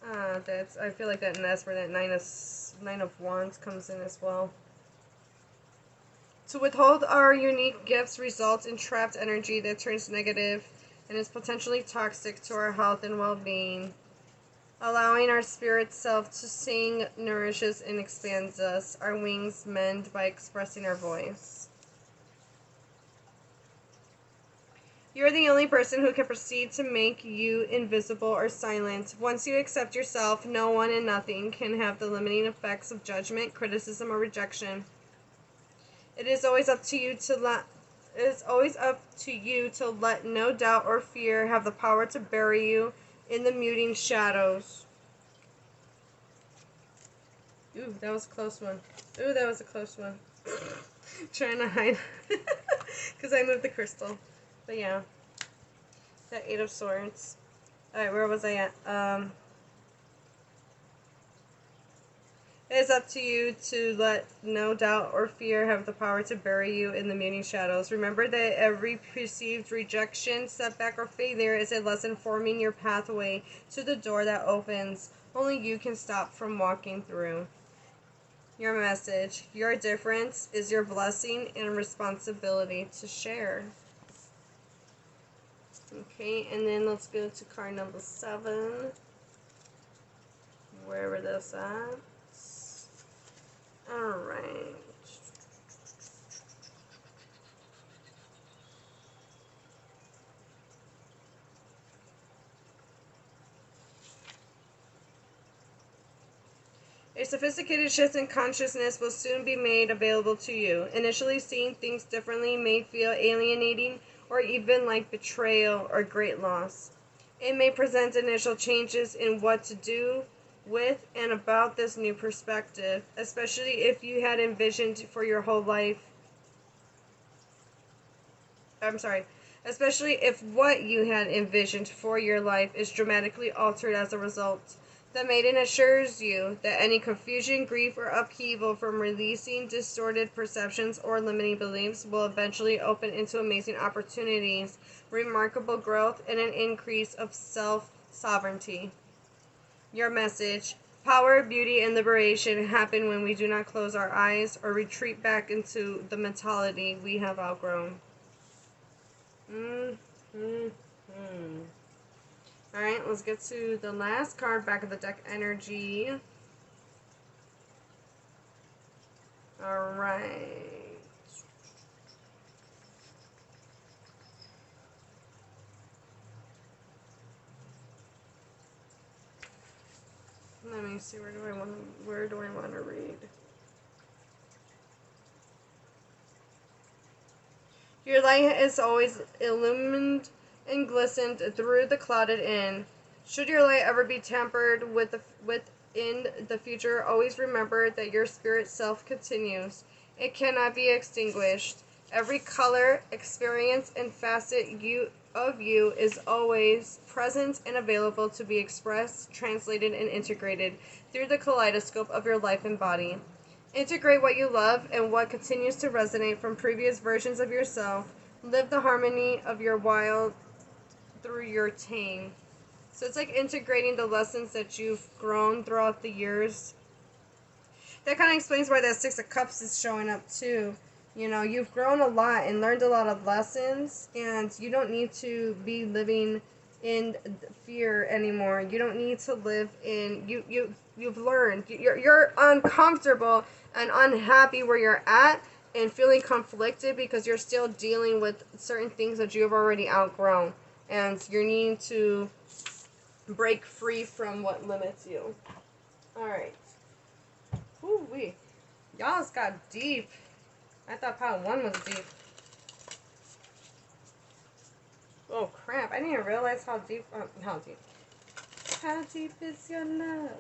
I feel like that's where that nine of wands comes in as well. To withhold our unique gifts results in trapped energy that turns negative and is potentially toxic to our health and well-being. Allowing our spirit self to sing nourishes and expands us. Our wings mend by expressing our voice. You're the only person who can proceed to make you invisible or silent. Once you accept yourself, no one and nothing can have the limiting effects of judgment, criticism, or rejection. It is always up to you to let no doubt or fear have the power to bury you in the muting shadows. Ooh, that was a close one. Ooh, that was a close one. Trying to hide. Because I moved the crystal. But yeah. That 8 of Swords. Alright, where was I at? It is up to you to let no doubt or fear have the power to bury you in the muting shadows. Remember that every perceived rejection, setback, or failure is a lesson forming your pathway to the door that opens. Only you can stop from walking through. Your message. Your difference is your blessing and responsibility to share. Okay, and then let's go to card number 7. Wherever that's at. Alright. A sophisticated shift in consciousness will soon be made available to you. Initially, seeing things differently may feel alienating or even like betrayal or great loss. It may present initial changes in what to do with and about this new perspective, especially if you had envisioned for your whole life. especially if what you had envisioned for your life is dramatically altered as a result. The maiden assures you that any confusion, grief, or upheaval from releasing distorted perceptions or limiting beliefs will eventually open into amazing opportunities, remarkable growth, and an increase of self-sovereignty. Your message: power, beauty, and liberation happen when we do not close our eyes or retreat back into the mentality we have outgrown. Alright, let's get to the last card, back of the deck energy. Alright. Let me see, where do I want to read? Your light is always illumined and glistened through the clouded inn. Should your light ever be tampered with in the future, always remember that your spirit self continues. It cannot be extinguished. Every color, experience, and facet of you is always present and available to be expressed, translated, and integrated through the kaleidoscope of your life and body. Integrate what you love and what continues to resonate from previous versions of yourself. Live the harmony of your wild through your tame. So it's like integrating the lessons that you've grown throughout the years. That kind of explains why that Six of Cups is showing up too. You know, you've grown a lot and learned a lot of lessons, and you don't need to be living in fear anymore. You don't need to live in you've learned. You're uncomfortable and unhappy where you're at and feeling conflicted because you're still dealing with certain things that you've already outgrown, and you're needing to break free from what limits you. All right. Ooh wee. Y'all's got deep. I thought pile 1 was deep. Oh crap, I didn't even realize how deep. How deep? How deep is your love?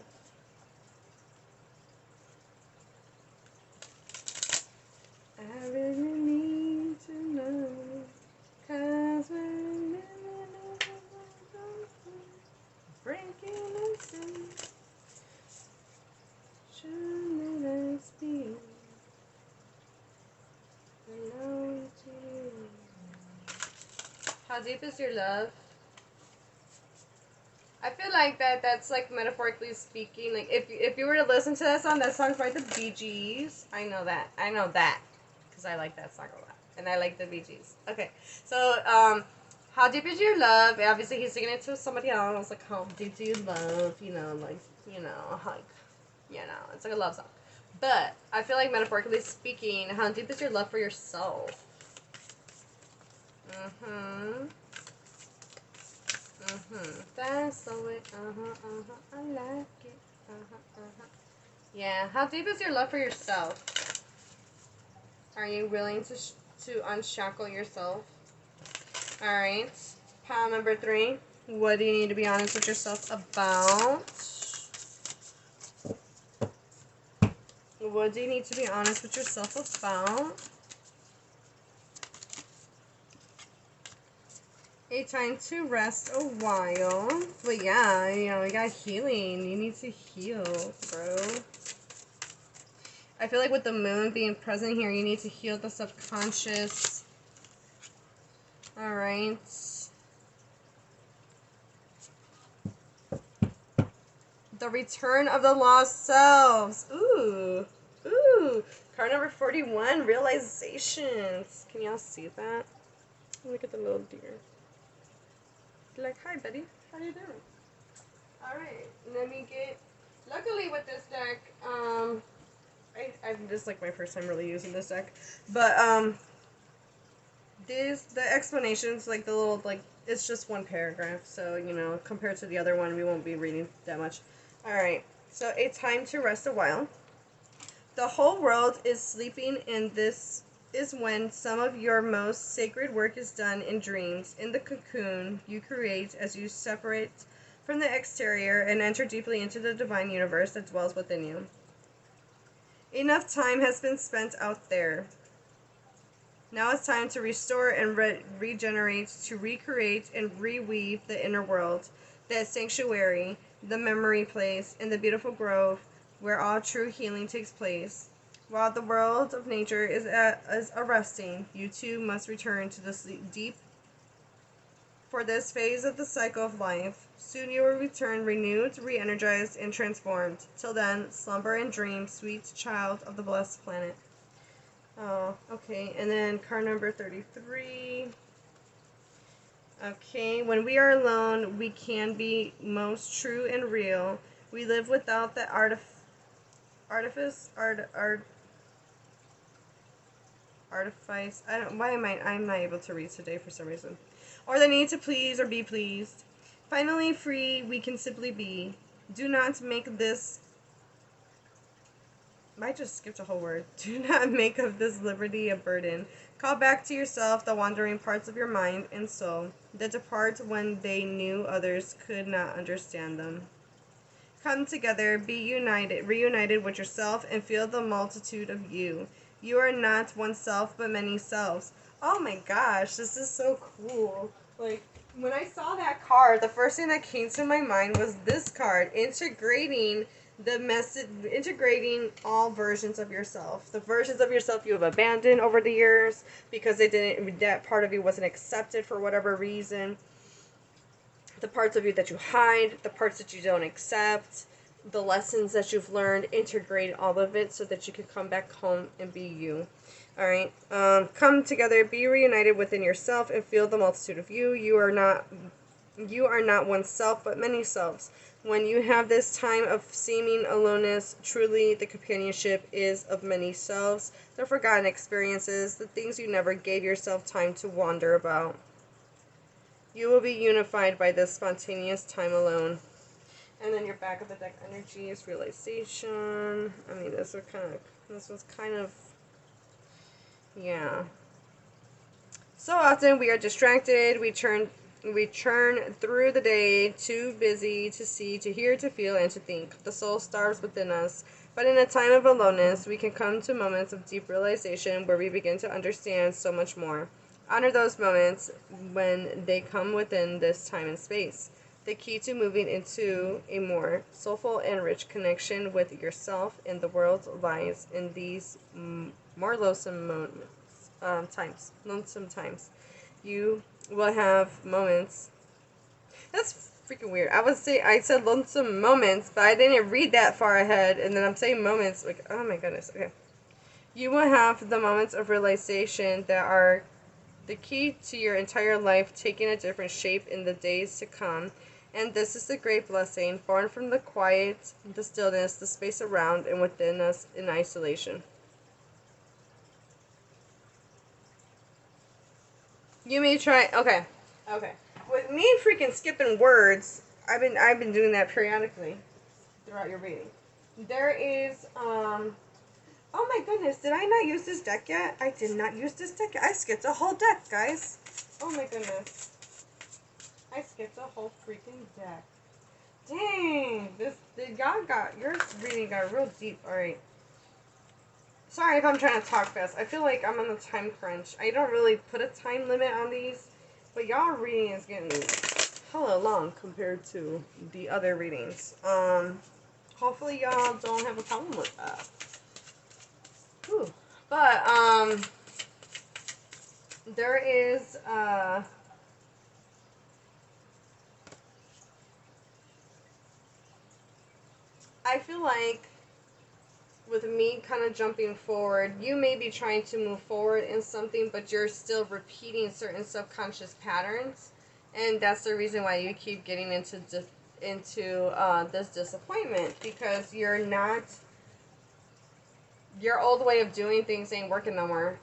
I really need to know. 'Cause we're breaking into. Shouldn't I speak? How deep is your love? I feel like that's like metaphorically speaking. Like if you were to listen to that song's by the Bee Gees. I know that because I like that song a lot, and I like the Bee Gees. Okay, so how deep is your love? Obviously, he's singing it to somebody else. Like, how deep do you love? You know, like it's like a love song. But I feel like metaphorically speaking, how deep is your love for yourself? That's the way. I like it. Yeah. How deep is your love for yourself? Are you willing to unshackle yourself? All right. Pile number 3. What do you need to be honest with yourself about? What do you need to be honest with yourself about? A time to rest a while. But yeah, you know, you got healing. You need to heal, bro. I feel like with the moon being present here, you need to heal the subconscious. Alright. The return of the lost selves. Ooh. Ooh. Card number 41, realizations. Can y'all see that? Look at the little deer. Like, hi, buddy. How you doing? Alright, let me get... Luckily with this deck, this is like my first time really using this deck. But, the explanations, like the little, like, it's just one paragraph. So, you know, compared to the other one, we won't be reading that much. Alright, so a time to rest a while. The whole world is sleeping, and this is when some of your most sacred work is done in dreams, in the cocoon you create as you separate from the exterior and enter deeply into the divine universe that dwells within you. Enough time has been spent out there. Now it's time to restore and regenerate, to recreate and reweave the inner world, that sanctuary, the memory place, and the beautiful grove where all true healing takes place. While the world of nature is arresting, you too must return to the deep for this phase of the cycle of life. Soon you will return renewed, re-energized, and transformed. Till then, slumber and dream, sweet child of the blessed planet. Oh, okay. And then card number 33. Okay. When we are alone, we can be most true and real. We live without the artifice. I'm not able to read today for some reason. Or the need to please or be pleased. Finally free, we can simply be. Do not make this... I just skipped a whole word. Do not make of this liberty a burden. Call back to yourself the wandering parts of your mind and soul that depart when they knew others could not understand them. Come together, be united, reunited with yourself, and feel the multitude of you. You are not one self, but many selves. Oh my gosh, this is so cool. Like, when I saw that card, the first thing that came to my mind was this card, integrating the message, integrating all versions of yourself. The versions of yourself you have abandoned over the years because that part of you wasn't accepted for whatever reason. The parts of you that you hide, the parts that you don't accept, the lessons that you've learned, integrate all of it so that you can come back home and be you. All right. Come together, be reunited within yourself, and feel the multitude of you. You are not one self, but many selves. When you have this time of seeming aloneness, truly the companionship is of many selves, the forgotten experiences, the things you never gave yourself time to wander about. You will be unified by this spontaneous time alone. And then your back of the deck energy is realization. I mean, this was kind of, yeah. So often we are distracted. We churn through the day, too busy to see, to hear, to feel, and to think. The soul starves within us. But in a time of aloneness, we can come to moments of deep realization where we begin to understand so much more. Honor those moments when they come within this time and space. The key to moving into a more soulful and rich connection with yourself and the world lies in these more lonesome times. You will have moments. That's freaking weird. I said lonesome moments, but I didn't read that far ahead, and then I'm saying moments like, oh my goodness. Okay. You will have the moments of realization that are the key to your entire life taking a different shape in the days to come. And this is the great blessing, born from the quiet, the stillness, the space around and within us in isolation. You may try, okay. With me freaking skipping words, I've been doing that periodically throughout your reading. There is, oh my goodness, did I not use this deck yet? I did not use this deck yet. I skipped a whole deck, guys. Oh my goodness. I skipped a whole freaking deck. Dang, your reading got real deep. Alright. Sorry if I'm trying to talk fast. I feel like I'm on a time crunch. I don't really put a time limit on these, but y'all reading is getting hella long compared to the other readings. Hopefully y'all don't have a problem with that. Whew. But, there is, I feel like with me kind of jumping forward, you may be trying to move forward in something, but you're still repeating certain subconscious patterns, and that's the reason why you keep getting into this disappointment, because your old way of doing things ain't working no more.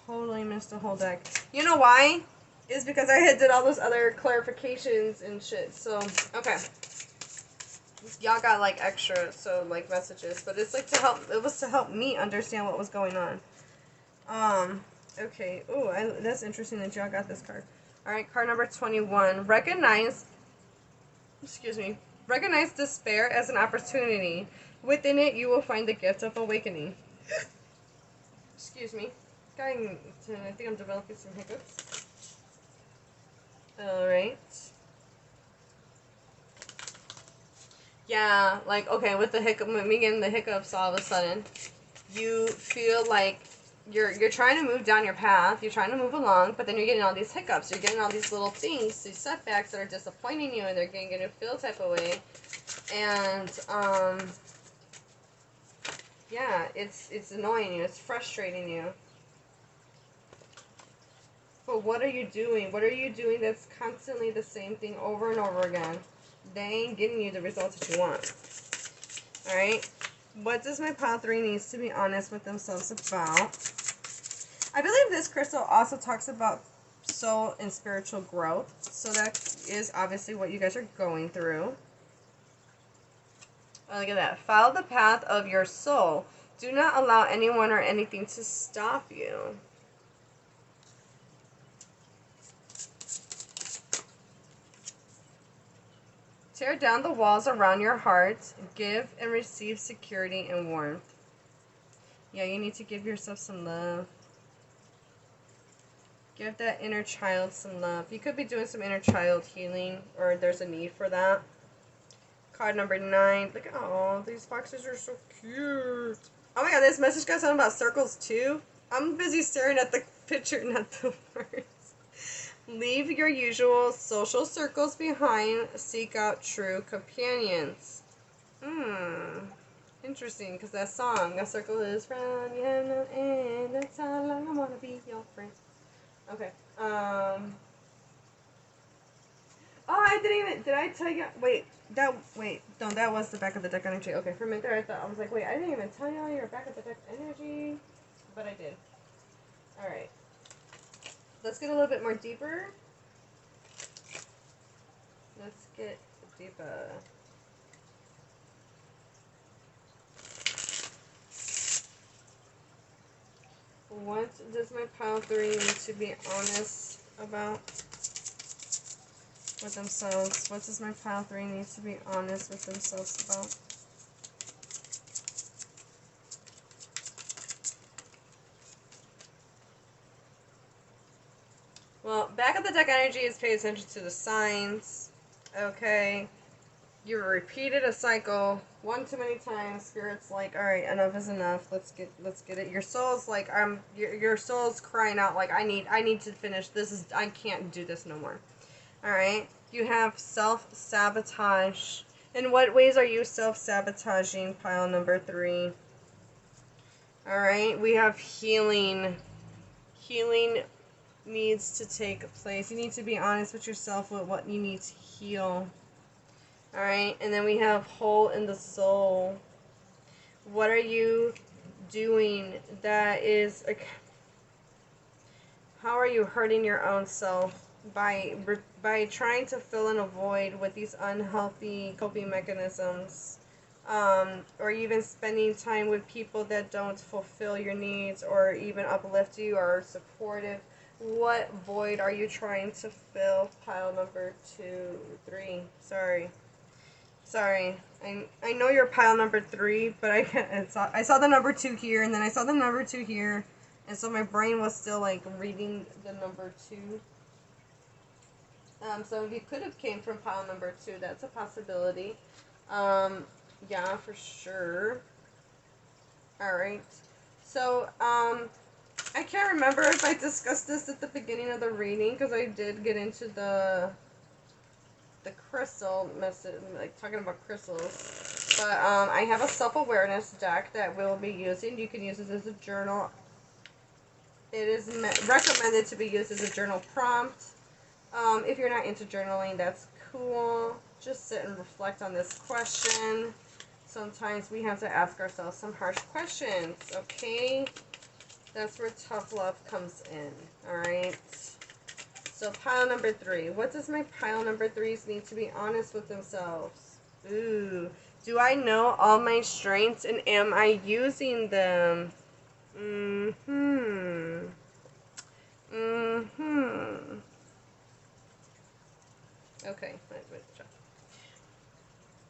Totally missed the whole deck. You know why? Is because I had did all those other clarifications and shit. So, okay. Y'all got like extra, so like messages, but it's like it was to help me understand what was going on. Okay. Ooh, that's interesting that y'all got this card. Alright, card number 21. Recognize despair as an opportunity. Within it, you will find the gift of awakening. Excuse me. I think I'm developing some hiccups. Alright. Yeah, like, okay, with the hiccup, me getting the hiccups all of a sudden, you feel like you're trying to move down your path, you're trying to move along, but then you're getting all these hiccups, you're getting all these little things, these setbacks that are disappointing you, and they're getting you to feel type of way, and, yeah, it's annoying you, it's frustrating you. But what are you doing? What are you doing that's constantly the same thing over and over again? They ain't getting you the results that you want. Alright? What does my pile 3 needs to be honest with themselves about? I believe this crystal also talks about soul and spiritual growth. So that is obviously what you guys are going through. Oh, look at that. Follow the path of your soul. Do not allow anyone or anything to stop you. Tear down the walls around your heart. Give and receive security and warmth. Yeah, you need to give yourself some love. Give that inner child some love. You could be doing some inner child healing, or there's a need for that. Card number 9. Look at, oh, these boxes are so cute. Oh my god, this message got something about circles too. I'm busy staring at the picture, not the words. Leave your usual social circles behind. Seek out true companions. Interesting, because that song, "A circle is round, you have no end. That's how long I want to be your friend." Okay. Oh, I didn't even. Did I tell you? Wait. No, that was the back of the deck energy. Okay, for a minute there, I thought I was like, wait, I didn't even tell y'all your back of the deck energy, but I did. All right. Let's get a little bit more deeper. Let's get deeper. What does my pile 3 need to be honest about with themselves? What does my pile 3 need to be honest with themselves about? Well, back of the deck energy is pay attention to the signs. Okay. You repeated a cycle one too many times. Spirit's like, all right, enough is enough. Let's get it. Your soul's like, your soul's crying out like, I need to finish. I can't do this no more. All right. You have self-sabotage. In what ways are you self-sabotaging? Pile number 3. All right. We have healing. Healing needs to take place. You need to be honest with yourself with what you need to heal. Alright, and then we have hole in the soul. What are you doing that is... How are you hurting your own self by trying to fill in a void with these unhealthy coping mechanisms? Or even spending time with people that don't fulfill your needs or even uplift you or are supportive. What void are you trying to fill? Pile number 2, 3. Sorry, I know you're pile number 3, but I saw the number 2 here, and then I saw the number 2 here, and so my brain was still like reading the number 2. So you could have came from pile number 2. That's a possibility. Yeah, for sure. All right. So I can't remember if I discussed this at the beginning of the reading because I did get into the crystal message, like talking about crystals, but I have a self-awareness deck that we'll be using. You can use it as a journal. It is recommended to be used as a journal prompt. If you're not into journaling, that's cool. Just sit and reflect on this question. Sometimes we have to ask ourselves some harsh questions, okay? That's where tough love comes in, alright? So pile number 3. What does my pile number 3s need to be honest with themselves? Ooh. Do I know all my strengths and am I using them? Okay.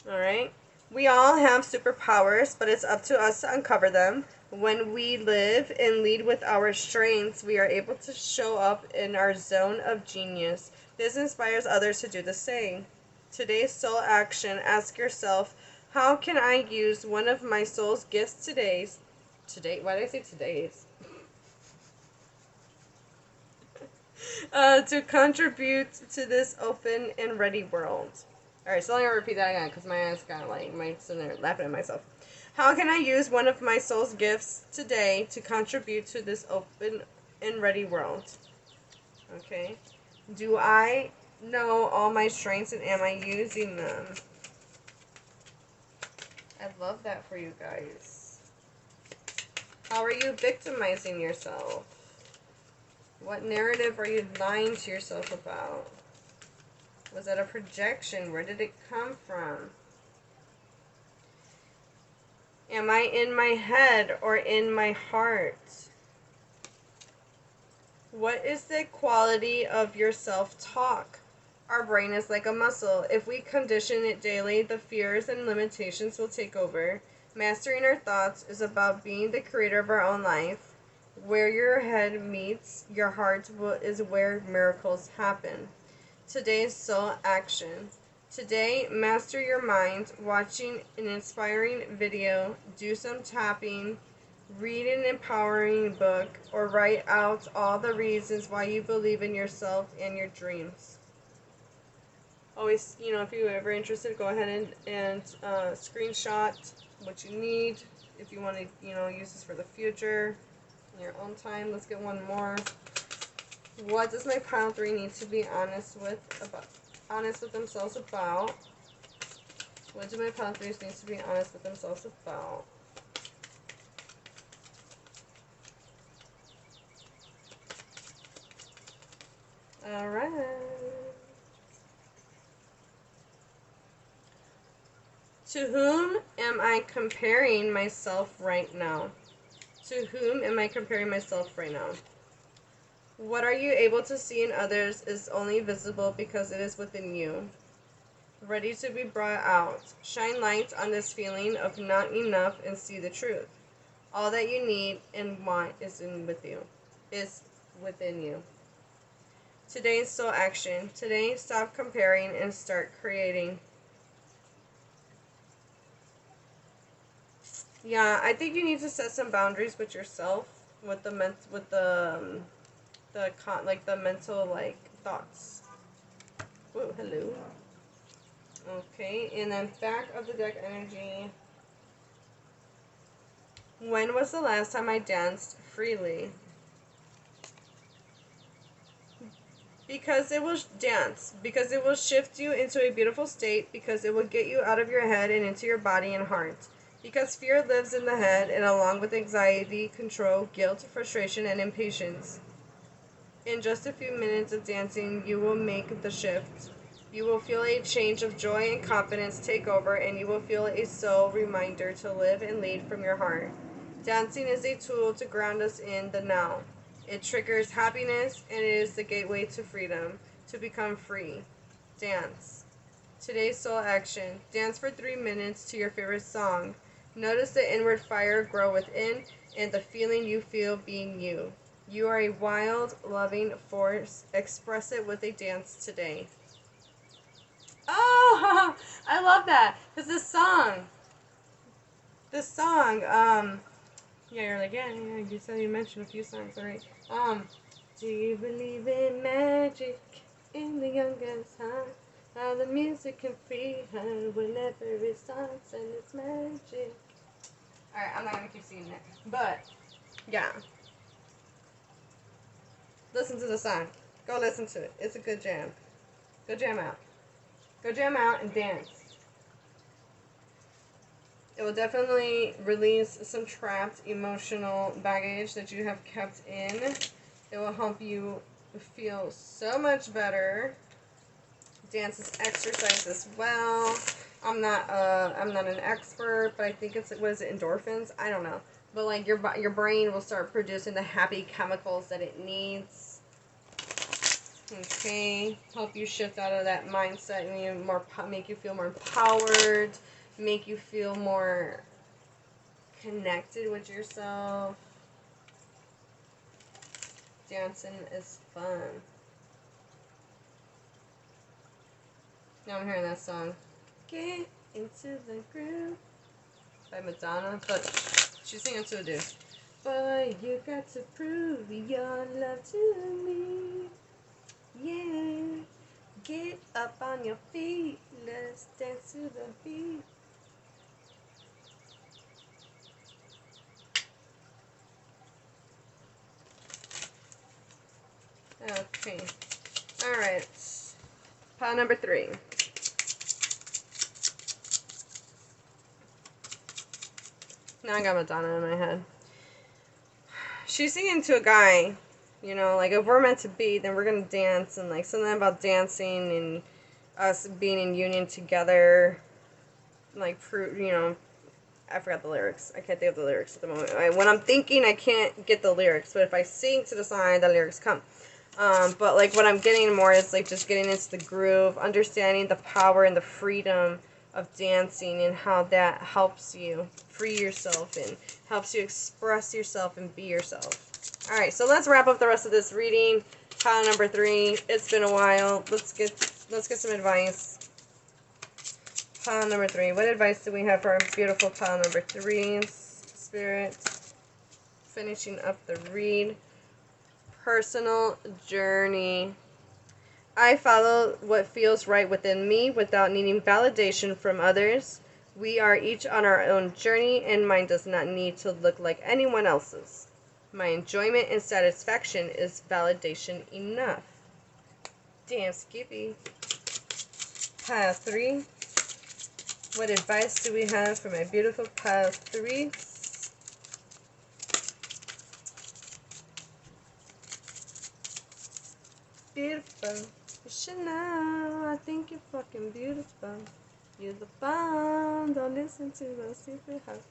Alright. We all have superpowers, but it's up to us to uncover them. When we live and lead with our strengths, we are able to show up in our zone of genius. This inspires others to do the same. Today's soul action, ask yourself, how can I use one of my soul's gifts today, why did I say today's? To contribute to this open and ready world. Alright, so I'm going to repeat that again because my eyes kind of like, my sitting there laughing at myself. How can I use one of my soul's gifts today to contribute to this open and ready world? Okay. Do I know all my strengths and am I using them? I love that for you guys. How are you victimizing yourself? What narrative are you lying to yourself about? Was that a projection? Where did it come from? Am I in my head or in my heart? What is the quality of your self-talk? Our brain is like a muscle. If we condition it daily, the fears and limitations will take over. Mastering our thoughts is about being the creator of our own life. Where your head meets your heart is where miracles happen. Today's soul action. Today, master your mind, watching an inspiring video, do some tapping, read an empowering book, or write out all the reasons why you believe in yourself and your dreams. Always, if you're ever interested, go ahead and screenshot what you need. If you want to, use this for the future, in your own time. Let's get one more. What does my pile 3 need to be honest with themselves about? What do my pile 3s need to be honest with themselves about? Alright. To whom am I comparing myself right now? To whom am I comparing myself right now? What are you able to see in others is only visible because it is within you, ready to be brought out. Shine light on this feeling of not enough and see the truth. All that you need and want is within you. Today's soul action. Today, stop comparing and start creating. Yeah, I think you need to set some boundaries with yourself, with the mental thoughts. Whoa, hello. Okay, and then back of the deck energy. When was the last time I danced freely? Because it will dance. Because it will shift you into a beautiful state. Because it will get you out of your head and into your body and heart. Because fear lives in the head, and along with anxiety, control, guilt, frustration, and impatience. In just a few minutes of dancing, you will make the shift. You will feel a change of joy and confidence take over, and you will feel a soul reminder to live and lead from your heart. Dancing is a tool to ground us in the now. It triggers happiness, and it is the gateway to freedom, to become free. Dance. Today's soul action. Dance for 3 minutes to your favorite song. Notice the inward fire grow within and the feeling you feel being you. You are a wild, loving force. Express it with a dance today. Oh, I love that. Because this song, yeah, you're like, yeah, you said you mentioned a few songs, alright. Do you believe in magic in the youngest heart? How the music can free her whenever it starts and it's magic. Alright, I'm not gonna keep singing it. But, yeah. Listen to the song. Go listen to it. It's a good jam. Go jam out. Go jam out and dance. It will definitely release some trapped emotional baggage that you have kept in. It will help you feel so much better. Dance is exercise as well. I'm not an expert, but I think it's, what is it, endorphins? I don't know. But like your brain will start producing the happy chemicals that it needs. Okay, help you shift out of that mindset and make you feel more empowered. make you feel more connected with yourself. Dancing is fun. Now I'm hearing that song. Get into the groove by Madonna, but she's singing to a dude. Boy, you got to prove your love to me. Yeah. Get up on your feet. Let's dance to the beat. Okay. Alright. Pile number 3. Now I got Madonna in my head. She's singing to a guy, you know, like if we're meant to be, then we're gonna dance, and like something about dancing and us being in union together, like, you know, I forgot the lyrics. I can't think of the lyrics at the moment. When I'm thinking, I can't get the lyrics, but if I sing to the song, the lyrics come. But like what I'm getting more is like just getting into the groove, understanding the power and the freedom of dancing and how that helps you free yourself and helps you express yourself and be yourself. Alright, so let's wrap up the rest of this reading. Pile number 3. It's been a while. Let's get some advice. Pile number 3. What advice do we have for our beautiful pile number 3? Spirit. Finishing up the read. Personal journey. I follow what feels right within me without needing validation from others. We are each on our own journey, and mine does not need to look like anyone else's. My enjoyment and satisfaction is validation enough. Damn, Skippy. Pile 3. What advice do we have for my beautiful pile 3? Beautiful. You should know, I think you're fucking beautiful. You're the bomb, don't listen to those secret hugs.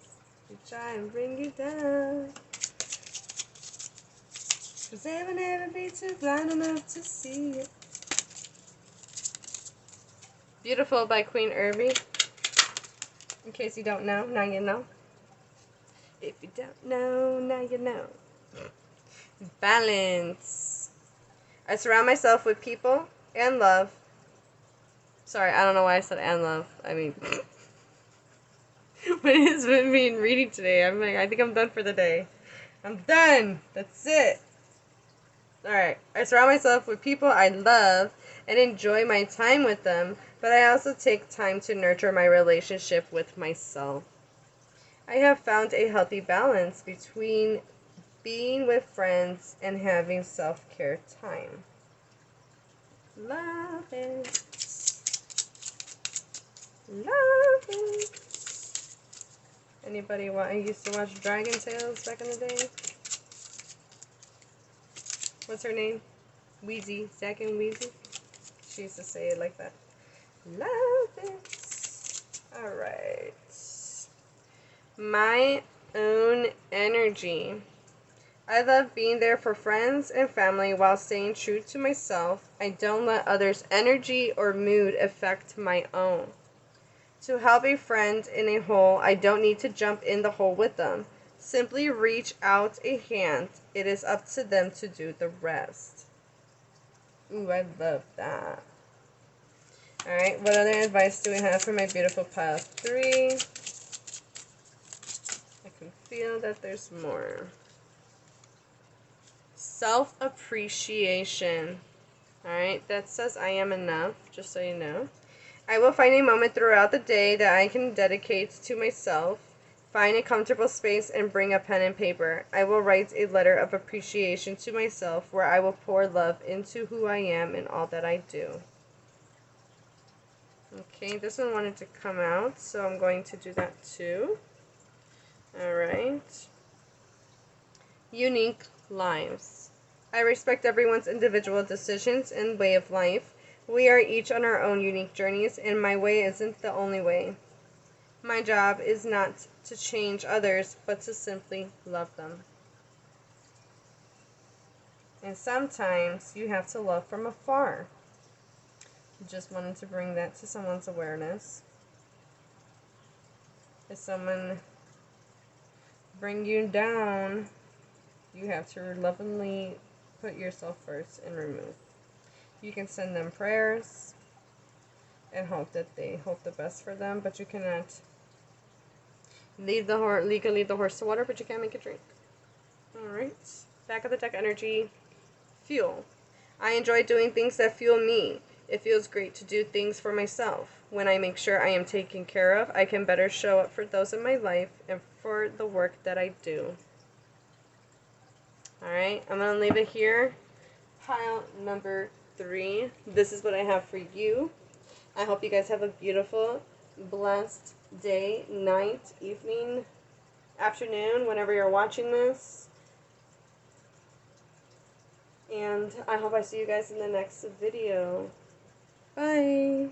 You try and bring you down. 'Cause they will never be too blind enough to see it. Beautiful by Queen Irby. In case you don't know, now you know. If you don't know, now you know. Balance. I surround myself with people and love. Sorry, I don't know why I said and love. I mean, but it's been me reading today. I'm like, I think I'm done for the day. I'm done. That's it. Alright. I surround myself with people I love and enjoy my time with them, but I also take time to nurture my relationship with myself. I have found a healthy balance between being with friends and having self-care time. Love it. Love it. Anybody used to watch Dragon Tales back in the day? What's her name? Wheezy. Zack and Wheezy? She used to say it like that. Love it. Alright. My own energy. I love being there for friends and family while staying true to myself. I don't let others' energy or mood affect my own. To help a friend in a hole, I don't need to jump in the hole with them. Simply reach out a hand. It is up to them to do the rest. Ooh, I love that. Alright, what other advice do we have for my beautiful pile 3? I can feel that there's more. Self-appreciation. Alright, that says I am enough, just so you know. I will find a moment throughout the day that I can dedicate to myself. Find a comfortable space and bring a pen and paper. I will write a letter of appreciation to myself where I will pour love into who I am and all that I do. Okay, this one wanted to come out, so I'm going to do that too. Alright. Unique lives. I respect everyone's individual decisions and way of life. We are each on our own unique journeys, and my way isn't the only way. My job is not to change others, but to simply love them. And sometimes you have to love from afar. Just wanted to bring that to someone's awareness. If someone bring you down, you have to lovingly put yourself first and remove. You can send them prayers and hope that they hope the best for them, but you cannot lead the horse. You can lead the horse to water, but you can't make it drink. All right. Back of the deck energy. Fuel. I enjoy doing things that fuel me. It feels great to do things for myself. When I make sure I am taken care of, I can better show up for those in my life and for the work that I do. Alright, I'm going to leave it here. Pile number 3. This is what I have for you. I hope you guys have a beautiful, blessed day, night, evening, afternoon, whenever you're watching this. And I hope I see you guys in the next video. Bye!